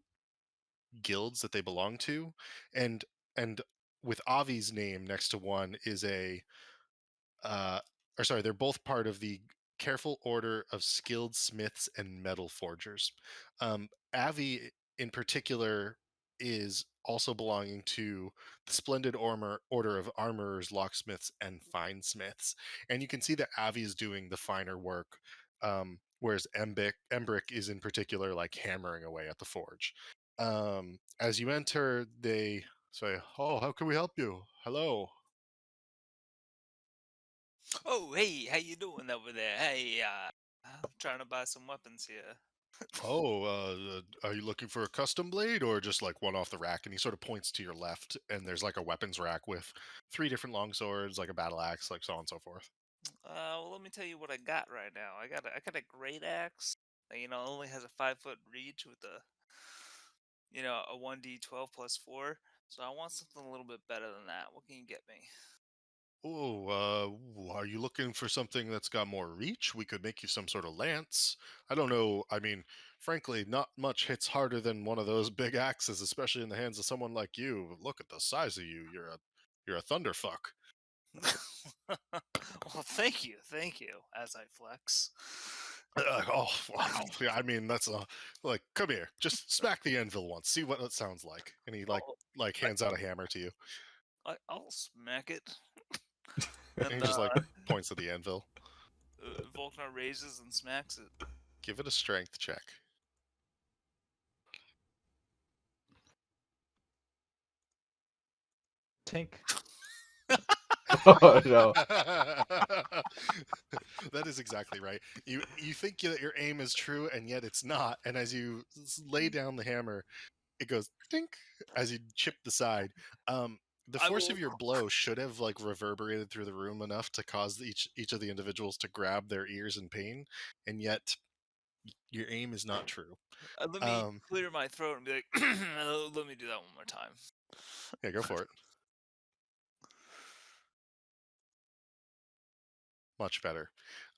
guilds that they belong to, and and with Avi's name next to one is a uh, or sorry, they're both part of the Careful Order of Skilled Smiths and Metal Forgers. Avi, in particular, is also belonging to the Splendid Order of Armorers, Locksmiths, and Finesmiths. And you can see that Avi is doing the finer work, whereas Embrick is in particular like hammering away at the forge. As you enter, they say, "Oh, how can we help you? Hello." Oh, hey, how you doing over there? Hey, I'm trying to buy some weapons here. Oh, are you looking for a custom blade or just like one off the rack? And he sort of points to your left, and there's like a weapons rack with 3 different long swords, like a battle axe, like so on and so forth. Well, let me tell you what I got right now. I got a great axe. That, only has a 5 foot reach with a 1d12 plus 4. So I want something a little bit better than that. What can you get me? Oh, are you looking for something that's got more reach? We could make you some sort of lance. I don't know. I mean, frankly, not much hits harder than one of those big axes, especially in the hands of someone like you. Look at the size of you. You're a thunderfuck. Well, thank you. As I flex. Oh wow! Yeah, I mean that's like come here, just smack the anvil once, see what it sounds like. And he Oh, like I, hands out a hammer to you, I'll smack it. and And he just like points at the anvil. Volknar raises and smacks it. Give it a strength check. Tink. Oh no. That is exactly right. You think that your aim is true, and yet it's not. And as you lay down the hammer, it goes dink as you chip the side. The I force will. of your blow should have like reverberated through the room enough to cause each of the individuals to grab their ears in pain, and yet your aim is not true. Let me Um, clear my throat and be like, let me do that one more time. yeah, go for it. Much better.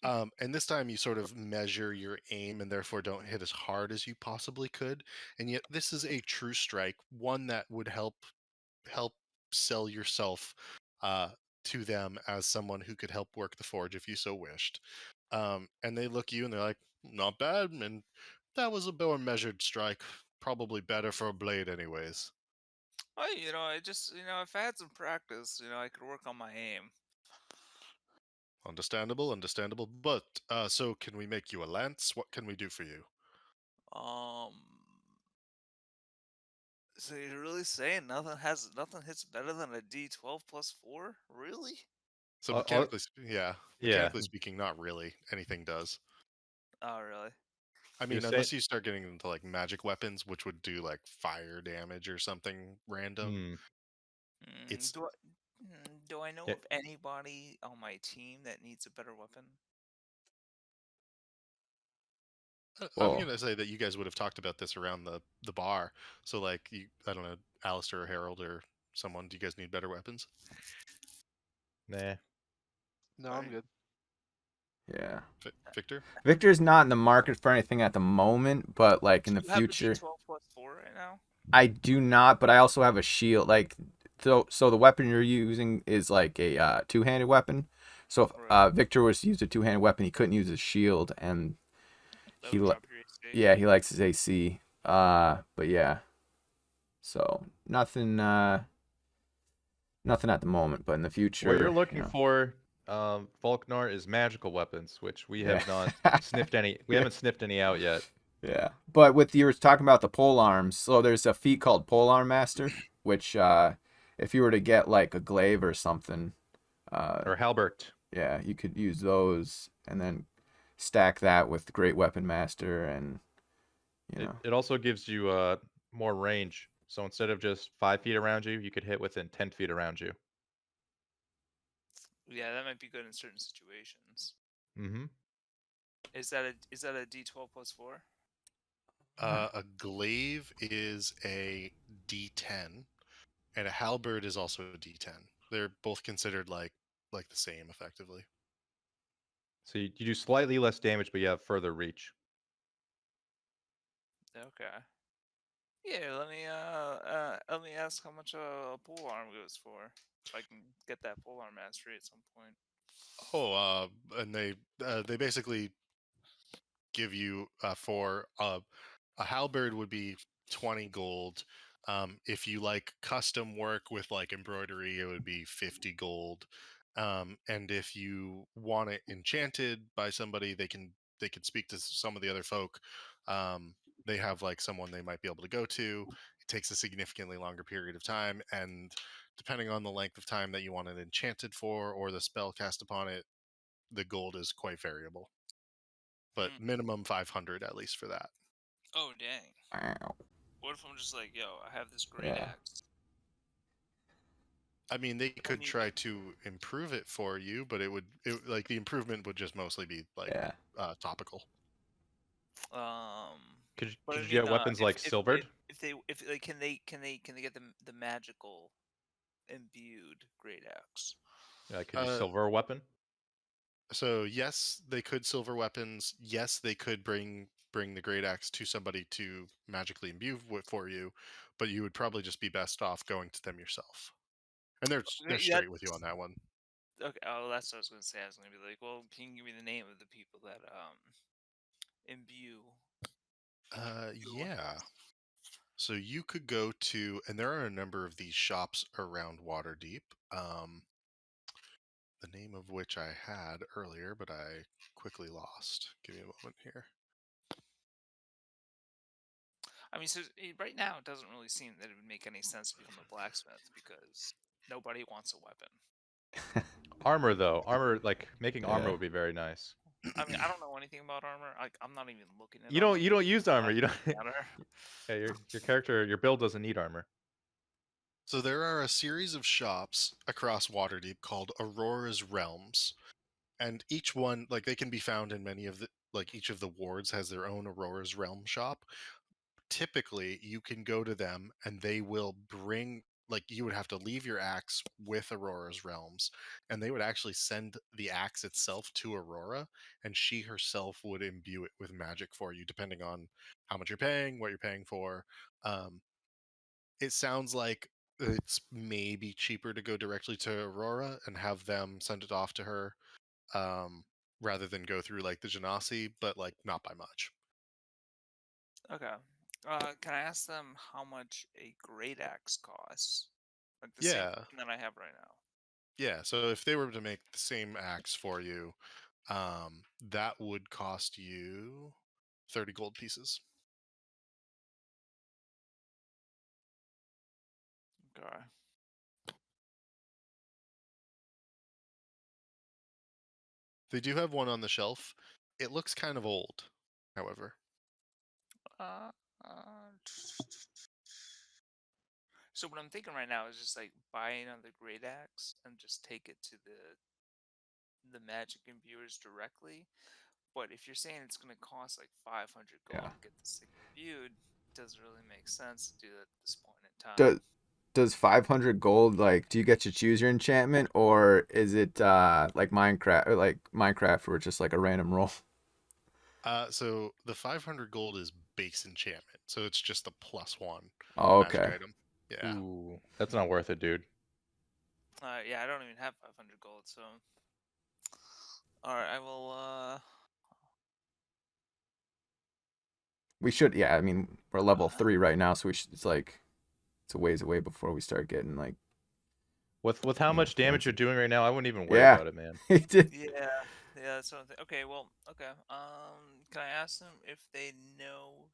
And this time you sort of measure your aim and therefore don't hit as hard as you possibly could. And yet this is a true strike, one that would help sell yourself uh, to them as someone who could help work the forge if you so wished. And they look at you and they're like, not bad, and that was a more measured strike. Probably better for a blade anyways. Well, I just, if I had some practice, I could work on my aim. Understandable. But so can we make you a lance? What can we do for you? Um, so you're really saying nothing hits better than a D12 plus 4? Really? So Uh, yeah, yeah. mechanically speaking, not really. Anything does. Oh, really? I You're mean, saying. unless you start getting into like magic weapons, which would do like fire damage or something random. Hmm. Mm, It's. do I know Yeah. of anybody on my team that needs a better weapon? I'm Whoa. gonna say that you guys would have talked about this around the bar. So like, I don't know, Alistair or Harold or someone. Do you guys need better weapons? Nah. No, I'm Right. good. Yeah. Victor? Victor's not in the market for anything at the moment, but like in Do the you have a future, D12 plus 4 right now? I do not. But I also have a shield. Like, so the weapon you're using is like a two-handed weapon. So if Right. Victor was to use a two-handed weapon, he couldn't use his shield, and That he would li- drop your AC. yeah, he likes his AC. But yeah, so nothing at the moment, but in the What you're future, looking for, Volknar, is magical weapons, which we have not sniffed any. We yeah. haven't sniffed any out yet. Yeah, but with you were talking about the pole arms, so there's a feat called pole arm master, which if you were to get like a glaive or something, uh, Or Halbert. yeah, you could use those and then stack that with great weapon master, and you It know, it also gives you more range. So instead of just 5 feet around you, you could hit within 10 feet around you. Yeah, that might be good in certain situations. Mm-hmm. Is that a D12 plus 4? A glaive is a D10, and a halberd is also a D10. They're both considered like the same, effectively. So you do slightly less damage, but you have further reach. Okay. Yeah, let me ask how much a pole arm goes for. If I can get that pole arm mastery at some point. Oh, and they basically give you for a halberd would be 20 gold. If you like custom work with like embroidery, it would be 50 gold. And if you want it enchanted by somebody, they can speak to some of the other folk. They have like someone they might be able to go to. It takes a significantly longer period of time, and depending on the length of time that you want it enchanted for or the spell cast upon it, the gold is quite variable. But Mm. minimum 500 at least for that. Oh dang! Wow. What if I'm just like, yo, I have this great Yeah. axe. I mean, they could need- try to improve it for you, but like the improvement would just mostly be like Yeah. topical. Could But I you mean, get weapons like silvered? if they like, can they get the magical imbued great axe? Could you Uh, silver a weapon? so yes, they could silver weapons. Yes, they could bring the great axe to somebody to magically imbue for you, but you would probably just be best off going to them yourself. And they're Okay, straight with you on that one. okay. Oh, that's what I was gonna say. I was gonna be like, well, can you give me the name of the people that imbue? your Yeah. weapons? So you could go to, and there are a number of these shops around Waterdeep. The name of which I had earlier, but I quickly lost. Give me a moment here. I mean, so right now it doesn't really seem that it would make any sense to become a blacksmith because nobody wants a weapon. Armor though, armor like making armor Yeah. would be very nice. I mean, I don't know anything about armor. I'm not even looking at You armor. don't use armor. Not You don't. matter. Yeah, your character, your build doesn't need armor. So there are a series of shops across Waterdeep called Aurora's Realms, and each one, like, they can be found in many of the, like, each of the wards has their own Aurora's Realm shop. Typically, you can go to them and they will bring, like, you would have to leave your axe with Aurora's Realms, and they would actually send the axe itself to Aurora, and she herself would imbue it with magic for you, depending on how much you're paying, what you're paying for. Um, it sounds like it's maybe cheaper to go directly to Aurora and have them send it off to her, um, rather than go through like the Genasi, but like not by much. Okay. Can I ask them how much a great axe costs? Like the same Yeah, thing that I have right now. yeah. So if they were to make the same axe for you, that would cost you 30 gold pieces. Okay. They do have one on the shelf. It looks kind of old, however. Uh, uh, so what I'm thinking right now is just like buy another great axe and just take it to the magic imbuers directly. But if you're saying it's going to cost like 500 gold Yeah. to get this thing imbued, it doesn't really make sense to do that at this point in time. Does 500 gold, like, do you get to choose your enchantment, or is it like Minecraft where it's just like a random roll? So the 500 gold is base enchantment, so it's just the +1 Oh, magic okay. item. Yeah. Ooh, that's not worth it, dude. Yeah, I don't even have 500 gold, so. Alright, I will, We should, yeah, I mean, we're level 3 right now, so it's like it's a ways away before we start getting like With how much damage fancy. you're doing right now, I wouldn't even worry Yeah. about it, man. He did. yeah, that's what I'm okay, well, okay. Can I ask them if they know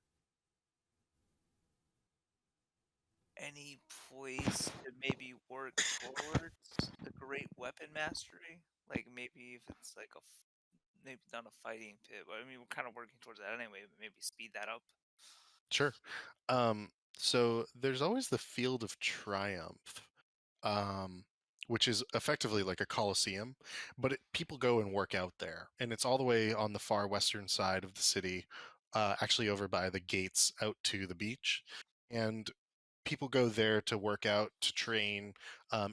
any place to maybe work towards the great weapon mastery? Like maybe if it's like maybe not a fighting pit, but I mean we're kind of working towards that anyway. But maybe speed that up. Sure. So there's always the Field of Triumph, um, which is effectively like a coliseum, but people go and work out there, and it's all the way on the far western side of the city, actually over by the gates out to the beach, and people go there to work out, to train.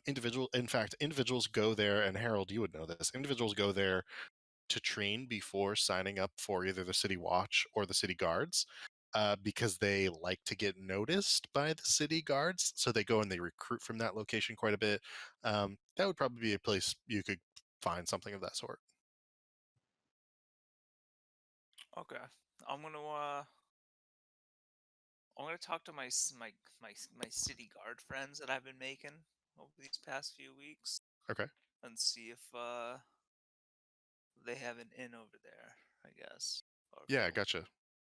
In fact, individuals go there, and Harold, you would know this. Individuals go there to train before signing up for either the city watch or the city guards, because they like to get noticed by the city guards. So they go and they recruit from that location quite a bit. That would probably be a place you could find something of that sort. Okay. I'm gonna talk to my city guard friends that I've been making over these past few weeks Okay. and see if they have an inn over there, I guess. Or if Yeah, they'll- gotcha.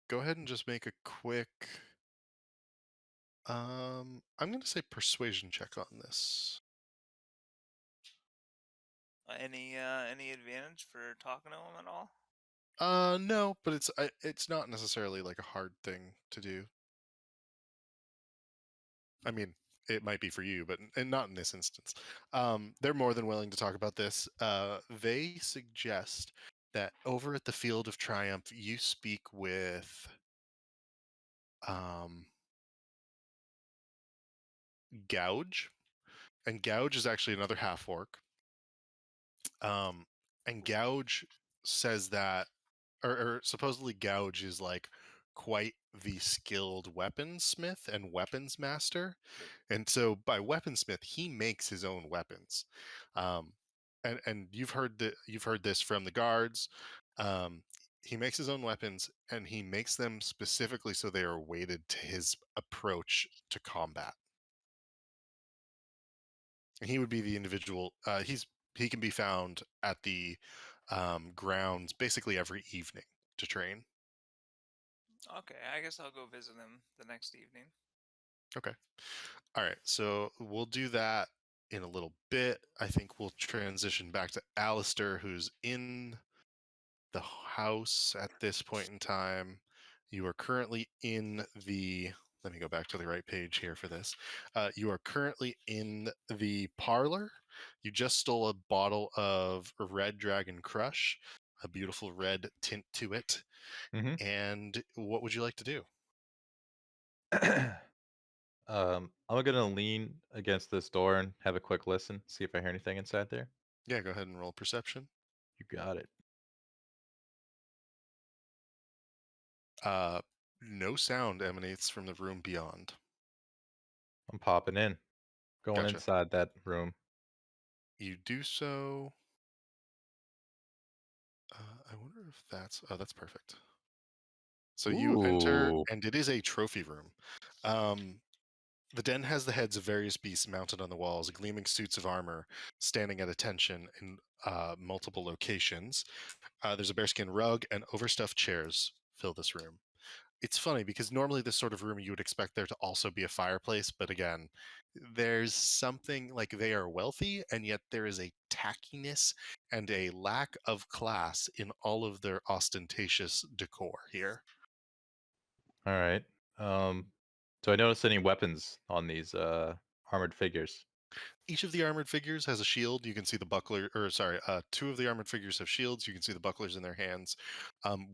Go ahead and just make a quick. I'm going to say persuasion check on this. any advantage for talking to them at all? No, but it's not necessarily like a hard thing to do. I mean, it might be for you, but and not in this instance. They're more than willing to talk about this. They suggest that over at the Field of Triumph, you speak with um, Gouge, and Gouge is actually another half orc. And Gouge says that, or supposedly Gouge is like quite the skilled weaponsmith and weapons master, and so by weaponsmith he makes his own weapons. Um, and you've heard this from the guards. Um, he makes his own weapons, and he makes them specifically so they are weighted to his approach to combat. And he would be the individual. He can be found at the grounds basically every evening to train. Okay, I guess I'll go visit them the next evening. Okay. All right. So we'll do that in a little bit. I think we'll transition back to Alistair, who's in the house at this point in time. You are currently in the. Let me go back to the right page here for this. You are currently in the parlor. You just stole a bottle of Red Dragon Crush, a beautiful red tint to it. Mm-hmm. And what would you like to do? I'm gonna lean against this door and have a quick listen, see if I hear anything inside there. Yeah, go ahead and roll perception. You got it. Uh, no sound emanates from the room beyond. I'm popping in, going Gotcha. inside that room. You do so. I wonder if that's. Oh, that's perfect. So you enter, Ooh. and it is a trophy room. The den has the heads of various beasts mounted on the walls, gleaming suits of armor standing at attention in multiple locations. There's a bearskin rug, and overstuffed chairs fill this room. It's funny because normally this sort of room you would expect there to also be a fireplace, but again, there's something like they are wealthy, and yet there is a tackiness and a lack of class in all of their ostentatious decor here. All right. Do I notice any weapons on these armored figures? Each of the armored figures has a shield. You can see the buckler, or sorry, two of the armored figures have shields. You can see the bucklers in their hands.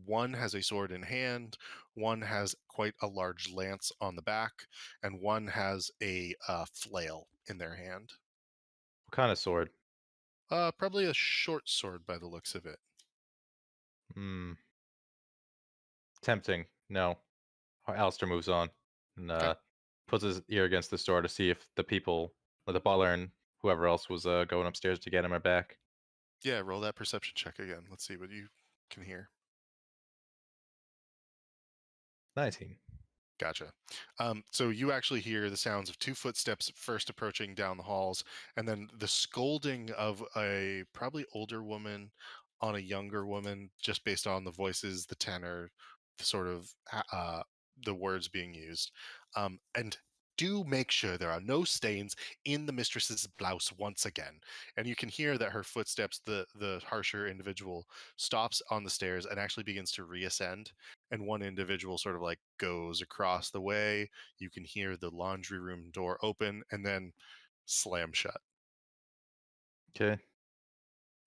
One has a sword in hand. One has quite a large lance on the back, and one has a flail in their hand. What kind of sword? Probably a short sword by the looks of it. Hmm. Tempting. No. Alistair moves on and Okay. puts his ear against the door to see if the people, or the butler and whoever else was going upstairs to get him are back. Yeah, roll that perception check again. Let's see what you can hear. 19. Gotcha. So you actually hear the sounds of two footsteps first approaching down the halls, and then the scolding of a probably older woman on a younger woman, just based on the voices, the tenor, the sort of the words being used. And do make sure there are no stains in the mistress's blouse once again. And you can hear that her footsteps, the harsher individual, stops on the stairs and actually begins to reascend, and one individual sort of like goes across the way. You can hear the laundry room door open and then slam shut. Okay.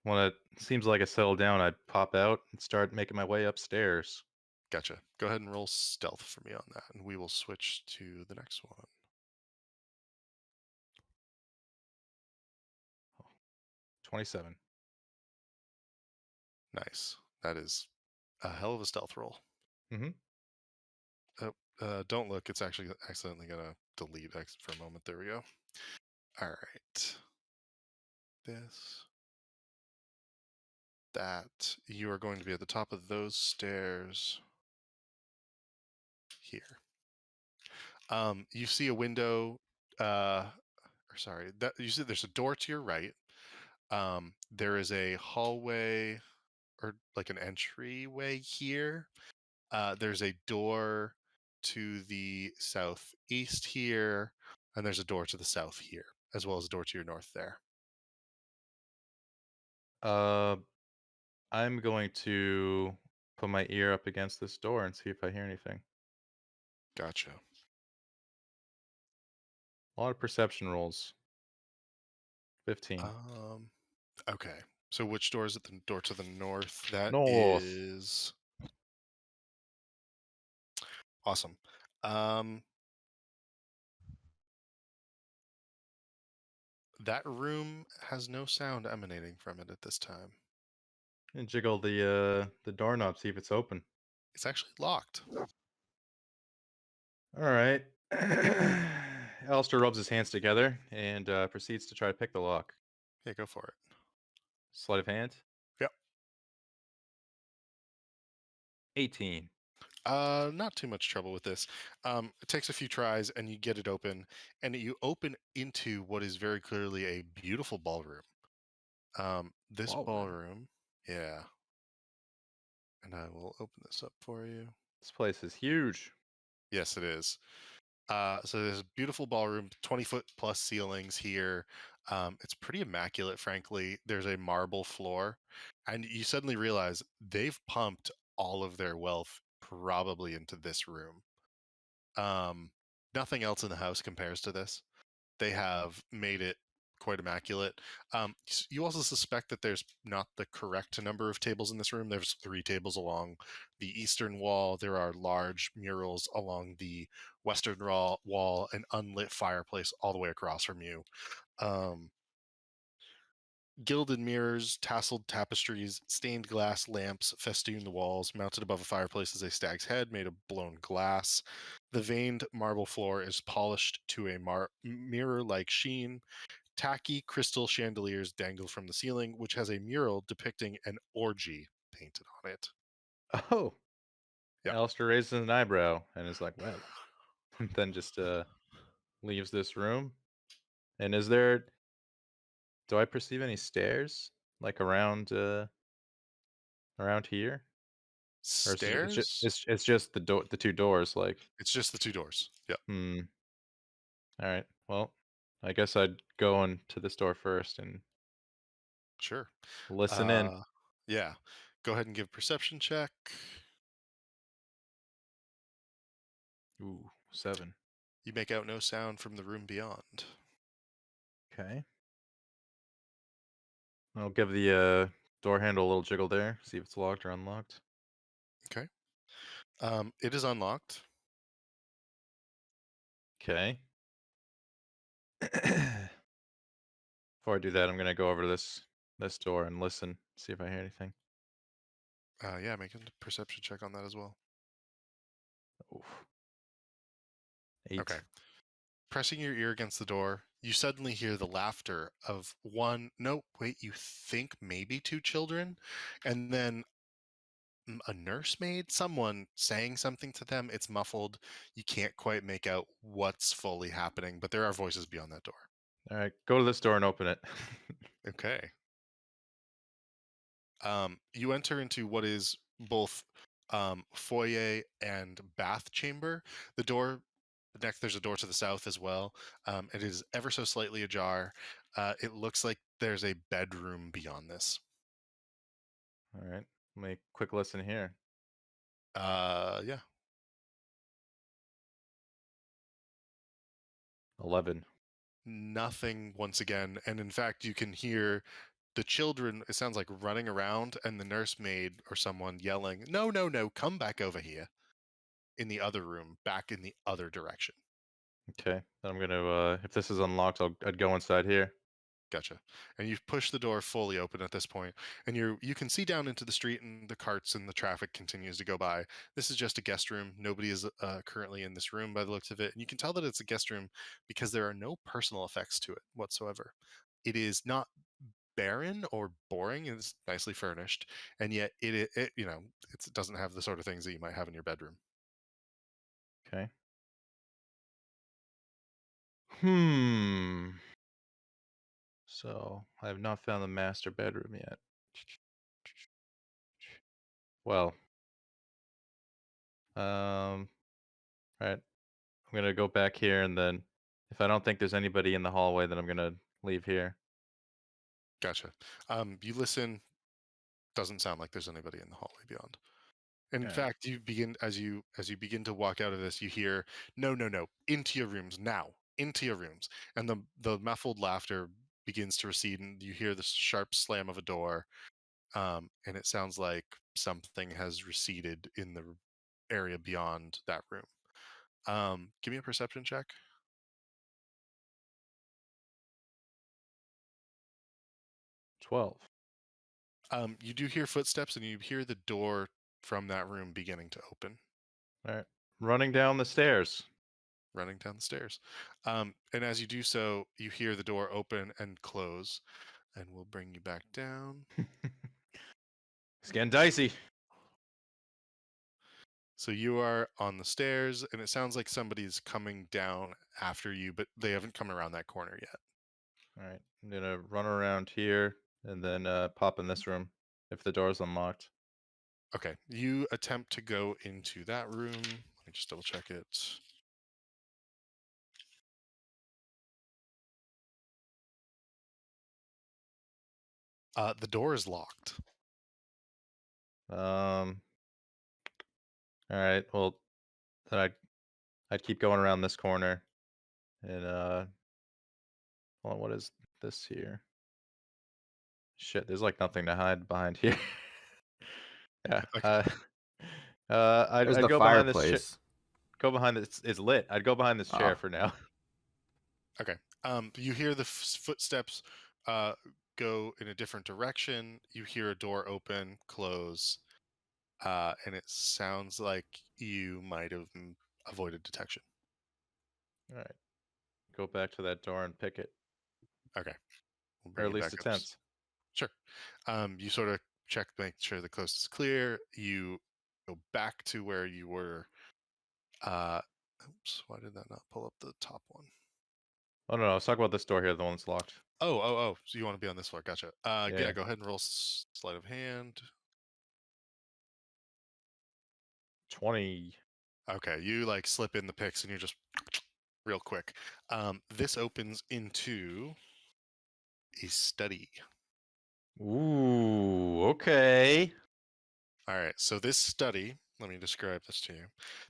When it seems like I settle down, I pop out and start making my way upstairs. Gotcha. Go ahead and roll stealth for me on that, and we will switch to the next one. 27. Nice. That is a hell of a stealth roll. Mm-hmm. Oh, don't look. It's actually accidentally gonna delete X for a moment. There we go. All right. This, that. You are going to be at the top of those stairs here. You see a window. Or sorry, that you see there's a door to your right. There is a hallway or like an entryway here. There's a door to the southeast here, and there's a door to the south here, as well as a door to your north there. Uh, I'm going to put my ear up against this door and see if I hear anything. Gotcha. A lot of perception rolls. 15. Okay. So which door is it? The door to the north. That North. is awesome. Um, that room has no sound emanating from it at this time. And jiggle the doorknob, see if it's open. It's actually locked. All right. Alistair rubs his hands together and proceeds to try to pick the lock. Yeah, go for it. Sleight of hand. Yep. 18. Not too much trouble with this. It takes a few tries and you get it open, and you open into what is very clearly a beautiful ballroom. This ballroom, yeah. And I will open this up for you. This place is huge. Yes, it is. So there's a beautiful ballroom, 20-foot plus ceilings here. It's pretty immaculate, frankly. There's a marble floor, and you suddenly realize they've pumped all of their wealth probably into this room. Nothing else in the house compares to this. They have made it quite immaculate. You also suspect that there's not the correct number of tables in this room. There's 3 tables along the eastern wall. There are large murals along the western wall, an unlit fireplace all the way across from you. Gilded mirrors, tasseled tapestries, stained glass lamps festoon the walls. Mounted above a fireplace is a stag's head made of blown glass. The veined marble floor is polished to a mirror-like sheen. Tacky crystal chandeliers dangle from the ceiling, which has a mural depicting an orgy painted on it. Oh. Yep. Alistair raises an eyebrow and is like, well, then just leaves this room. And do I perceive any stairs like around here? Or is it, Stairs? it's just the 2 doors like It's just the 2 doors. Yep. hmm. All right. Well, I guess I'd go into this door first and Sure. listen in. Yeah. Go ahead and give perception check. Ooh, 7. You make out no sound from the room beyond. Okay. I'll give the door handle a little jiggle there, see if it's locked or unlocked. Okay. It is unlocked. Okay. Before I do that, I'm gonna go over to this door and listen, see if I hear anything. Yeah, make a perception check on that as well. Oof. 8. Okay. Pressing your ear against the door, you suddenly hear the laughter of one, no, wait, you think maybe 2 children, and then a nursemaid, someone saying something to them. It's muffled. You can't quite make out what's fully happening, but there are voices beyond that door. All right, go to this door and open it. Okay. You enter into what is both foyer and bath chamber. There's a door to the south as well. It is ever so slightly ajar. It looks like there's a bedroom beyond this. All right, let me quick listen here. Yeah. 11. Nothing once again, and in fact, you can hear the children. It sounds like running around, and the nursemaid or someone yelling, "No, no, no! Come back over here!" in the other room, back in the other direction. Okay. Then I'm gonna if this is unlocked, I'd go inside here. Gotcha. And you've pushed the door fully open at this point, and you can see down into the street, and the carts and the traffic continues to go by. This is just a guest room. Nobody is currently in this room by the looks of it, and you can tell that it's a guest room because there are no personal effects to it whatsoever. It is not barren or boring. It's nicely furnished, and yet it it doesn't have the sort of things that you might have in your bedroom. Okay. Hmm. So I have not found the master bedroom yet. Well, right. I'm gonna go back here, and then if I don't think there's anybody in the hallway, then I'm gonna leave here. Gotcha. You listen. Doesn't sound like there's anybody in the hallway beyond. And in Alright. fact, you begin as you begin to walk out of this, you hear, "No, no, no! Into your rooms now! Into your rooms!" And the muffled laughter begins to recede, and you hear the sharp slam of a door. And it sounds like something has receded in the area beyond that room. Give me a perception check. 12. You do hear footsteps, and you hear the door from that room beginning to open, Alright. Running down the stairs. running down the stairs. And as you do so, you hear the door open and close, and we'll bring you back down. It's getting dicey. So you are on the stairs, and it sounds like somebody's coming down after you, but they haven't come around that corner yet. Alright. I'm gonna run around here and then pop in this room if the door's unlocked. Okay, you attempt to go into that room. Let me just double check it. The door is locked. Alright, well then I'd keep going around this corner and hold on, what is this here? Shit, there's like nothing to hide behind here. Yeah. Okay. There's I'd the go behind this fireplace. go behind this. It's lit. I'd go behind this chair Oh. for now. Okay. You hear the footsteps uh, go in a different direction. You hear a door open, close, and it sounds like you might have avoided detection. All right. Go back to that door and pick it, Okay. We'll or bring at you least back up. attempt. Sure. You sort of check, make sure the coast is clear. You go back to where you were. Oops, why did that not pull up the top one? Oh no, let's talk about this door here, the one that's locked. Oh. So you want to be on this floor? Gotcha. Yeah. Yeah. Go ahead and roll sleight of hand. 20. Okay, you like slip in the picks, and you're just real quick. This opens into a study. Ooh, okay. All right, so this study, let me describe this to you.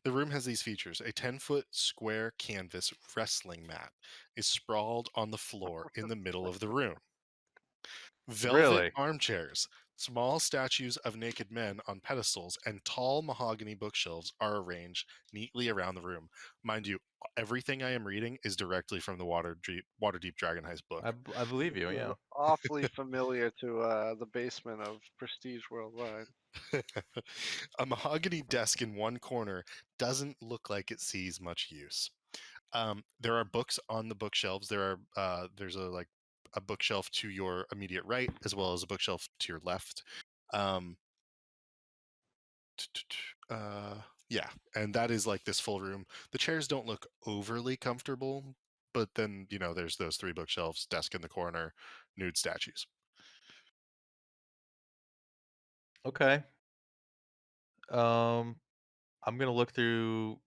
The room has these features. A 10-foot square canvas wrestling mat is sprawled on the floor in the middle of the room. Velvet Really? armchairs, small statues of naked men on pedestals, and tall mahogany bookshelves are arranged neatly around the room. Mind you, everything I am reading is directly from the Waterdeep Dragon Heist book. I believe you, yeah. Awfully familiar to the basement of Prestige Worldwide. A mahogany desk in one corner doesn't look like it sees much use. There are books on the bookshelves. There's a bookshelf to your immediate right, as well as a bookshelf to your left. Um, yeah, and that is like this full room. The chairs don't look overly comfortable, but then there's those three bookshelves, desk in the corner, nude statues. Okay. Um, I'm gonna look through,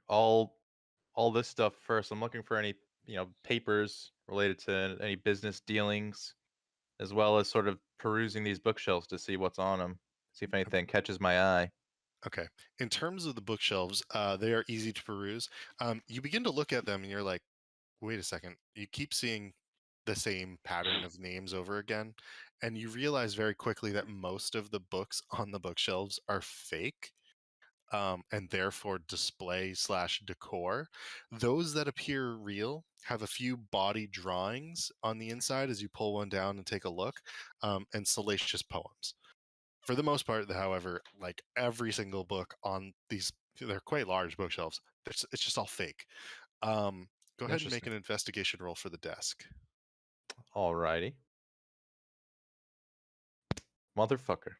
all this stuff first. I'm looking for any, papers related to any business dealings, as well as sort of perusing these bookshelves to see what's on them, see if anything catches my eye. Okay. In terms of the bookshelves, they are easy to peruse. You begin to look at them, and you're like, wait a second. You keep seeing the same pattern of names over again, and you realize very quickly that most of the books on the bookshelves are fake. And therefore display slash decor. Those that appear real have a few body drawings on the inside as you pull one down and take a look, and salacious poems. For the most part, however, like every single book on these, they're quite large bookshelves. It's just all fake. Go ahead and make Interesting. an investigation roll for the desk. Alrighty. Motherfucker.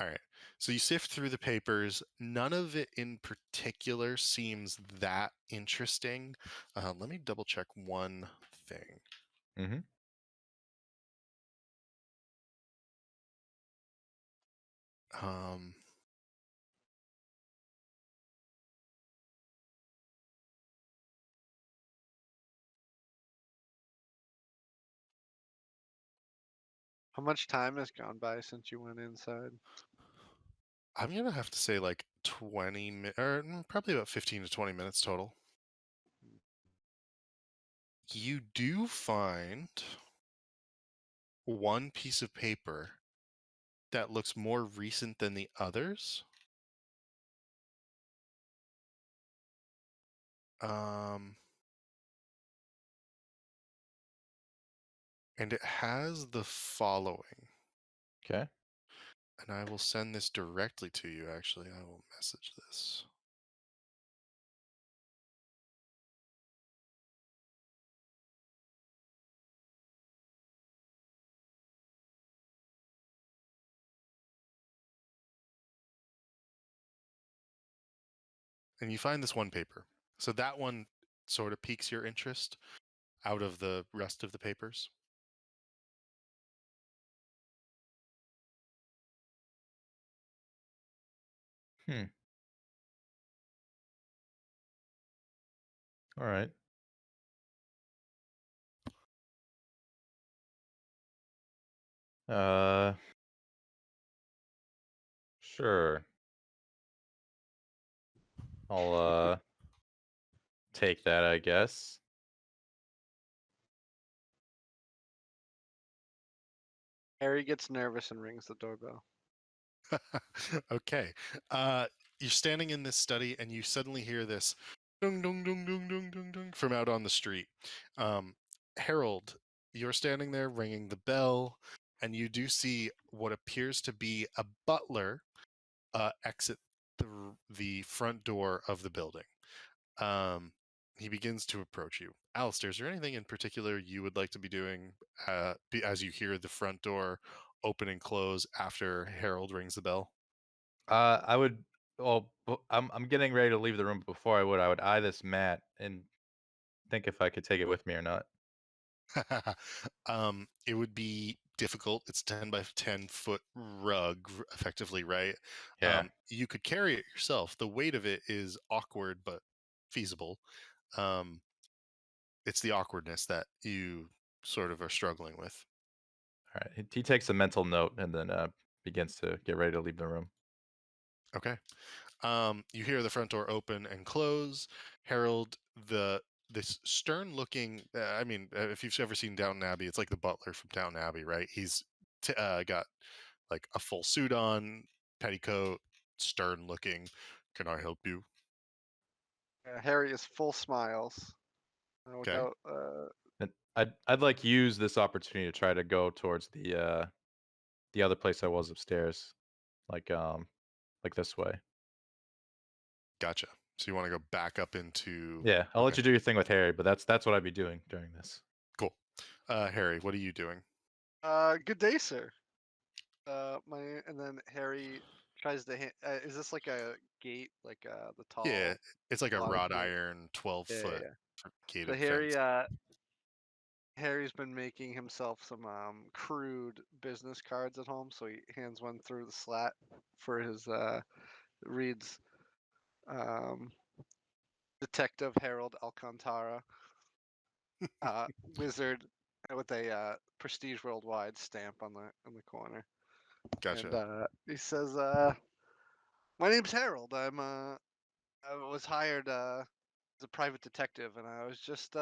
All right. So you sift through the papers. None of it in particular seems that interesting. Let me double check one thing. Mm-hmm. Um, How much time has gone by since you went inside? I'm gonna have to say like 20 minutes, or probably about 15 to 20 minutes total. You do find one piece of paper that looks more recent than the others. Um, and it has the following. Okay. And I will send this directly to you, actually. I will message this. And you find this one paper. So that one sort of piques your interest out of the rest of the papers. Hmm. All right. Uh, sure. I'll take that, I guess. Harry gets nervous and rings the doorbell. Okay. You're standing in this study and you suddenly hear this dung dung dung dung dung dung dung from out on the street. Harold, you're standing there ringing the bell, and you do see what appears to be a butler exit the front door of the building. He begins to approach you. Alistair, is there anything in particular you would like to be doing as you hear the front door open and close after Harold rings the bell? I would. Well, I'm getting ready to leave the room. Before I would eye this mat and think if I could take it with me or not. It would be difficult. It's 10 by 10 foot rug, effectively, right? Yeah. You could carry it yourself. The weight of it is awkward, but feasible. Um, it's the awkwardness that you sort of are struggling with. All right. He takes a mental note and then begins to get ready to leave the room. Okay. You hear the front door open and close. Harold, this stern-looking. I mean, if you've ever seen Downton Abbey, it's like the butler from Downton Abbey, right? He's got like a full suit on, petticoat, stern-looking. Can I help you? Harry is full smiles. Okay. Without And I'd like use this opportunity to try to go towards the other place I was upstairs, like this way. Gotcha. So you want to go back up into? Yeah, I'll let Okay. you do your thing with Harry, but that's what I'd be doing during this. Cool. Harry, what are you doing? good day, sir. And then Harry tries to. Is this like a gate, like the tall? Yeah, it's like a wide wrought gate? iron 12 Yeah, yeah, foot yeah. gated So fence. Harry's been making himself some crude business cards at home, so he hands one through the slat for his reads um, Detective Harold Alcantara, wizard with a prestige worldwide stamp on the corner. And Gotcha. he says, "My name's Harold. I was hired a private detective, and I was just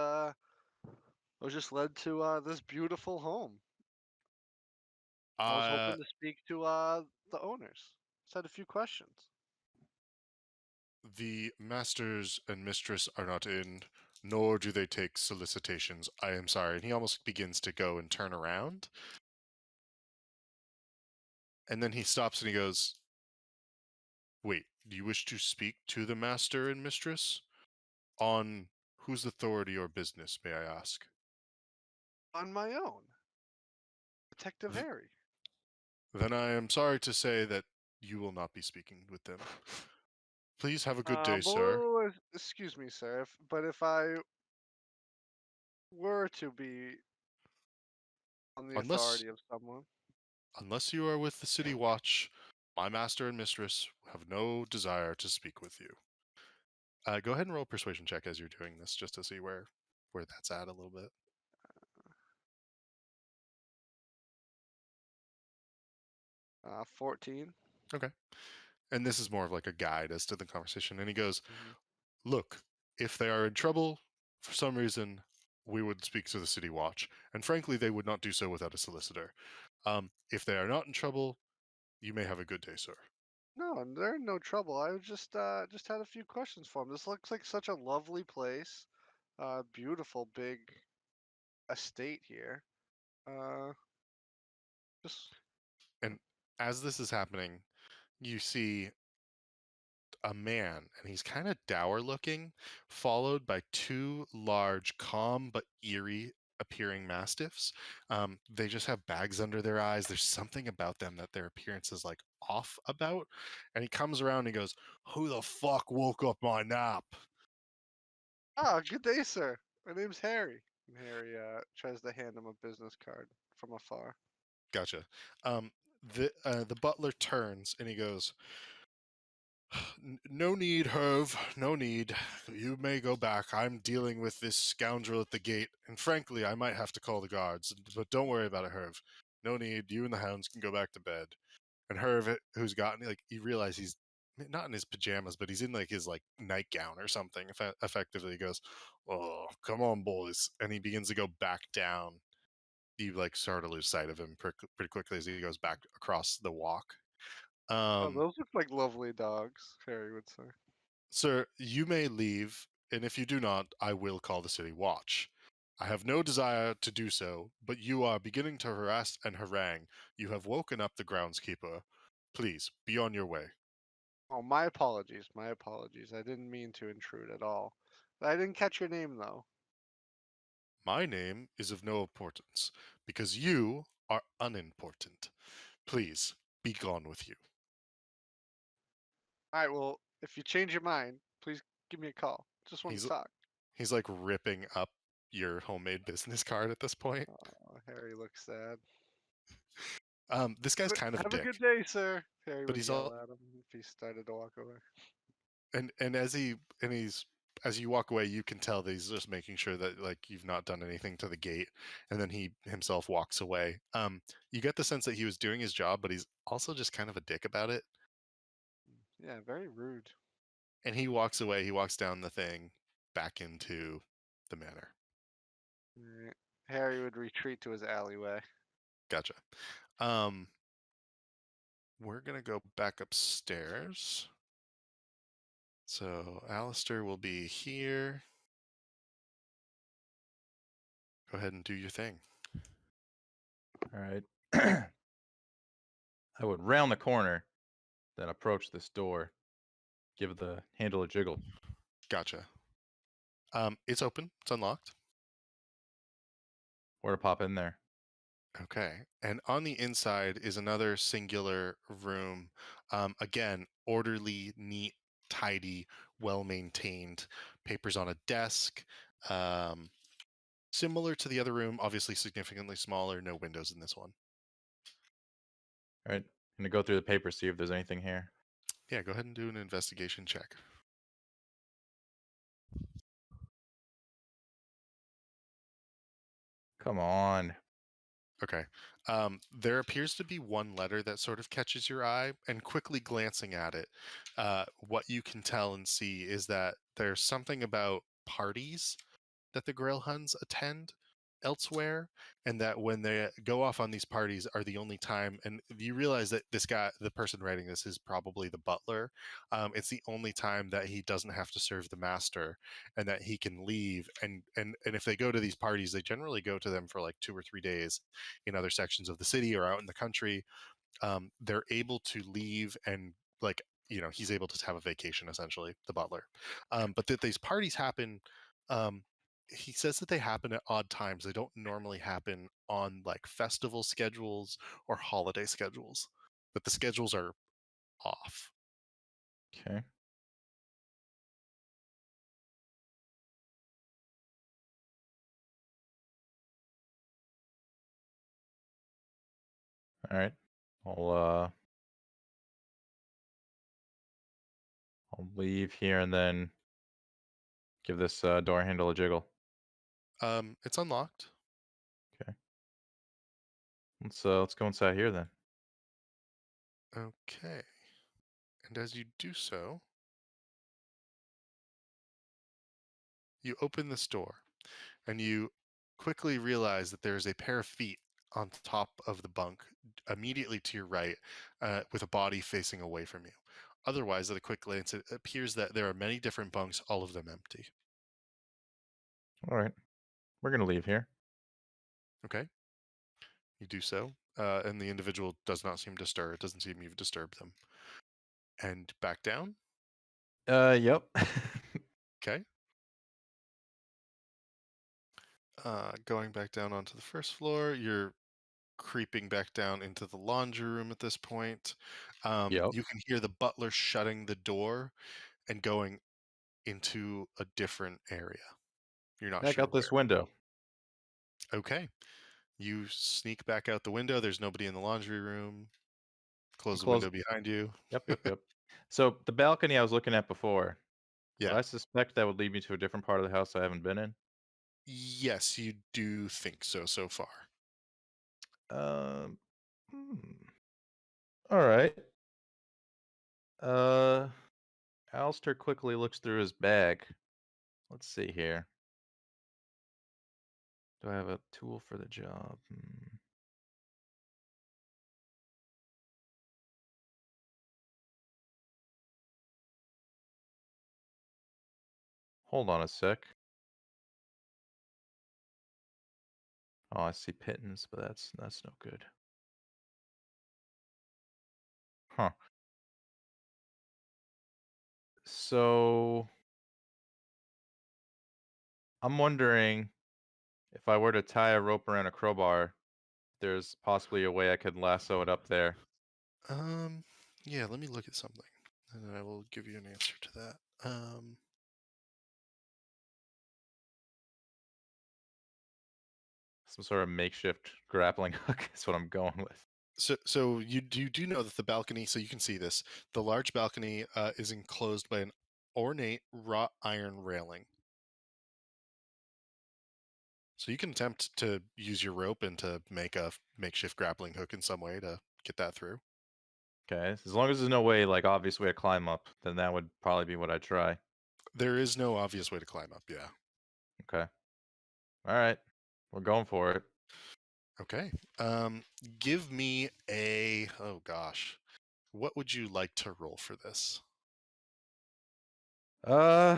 led to this beautiful home. I was Uh, hoping to speak to the owners. Just had a few questions. the masters and mistress are not in, nor do they take solicitations. I am sorry. And he almost begins to go and turn around. And then he stops and he goes, "Wait, do you wish to speak to the master and mistress? On whose authority or business, may I ask?" On my own, Detective Th- Harry. Then I am sorry to say that you will not be speaking with them. Please have a good day, sir. Excuse me, sir. But if I were to be on the Unless authority of someone, unless you are with the City Watch, my master and mistress have no desire to speak with you. Go ahead and roll a persuasion check as you're doing this, just to see where that's at a little bit. 14. Okay. And this is more of like a guide as to the conversation. And he goes, Mhm. "Look, if they are in trouble for some reason, we would speak to the City Watch, and frankly, they would not do so without a solicitor. If they are not in trouble, you may have a good day, sir." No, they're in no trouble. I was just had a few questions for him. This looks like such a lovely place. Beautiful big estate here. Uh, just And as this is happening, you see a man, and he's kind of dour looking, followed by two large, calm but eerie appearing mastiffs. They just have bags under their eyes. There's something about them that their appearance is like off about. And he comes around and he goes, "Who the fuck woke up my nap?" good day, sir. My name's Harry. And Harry tries to hand him a business card from afar. Gotcha. The butler turns and he goes, "No need, Herv. No need. You may go back. I'm dealing with this scoundrel at the gate, and frankly, I might have to call the guards. But don't worry about it, Herv. No need. You and the hounds can go back to bed." And Herv, who's gotten like, you realize he's not in his pajamas, but he's in like his like nightgown or something. Effectively, he goes, "Oh, come on, boys," and he begins to go back down. You like sort of lose sight of him pretty quickly as he goes back across the walk. Oh, Um, those look like lovely dogs, Harry would say. Sir, you may leave, and if you do not, I will call the city watch. I have no desire to do so, but you are beginning to harass and harangue. You have woken up the groundskeeper. Please, be on your way. Oh, my apologies. My apologies. I didn't mean to intrude at all. I didn't catch your name though. My name is of no importance, because you are unimportant. Please, be gone with you. All right. Well, if you change your mind, please give me a call. Just want to He's talk. he's like ripping up your homemade business card at this point. Oh, Harry looks sad. This guy's kind of a Have a good dick, day, sir. Harry but would he's yell all at him if he started to walk away. and he's as you walk away, you can tell that he's just making sure that like you've not done anything to the gate, and then he himself walks away. You get the sense that he was doing his job, but he's also just kind of a dick about it. Yeah, very rude. And he walks away. He walks down the thing back into the manor. All right. Harry would retreat to his alleyway. Gotcha. We're gonna go back upstairs. So Alistair will be here. Go ahead and do your thing. All right. I would round the corner, then approach this door, give the handle a jiggle. Gotcha. It's open. It's unlocked. Or to pop in there. Okay. And on the inside is another singular room. Again, orderly, neat, tidy, well maintained. Papers on a desk. Um, Similar to the other room, obviously significantly smaller. No windows in this one. All right. I'm gonna go through the papers, see if there's anything here. Yeah, go ahead and do an investigation check. Come on. Okay. There appears to be one letter that sort of catches your eye, and quickly glancing at it, what you can tell and see is that there's something about parties that the Grail Huns attend elsewhere, and that when they go off on these parties are the only time. And you realize that this guy, the person writing this, is probably the butler. It's the only time that he doesn't have to serve the master, and that he can leave. And if they go to these parties, they generally go to them for like 2 or 3 days in other sections of the city or out in the country. They're able to leave and, like, he's able to have a vacation, essentially, the butler. But that these parties happen, um, he says that they happen at odd times. They don't normally happen on like festival schedules or holiday schedules, but the schedules are off. Okay. All right. I'll I'll leave here and then give this door handle a jiggle. It's unlocked. Okay. Let's go inside here then. Okay. And as you do so, you open this door and you quickly realize that there is a pair of feet on top of the bunk immediately to your right, with a body facing away from you. Otherwise, at a quick glance, it appears that there are many different bunks, all of them empty. All right. We're gonna leave here. Okay, you do so, and the individual does not seem to stir. It doesn't seem you've disturbed them. And back down. Yep. Okay. Going back down onto the first floor, you're creeping back down into the laundry room at this point. Yep. You can hear the butler shutting the door and going into a different area. You're not Back sure out where. this window. Okay. You sneak back out the window. There's nobody in the laundry room. Close the Close. window behind you. Yep. So the balcony I was looking at before, would Yeah. I suspect that would lead me to a different part of the house I haven't been in? Yes, you do think so far. Um. hmm. All right. Uh, Alistair quickly looks through his bag. Let's see here. Do I have a tool for the job? Hold on a sec. Oh, I see pittance, but that's no good. Huh. So I'm wondering if I were to tie a rope around a crowbar, there's possibly a way I could lasso it up there. Um, yeah, let me look at something, and then I will give you an answer to that. Some sort of makeshift grappling hook is what I'm going with. So you do know that the balcony, so you can see this. The large balcony is enclosed by an ornate wrought iron railing. So you can attempt to use your rope and to make a makeshift grappling hook in some way to get that through. Okay, as long as there's no way, like obvious way to climb up, then that would probably be what I'd try. There is no obvious way to climb up. Yeah. Okay. All right. We're going for it. Okay. Give me a. Oh gosh, what would you like to roll for this? Uh,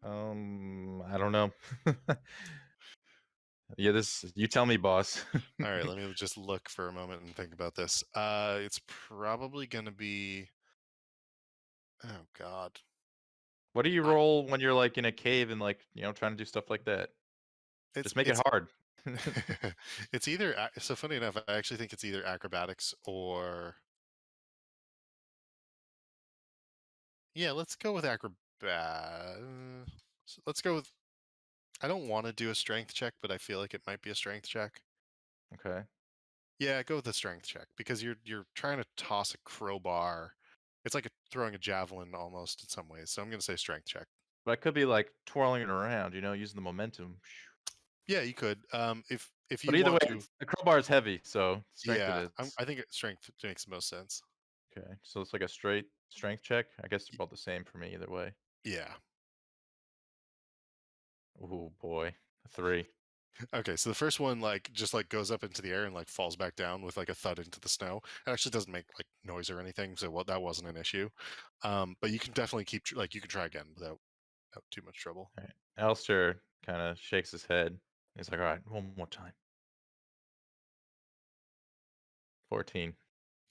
I don't know. Yeah, you tell me, boss. All right, let me just look for a moment and think about this. It's probably going to be. Oh God. What do you I- roll when you're like in a cave and like, trying to do stuff like that? It's Just make it it's hard. it's either. So funny enough, I actually think it's either acrobatics or. Yeah, let's go with let's go with. I don't want to do a strength check, but I feel like it might be a strength check. Okay. Yeah, go with the strength check because you're trying to toss a crowbar. It's like throwing a javelin almost in some ways. So I'm going to say strength check. But I could be like twirling it around, using the momentum. Yeah, you could. If But you either way, want to, the crowbar is heavy, so strength it yeah, is. I think strength makes the most sense. Okay, so it's like a straight strength check. I guess they're both the same for me either way. Yeah. Oh boy, a 3. Okay, so the first one just goes up into the air and falls back down with like a thud into the snow. It actually doesn't make like noise or anything, so that wasn't an issue. But you can definitely you can try again without too much trouble. All right. Alistair kind of shakes his head. He's like, "All right, one more time." 14.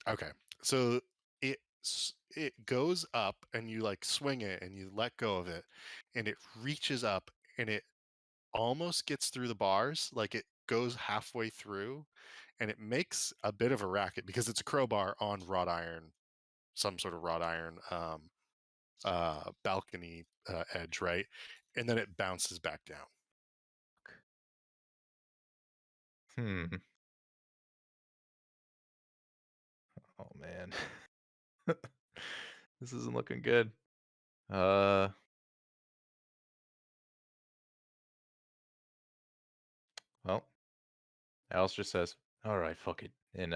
Okay, so it goes up and you swing it and you let go of it, and it reaches up and it almost gets through the bars, like it goes halfway through, and it makes a bit of a racket because it's a crowbar on wrought iron, some sort of wrought iron balcony edge, right? And then it bounces back down. Hmm. Oh man, this isn't looking good. Uh, well, Alistair says, "All right, fuck it," and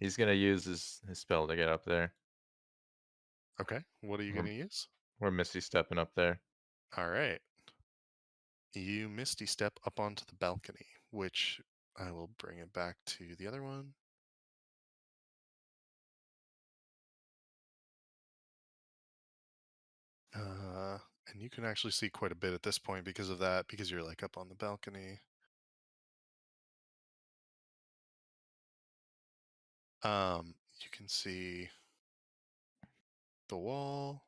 he's gonna use his spell to get up there. Okay, what are you We're, gonna use? we're Misty stepping up there. All right, you misty step up onto the balcony, which I will bring it back to the other one. And you can actually see quite a bit at this point because of that, because you're up on the balcony. You can see the wall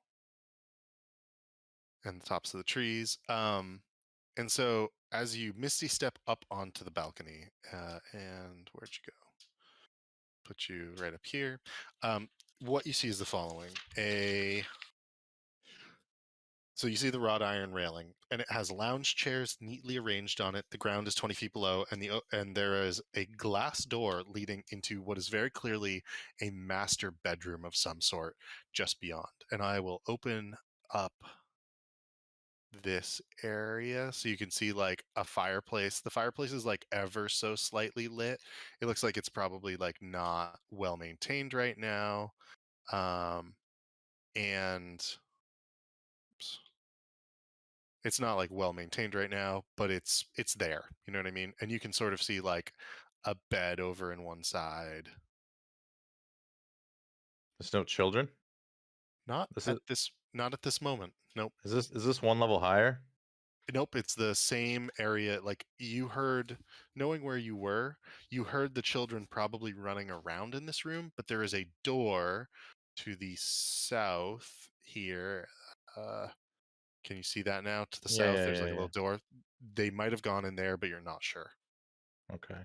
and the tops of the trees. And so as you misty step up onto the balcony, and where'd you go? Put you right up here. What you see is the following: so you see the wrought iron railing, and it has lounge chairs neatly arranged on it. The ground is 20 feet below, and there is a glass door leading into what is very clearly a master bedroom of some sort just beyond. And I will open up this area so you can see a fireplace. The fireplace is ever so slightly lit. It looks like it's probably not well maintained right now. And oops, it's not well maintained right now, but it's there. You know what I mean? And you can sort of see a bed over in one side. There's no children. Not This at this moment. Nope. is this one level higher? Nope, it's the same area. You heard, knowing where you heard the children probably running around in this room, but there is a door to the south here. Can you see that now? To the Yeah, south, yeah, there's yeah, a yeah. little door. They might have gone in there, but you're not sure. Okay.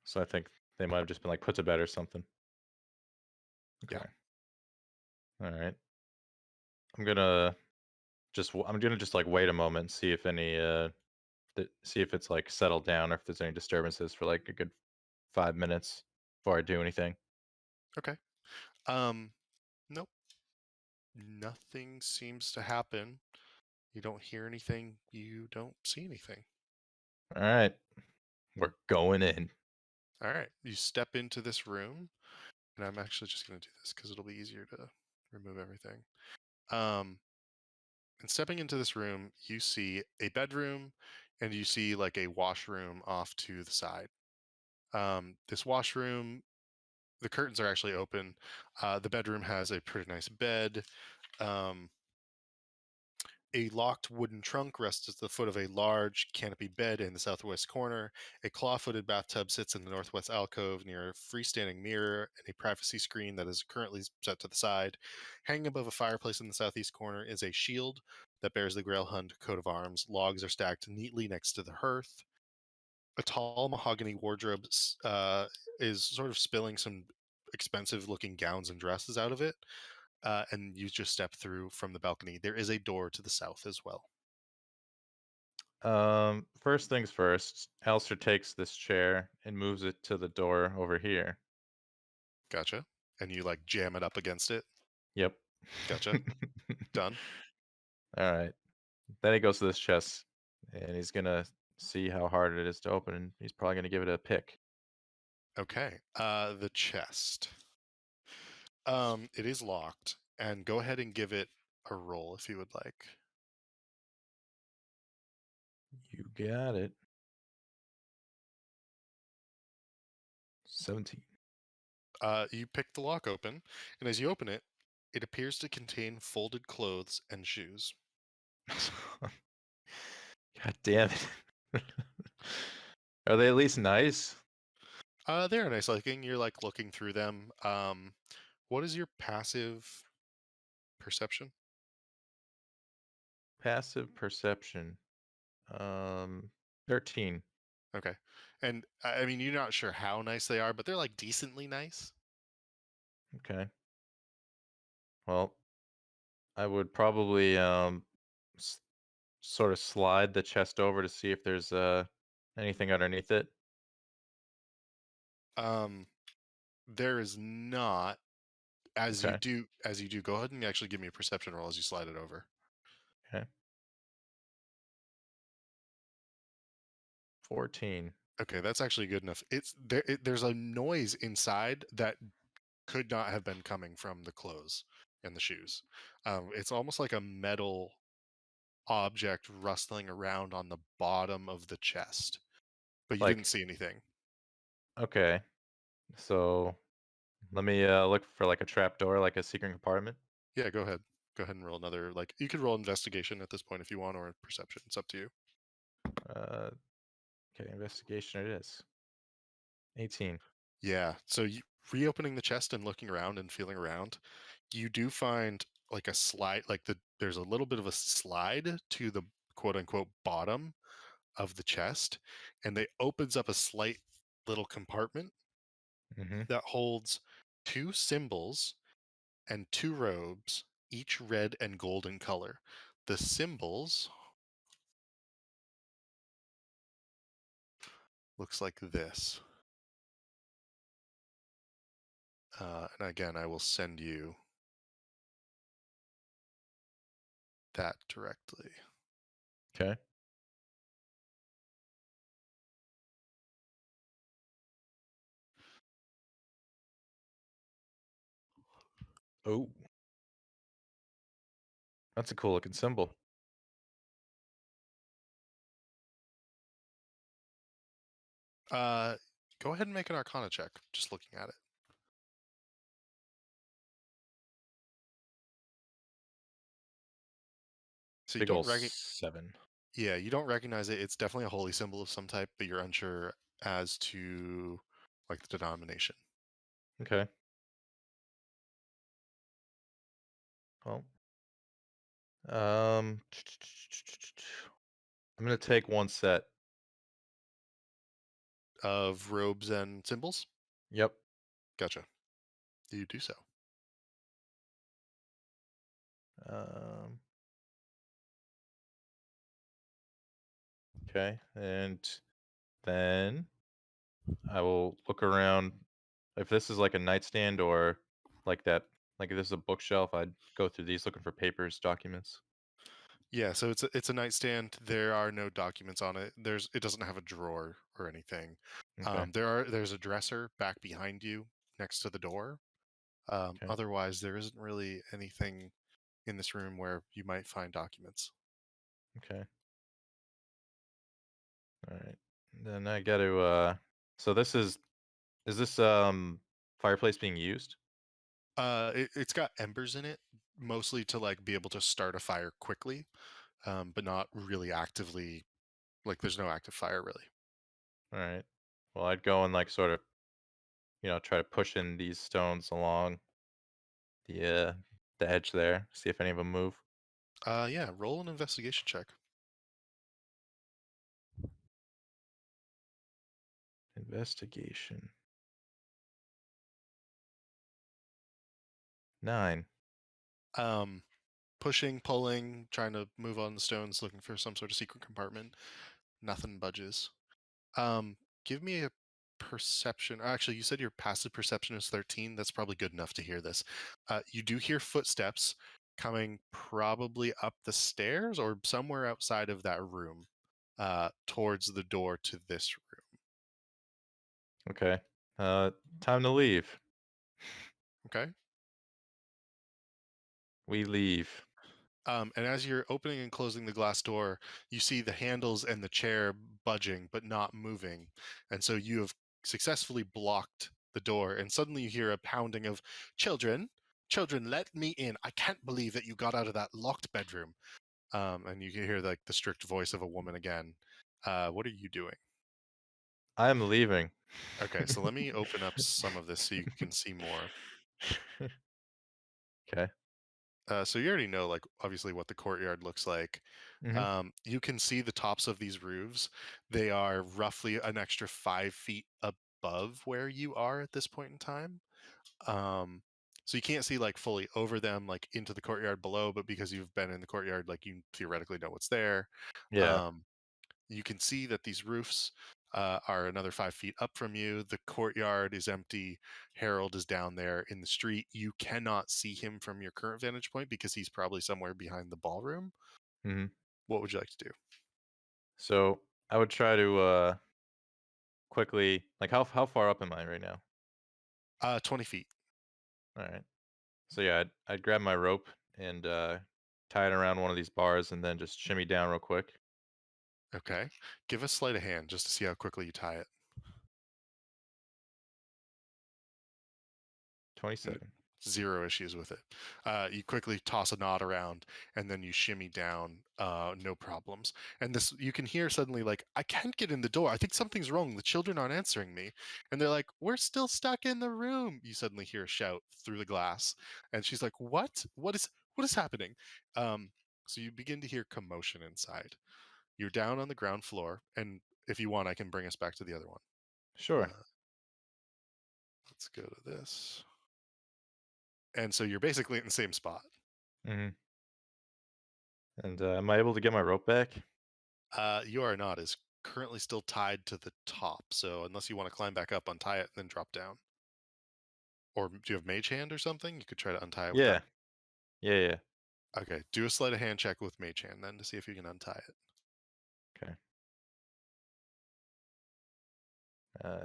So I think they might have just been put to bed or something. Yeah. Okay. All right. I'm gonna just wait a moment and see if any see if it's settled down or if there's any disturbances for a good 5 minutes before I do anything. Okay. Nope. Nothing seems to happen. You don't hear anything. You don't see anything. All right, we're going in. All right. You step into this room, and I'm actually just going to do this because it'll be easier to remove everything. Um, and stepping into this room, you see a bedroom, and you see a washroom off to the side. This washroom, the curtains are actually open. The bedroom has a pretty nice bed. Um, A locked wooden trunk rests at the foot of a large canopied bed in the southwest corner. A claw-footed bathtub sits in the northwest alcove near a freestanding mirror and a privacy screen that is currently set to the side. Hanging above a fireplace in the southeast corner is a shield that bears the Grailhund coat of arms. Logs are stacked neatly next to the hearth. A tall mahogany wardrobe is sort of spilling some expensive-looking gowns and dresses out of it, and you just step through from the balcony. There is a door to the south as well. First things first, Alistair takes this chair and moves it to the door over here. Gotcha. And you jam it up against it. Yep. Gotcha. Done. All right. Then he goes to this chest and he's gonna see how hard it is to open, and he's probably gonna give it a pick. Okay. The chest. It is locked, and go ahead and give it a roll if you would like. You got it. 17. You pick the lock open, and as you open it, it appears to contain folded clothes and shoes. God damn it. Are they at least nice? They're nice looking. You're like looking through them. What is your passive perception? Passive perception. 13. Okay. And I mean, you're not sure how nice they are, but they're like decently nice. Okay. Well, I would probably s- sort of slide the chest over to see if there's anything underneath it. Um, there is not. Okay. As you do, go ahead and actually give me a perception roll as you slide it over. Okay. 14. Okay, that's actually good enough. It's there. There's a noise inside that could not have been coming from the clothes and the shoes. It's almost like a metal object rustling around on the bottom of the chest, but you didn't Like, see anything. okay. So let me look for like a trap door, like a secret compartment. Yeah, go ahead. Go ahead and roll another. Like you could roll investigation at this point if you want, or perception. It's up to you. Okay, investigation it is. 18. Yeah. So you reopening the chest and looking around and feeling around, you do find like a slide. There's a little bit of a slide to the quote unquote bottom of the chest, and it opens up a slight little compartment Mm-hmm. that holds two symbols and two robes, each red and gold in color. The symbols looks like this. And again, I will send you that directly. Okay. Oh, that's a cool looking symbol. Go ahead and make an Arcana check. Just looking at it. So you Big don't ol' recognize. 7. Yeah, you don't recognize it. It's definitely a holy symbol of some type, but you're unsure as to like the denomination. Okay. Well, I'm gonna take one set. Of robes and symbols. Yep. Gotcha. You do so. Um, okay, and then I will look around. If this is like a nightstand or like that, like if this is a bookshelf, I'd go through these looking for papers, documents. Yeah, so it's a nightstand. There are no documents on it. It doesn't have a drawer or anything. Okay. There's a dresser back behind you next to the door. Okay. Otherwise, there isn't really anything in this room where you might find documents. Okay. All right. Then I got to. So this is this fireplace being used? It's got embers in it, mostly to like be able to start a fire quickly, but not really actively. Like, there's no active fire really. All right. Well, I'd go and like sort of, try to push in these stones along the edge there, see if any of them move. Yeah, roll an investigation check. Investigation. 9. Um, Pushing, pulling, trying to move on the stones, looking for some sort of secret compartment. Nothing budges. Give me a perception. Actually, you said your passive perception is 13. That's probably good enough to hear this. You do hear footsteps coming probably up the stairs or somewhere outside of that room. towards the door to this room. Okay. Time to leave. Okay. We leave. And as you're opening and closing the glass door, you see the handles and the chair budging but not moving. And so you have successfully blocked the door. And suddenly you hear a pounding of children. Children, let me in. I can't believe that you got out of that locked bedroom. And you can hear like the strict voice of a woman again. What are you doing? I'm leaving. Okay, so let me open up some of this so you can see more. Okay. So you already know, like, obviously what the courtyard looks like. Mhm. You can see the tops of these roofs. They are roughly an extra 5 feet above where you are at this point in time. So you can't see like fully over them, like into the courtyard below, but because you've been in the courtyard, like you theoretically know what's there. Yeah. Um, you can see that these roofs are another 5 feet up from you. The courtyard is empty. Harold is down there in the street. You cannot see him from your current vantage point because he's probably somewhere behind the ballroom. Mhm. What would you like to do? So I would try to quickly, like, how far up am I right now? 20 feet. All right. So yeah, I'd grab my rope and tie it around one of these bars and then just shimmy down real quick. Okay. Give a sleight of hand just to see how quickly you tie it. 27. Zero issues with it. You quickly toss a knot around and then you shimmy down, no problems. And this, you can hear suddenly, like, I can't get in the door. I think something's wrong. The children aren't answering me. And they're like, we're still stuck in the room. You suddenly hear a shout through the glass. And she's like, what? What is happening? So you begin to hear commotion inside. You're down on the ground floor. And if you want, I can bring us back to the other one. Sure. Let's go to this. And so you're basically in the same spot. Mhm. And am I able to get my rope back? You are not. Is currently still tied to the top. So unless you want to climb back up, untie it, and then drop down. Or do you have mage hand or something? You could try to untie it with Yeah. that. Yeah, yeah. Okay, do a sleight of hand check with mage hand then to see if you can untie it. Okay.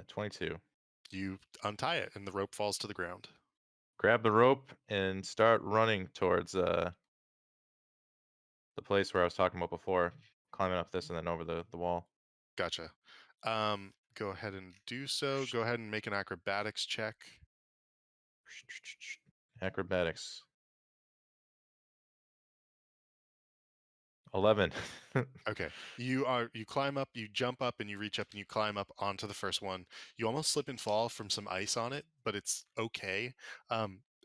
22. You untie it, and the rope falls to the ground. Grab the rope and start running towards the place where I was talking about before, climbing up this and then over the wall. Gotcha. Go ahead and do so. Go ahead and make an acrobatics check. Acrobatics. 11. Okay. You climb up, you jump up and you reach up and you climb up onto the first one. You almost slip and fall from some ice on it, but it's okay.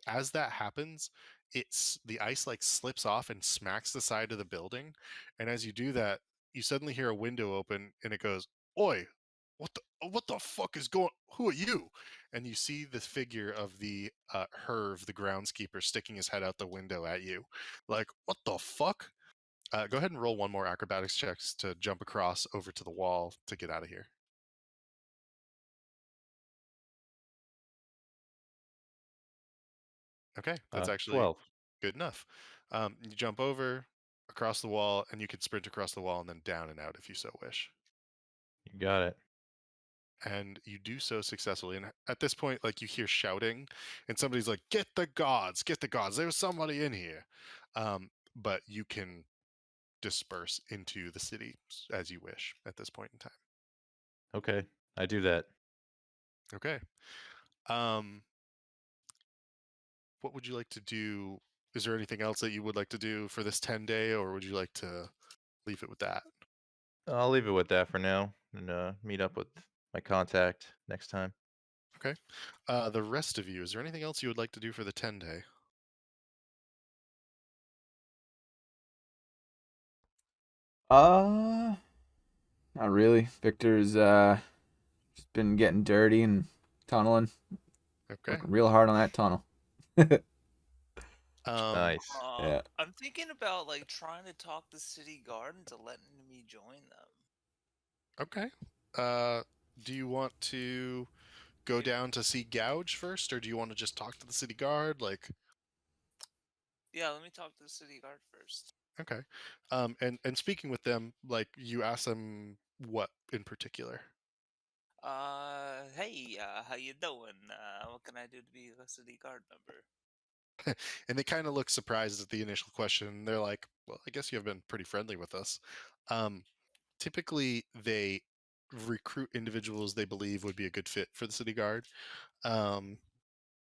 As that happens, it's the ice like slips off and smacks the side of the building. And as you do that, you suddenly hear a window open and it goes, "Oi, what the fuck is going? Who are you?" And you see the figure of the Herv, the groundskeeper, sticking his head out the window at you. Like, what the fuck? Go ahead and roll one more acrobatics checks to jump across over to the wall to get out of here. Okay, that's actually 12. good enough. You jump over across the wall, and you can sprint across the wall and then down and out if you so wish. You got it. And you do so successfully. And at this point, like you hear shouting, and somebody's like, "Get the gods! Get the gods! There's somebody in here!" But you can disperse into the city as you wish at this point in time. Okay. I do that. Okay. Um, what would you like to do? Is there anything else that you would like to do for this 10-day, or would you like to leave it with that? I'll leave it with that for now and meet up with my contact next time. Okay. The rest of you, is there anything else you would like to do for the 10-day? Uh, Not really. Victor's just been getting dirty and tunneling, Okay. working real hard on that tunnel. Nice. Yeah. I'm thinking about like trying to talk the city guard into letting me join them. Okay. Do you want to go down to see Gouge first, or do you want to just talk to the city guard? Like, Yeah, let me talk to the city guard first. Okay. And speaking with them, like you ask them what in particular. Hey, how you doing? What can I do to be a city guard member? And they kind of look surprised at the initial question. They're like, "Well, I guess you have been pretty friendly with us." Um, Typically, they recruit individuals they believe would be a good fit for the city guard. Um,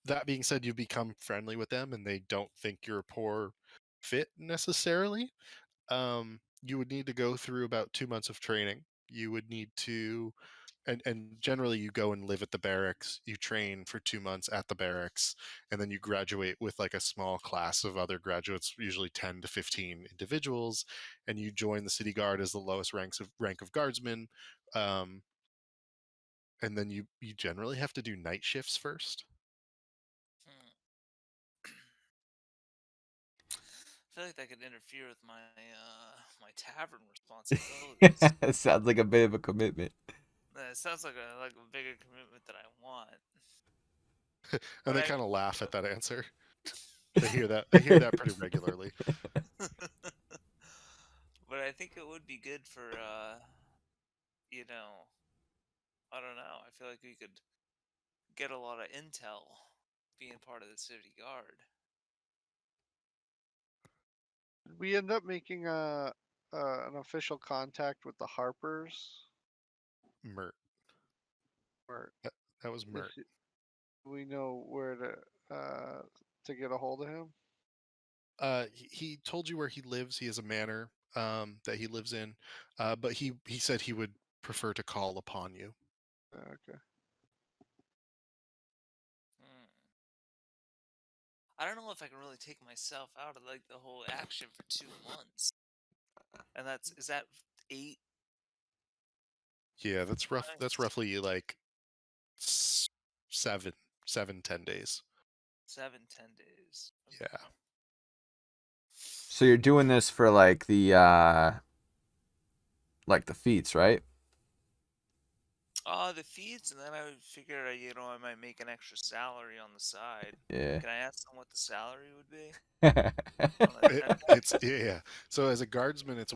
that being said, you become friendly with them, and they don't think you're a poor fit necessarily. You would need to go through about 2 months of training. You would need to and generally you go and live at the barracks, you train for 2 months at the barracks, and then you graduate with like a small class of other graduates, usually 10 to 15 individuals, and you join the city guard as the lowest rank of guardsman. um, and then you generally have to do night shifts first. Hmm. I feel like that could interfere with my tavern responsibilities. Sounds like a bit of a commitment. It sounds like a bigger commitment that I want. And But they I kind of mean, laugh at that answer. They hear that pretty regularly. but I think it would be good for you know, I don't know. I feel like we could get a lot of intel being part of the city guard. Did we end up making an official contact with the Harpers? Mert. Or That was if Mert. we know where to get a hold of him? He told you where he lives. He has a manor that he lives in, but he said he would prefer to call upon you. Okay. Hmm. I don't know if I can really take myself out of like the whole action for 2 months. And is that 8 Yeah, that's rough. That's months? roughly like s- seven, 7, 10 days. 7, 10 days. Yeah. Okay. So you're doing this for like the feats, right? The feeds, and then I would figure, I might make an extra salary on the side. Yeah. Can I ask them what the salary would be Yeah. on the check? It's yeah. So as a guardsman, it's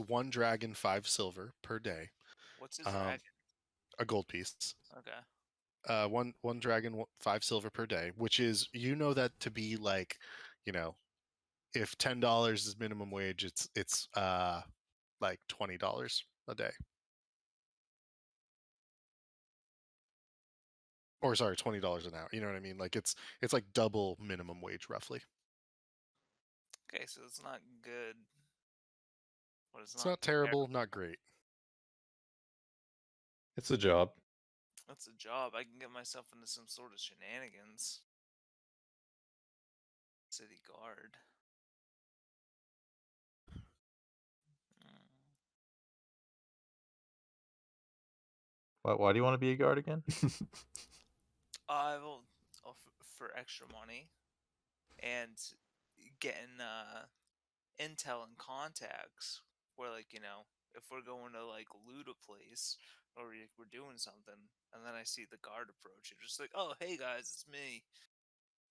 1 dragon, 5 silver per day. What's a Um, dragon? a gold piece. Okay. One dragon, 5 silver per day, which is that to be like, you know, if $10 is minimum wage, it's like $20 a day. Or sorry, $20 an hour. You know what I mean? Like it's like double minimum wage roughly. Okay, so it's not good, but it's It's not not terrible, terrible. not great. It's a job. That's a job. I can get myself into some sort of shenanigans. City guard. Mm. Why do you want to be a guard again? I will for extra money and getting intel and contacts where, like, if we're going to like loot a place or we're doing something, and then I see the guard approach, you're just like, oh hey guys, it's me.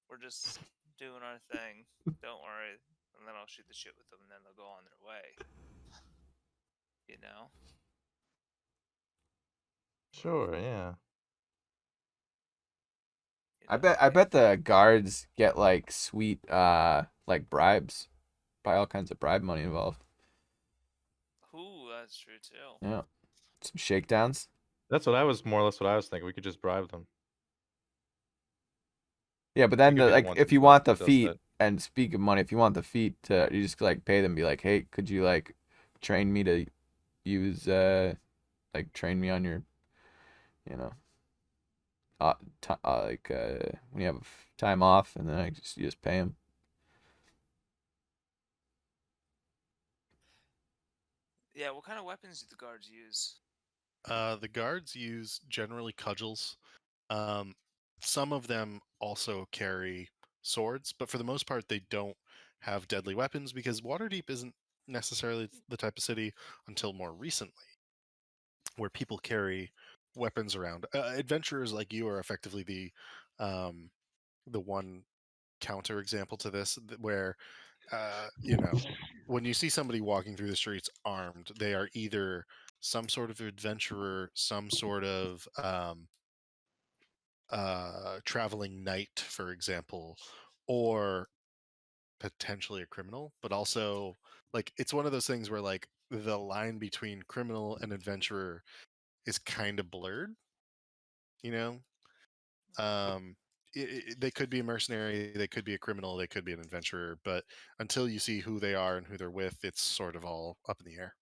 We're just doing our thing. Don't worry. And then I'll shoot the shit with them, and then they'll go on their way. You know. Sure, yeah. I bet the guards get like sweet like bribes. Buy all kinds of bribe money involved. Ooh, that's true too. Yeah. Some shakedowns. That's what I was more or less what I was thinking. We could just bribe them. Yeah, but We then could be the like ones if who you want the does feat, that. and speak of money, if you want the feat to you just like pay them, be like, hey, could you like train me to use like train me on your you know when you have time off, and then you just pay them. Yeah. What kind of weapons do the guards use? The guards use generally cudgels. Um, some of them also carry swords, but for the most part, they don't have deadly weapons because Waterdeep isn't necessarily the type of city until more recently where people carry weapons around. Adventurers like you are effectively the one counter example to this, where you know, when you see somebody walking through the streets armed, they are either some sort of adventurer, some sort of traveling knight, for example, or potentially a criminal, but also like it's one of those things where like the line between criminal and adventurer is kind of blurred, you know. Um, they could be a mercenary, they could be a criminal, they could be an adventurer, but until you see who they are and who they're with, it's sort of all up in the air.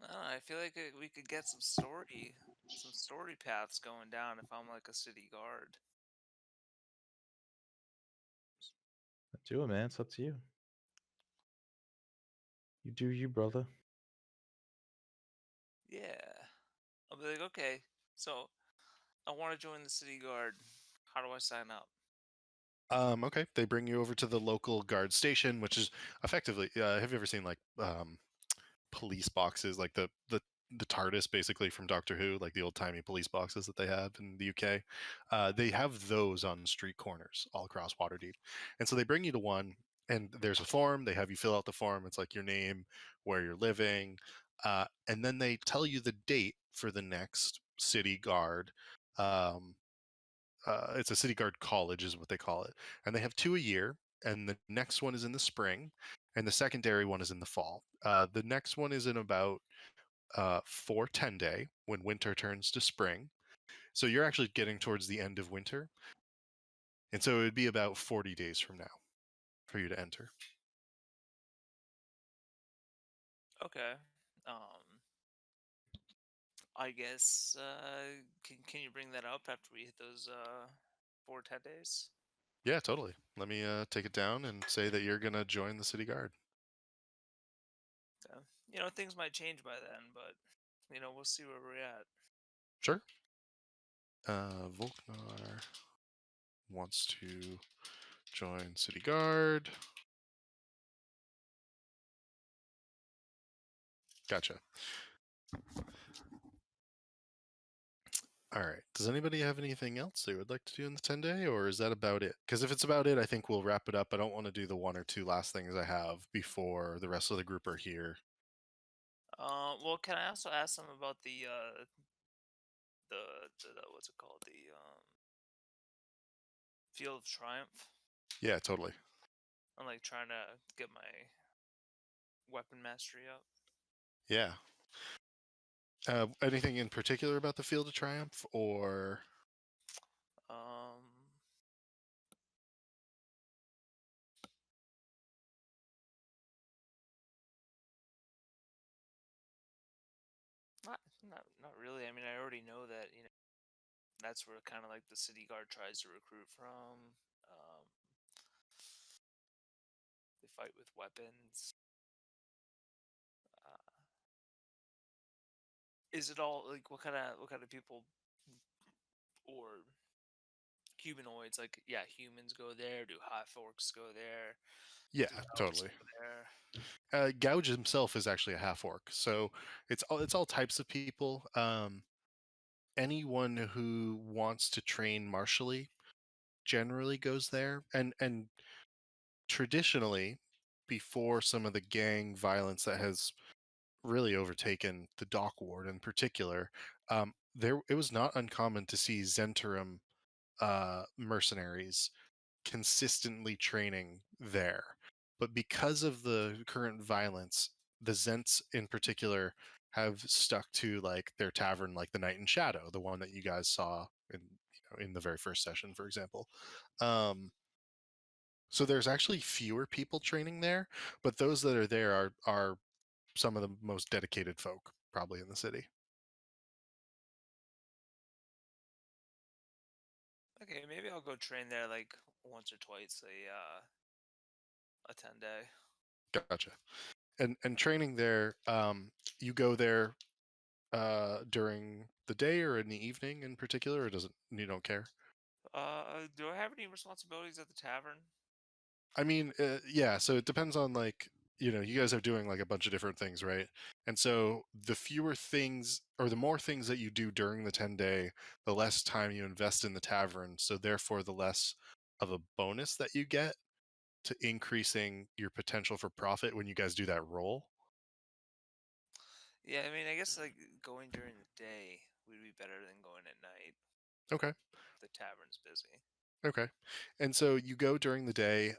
I feel like we could get some story paths going down if I'm like a city guard. Do it, man. It's up to you. You do you, brother. Yeah. I'll be like, okay, so I want to join the city guard. How do I sign up? Okay, they bring you over to the local guard station, which is effectively. Have you ever seen like police boxes, like the TARDIS, basically from Doctor Who, like the old timey police boxes that they have in the UK? They have those on street corners all across Waterdeep, and so they bring you to one, and there's a form. They have you fill out the form. It's like your name, where you're living, and then they tell you the date for the next city guard. Um, it's a city guard college is what they call it, and they have 2 a year, and the next one is in the spring, and the secondary one is in the fall. The next one is in about 4 10 day when winter turns to spring, so you're actually getting towards the end of winter, and so it would be about 40 days from now for you to enter. Okay. I guess can you bring that up after we hit those 4 10 days? Yeah, totally. Let me take it down and say that you're gonna join the city guard. Yeah. Things might change by then, but we'll see where we're at. Sure. Volknar wants to join city guard. Gotcha. All right. Does anybody have anything else they would like to do in the 10 day, or is that about it? Because if it's about it, I think we'll wrap it up. I don't want to do the one or two last things I have before the rest of the group are here. Well, can I also ask them about the what's it called? The Field of Triumph? Yeah, totally. I'm like trying to get my weapon mastery up. Yeah. Anything in particular about the Field of Triumph, or Um, not really. I mean, I already know that that's where kind of like the city guard tries to recruit from. They fight with weapons. Uh, is it all like what kind of people or humanoids? Like, yeah, humans go there. Do half orcs go there? yeah, Do elves totally. go there? Gouge himself is actually a half orc, so it's all types of people. Anyone who wants to train martially generally goes there, and traditionally, before some of the gang violence that has really overtaken the dock ward in particular, there it was not uncommon to see Zentarum mercenaries consistently training there. But because of the current violence, the Zents in particular have stuck to like their tavern, like the Night in Shadow, the one that you guys saw in the very first session, for example. So there's actually fewer people training there, but those that are there are some of the most dedicated folk probably in the city. Okay, maybe I'll go train there like once or twice a 10 day. Gotcha. And training there, you go there during the day or in the evening in particular, or doesn't you don't care? Do I have any responsibilities at the tavern? I mean, yeah. So it depends on like you guys are doing like a bunch of different things, right? And so the fewer things or the more things that you do during the 10-day, the less time you invest in the tavern. So therefore, the less of a bonus that you get to increasing your potential for profit when you guys do that roll. Yeah, I mean, I guess like going during the day would be better than going at night. Okay. The tavern's busy. Okay. And so you go during the day.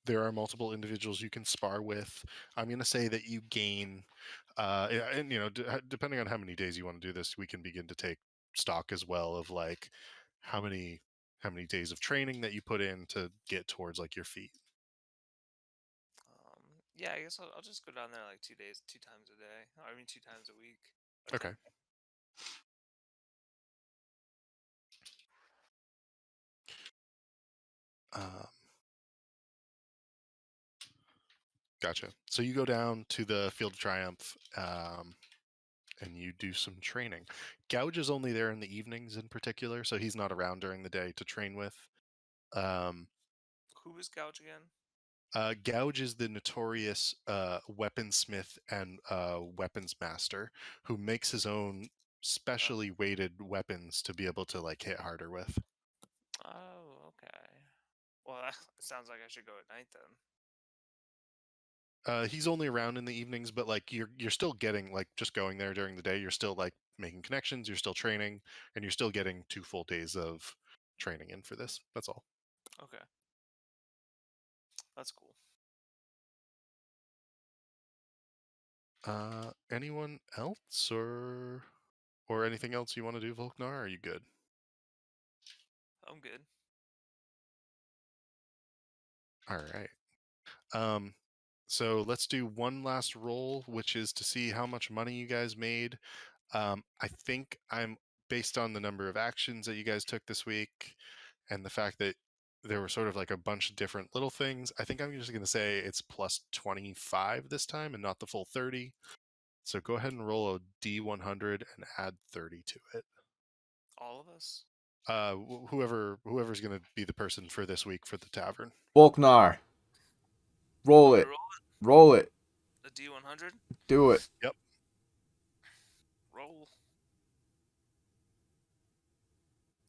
There are multiple individuals you can spar with. I'm going to say that you gain, and depending on how many days you want to do this, we can begin to take stock as well of like how many days of training that you put in to get towards like your feet. Yeah, I guess I'll just go down there like 2 days, 2 times a day. I mean, 2 times a week. Okay. Um, Gotcha. So you go down to the Field of Triumph, and you do some training. Gouge is only there in the evenings in particular, so he's not around during the day to train with. Um, Who is Gouge again? Gouge is the notorious weaponsmith and weapons master who makes his own specially weighted weapons to be able to like hit harder with. Oh, okay. Well, it sounds like I should go at night then. He's only around in the evenings, but like you're still getting like just going there during the day. You're still like making connections. You're still training, and you're still getting 2 full days of training in for this. That's all. Okay. That's cool. Anyone else or anything else you want to do, Volknar? Are you good? I'm good. All right. So let's do one last roll, which is to see how much money you guys made. I think I'm based on the number of actions that you guys took this week and the fact that there were sort of like a bunch of different little things. I think I'm just going to say it's plus 25 this time and not the full 30. So go ahead and roll a D100 and add 30 to it. All of us? Whoever's going to be the person for this week for the tavern. Volknar. Roll Want me it. to roll Roll it. a D100? Do it. Yep. Roll.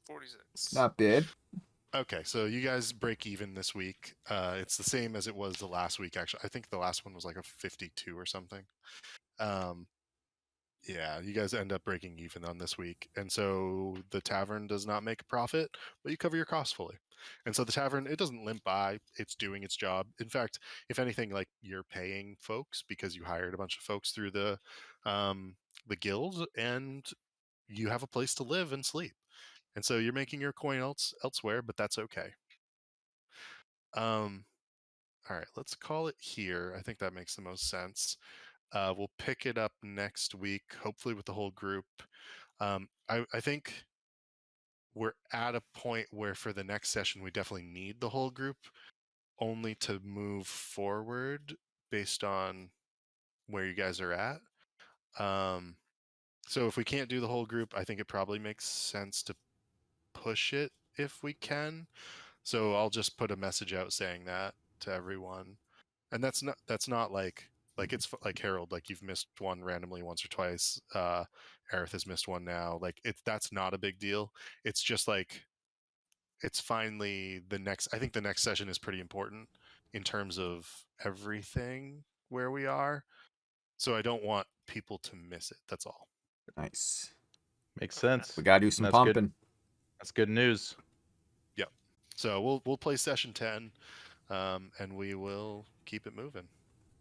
46. Not bad. Okay, so you guys break even this week. It's the same as it was the last week. Actually, I think the last one was like a 52 or something. Yeah, you guys end up breaking even on this week, and so the tavern does not make a profit, but you cover your costs fully. And so the tavern, it doesn't limp by; it's doing its job. In fact, if anything, like you're paying folks because you hired a bunch of folks through the guild, and you have a place to live and sleep. And so you're making your coin elsewhere, but that's okay. All right, let's call it here. I think that makes the most sense. We'll pick it up next week, hopefully with the whole group. I think we're at a point where for the next session, we definitely need the whole group only to move forward based on where you guys are at. So if we can't do the whole group, I think it probably makes sense to push it if we can. So I'll just put a message out saying that to everyone. And that's not like it's like Harold, like you've missed one randomly once or twice. Aerith has missed one now. Like that's not a big deal. It's just like it's finally the next. I think the next session is pretty important in terms of everything where we are. So I don't want people to miss it. That's all. Nice. Makes sense. We gotta do some That's good. pumping. That's good news. Yep. So we'll play session 10, and we will keep it moving.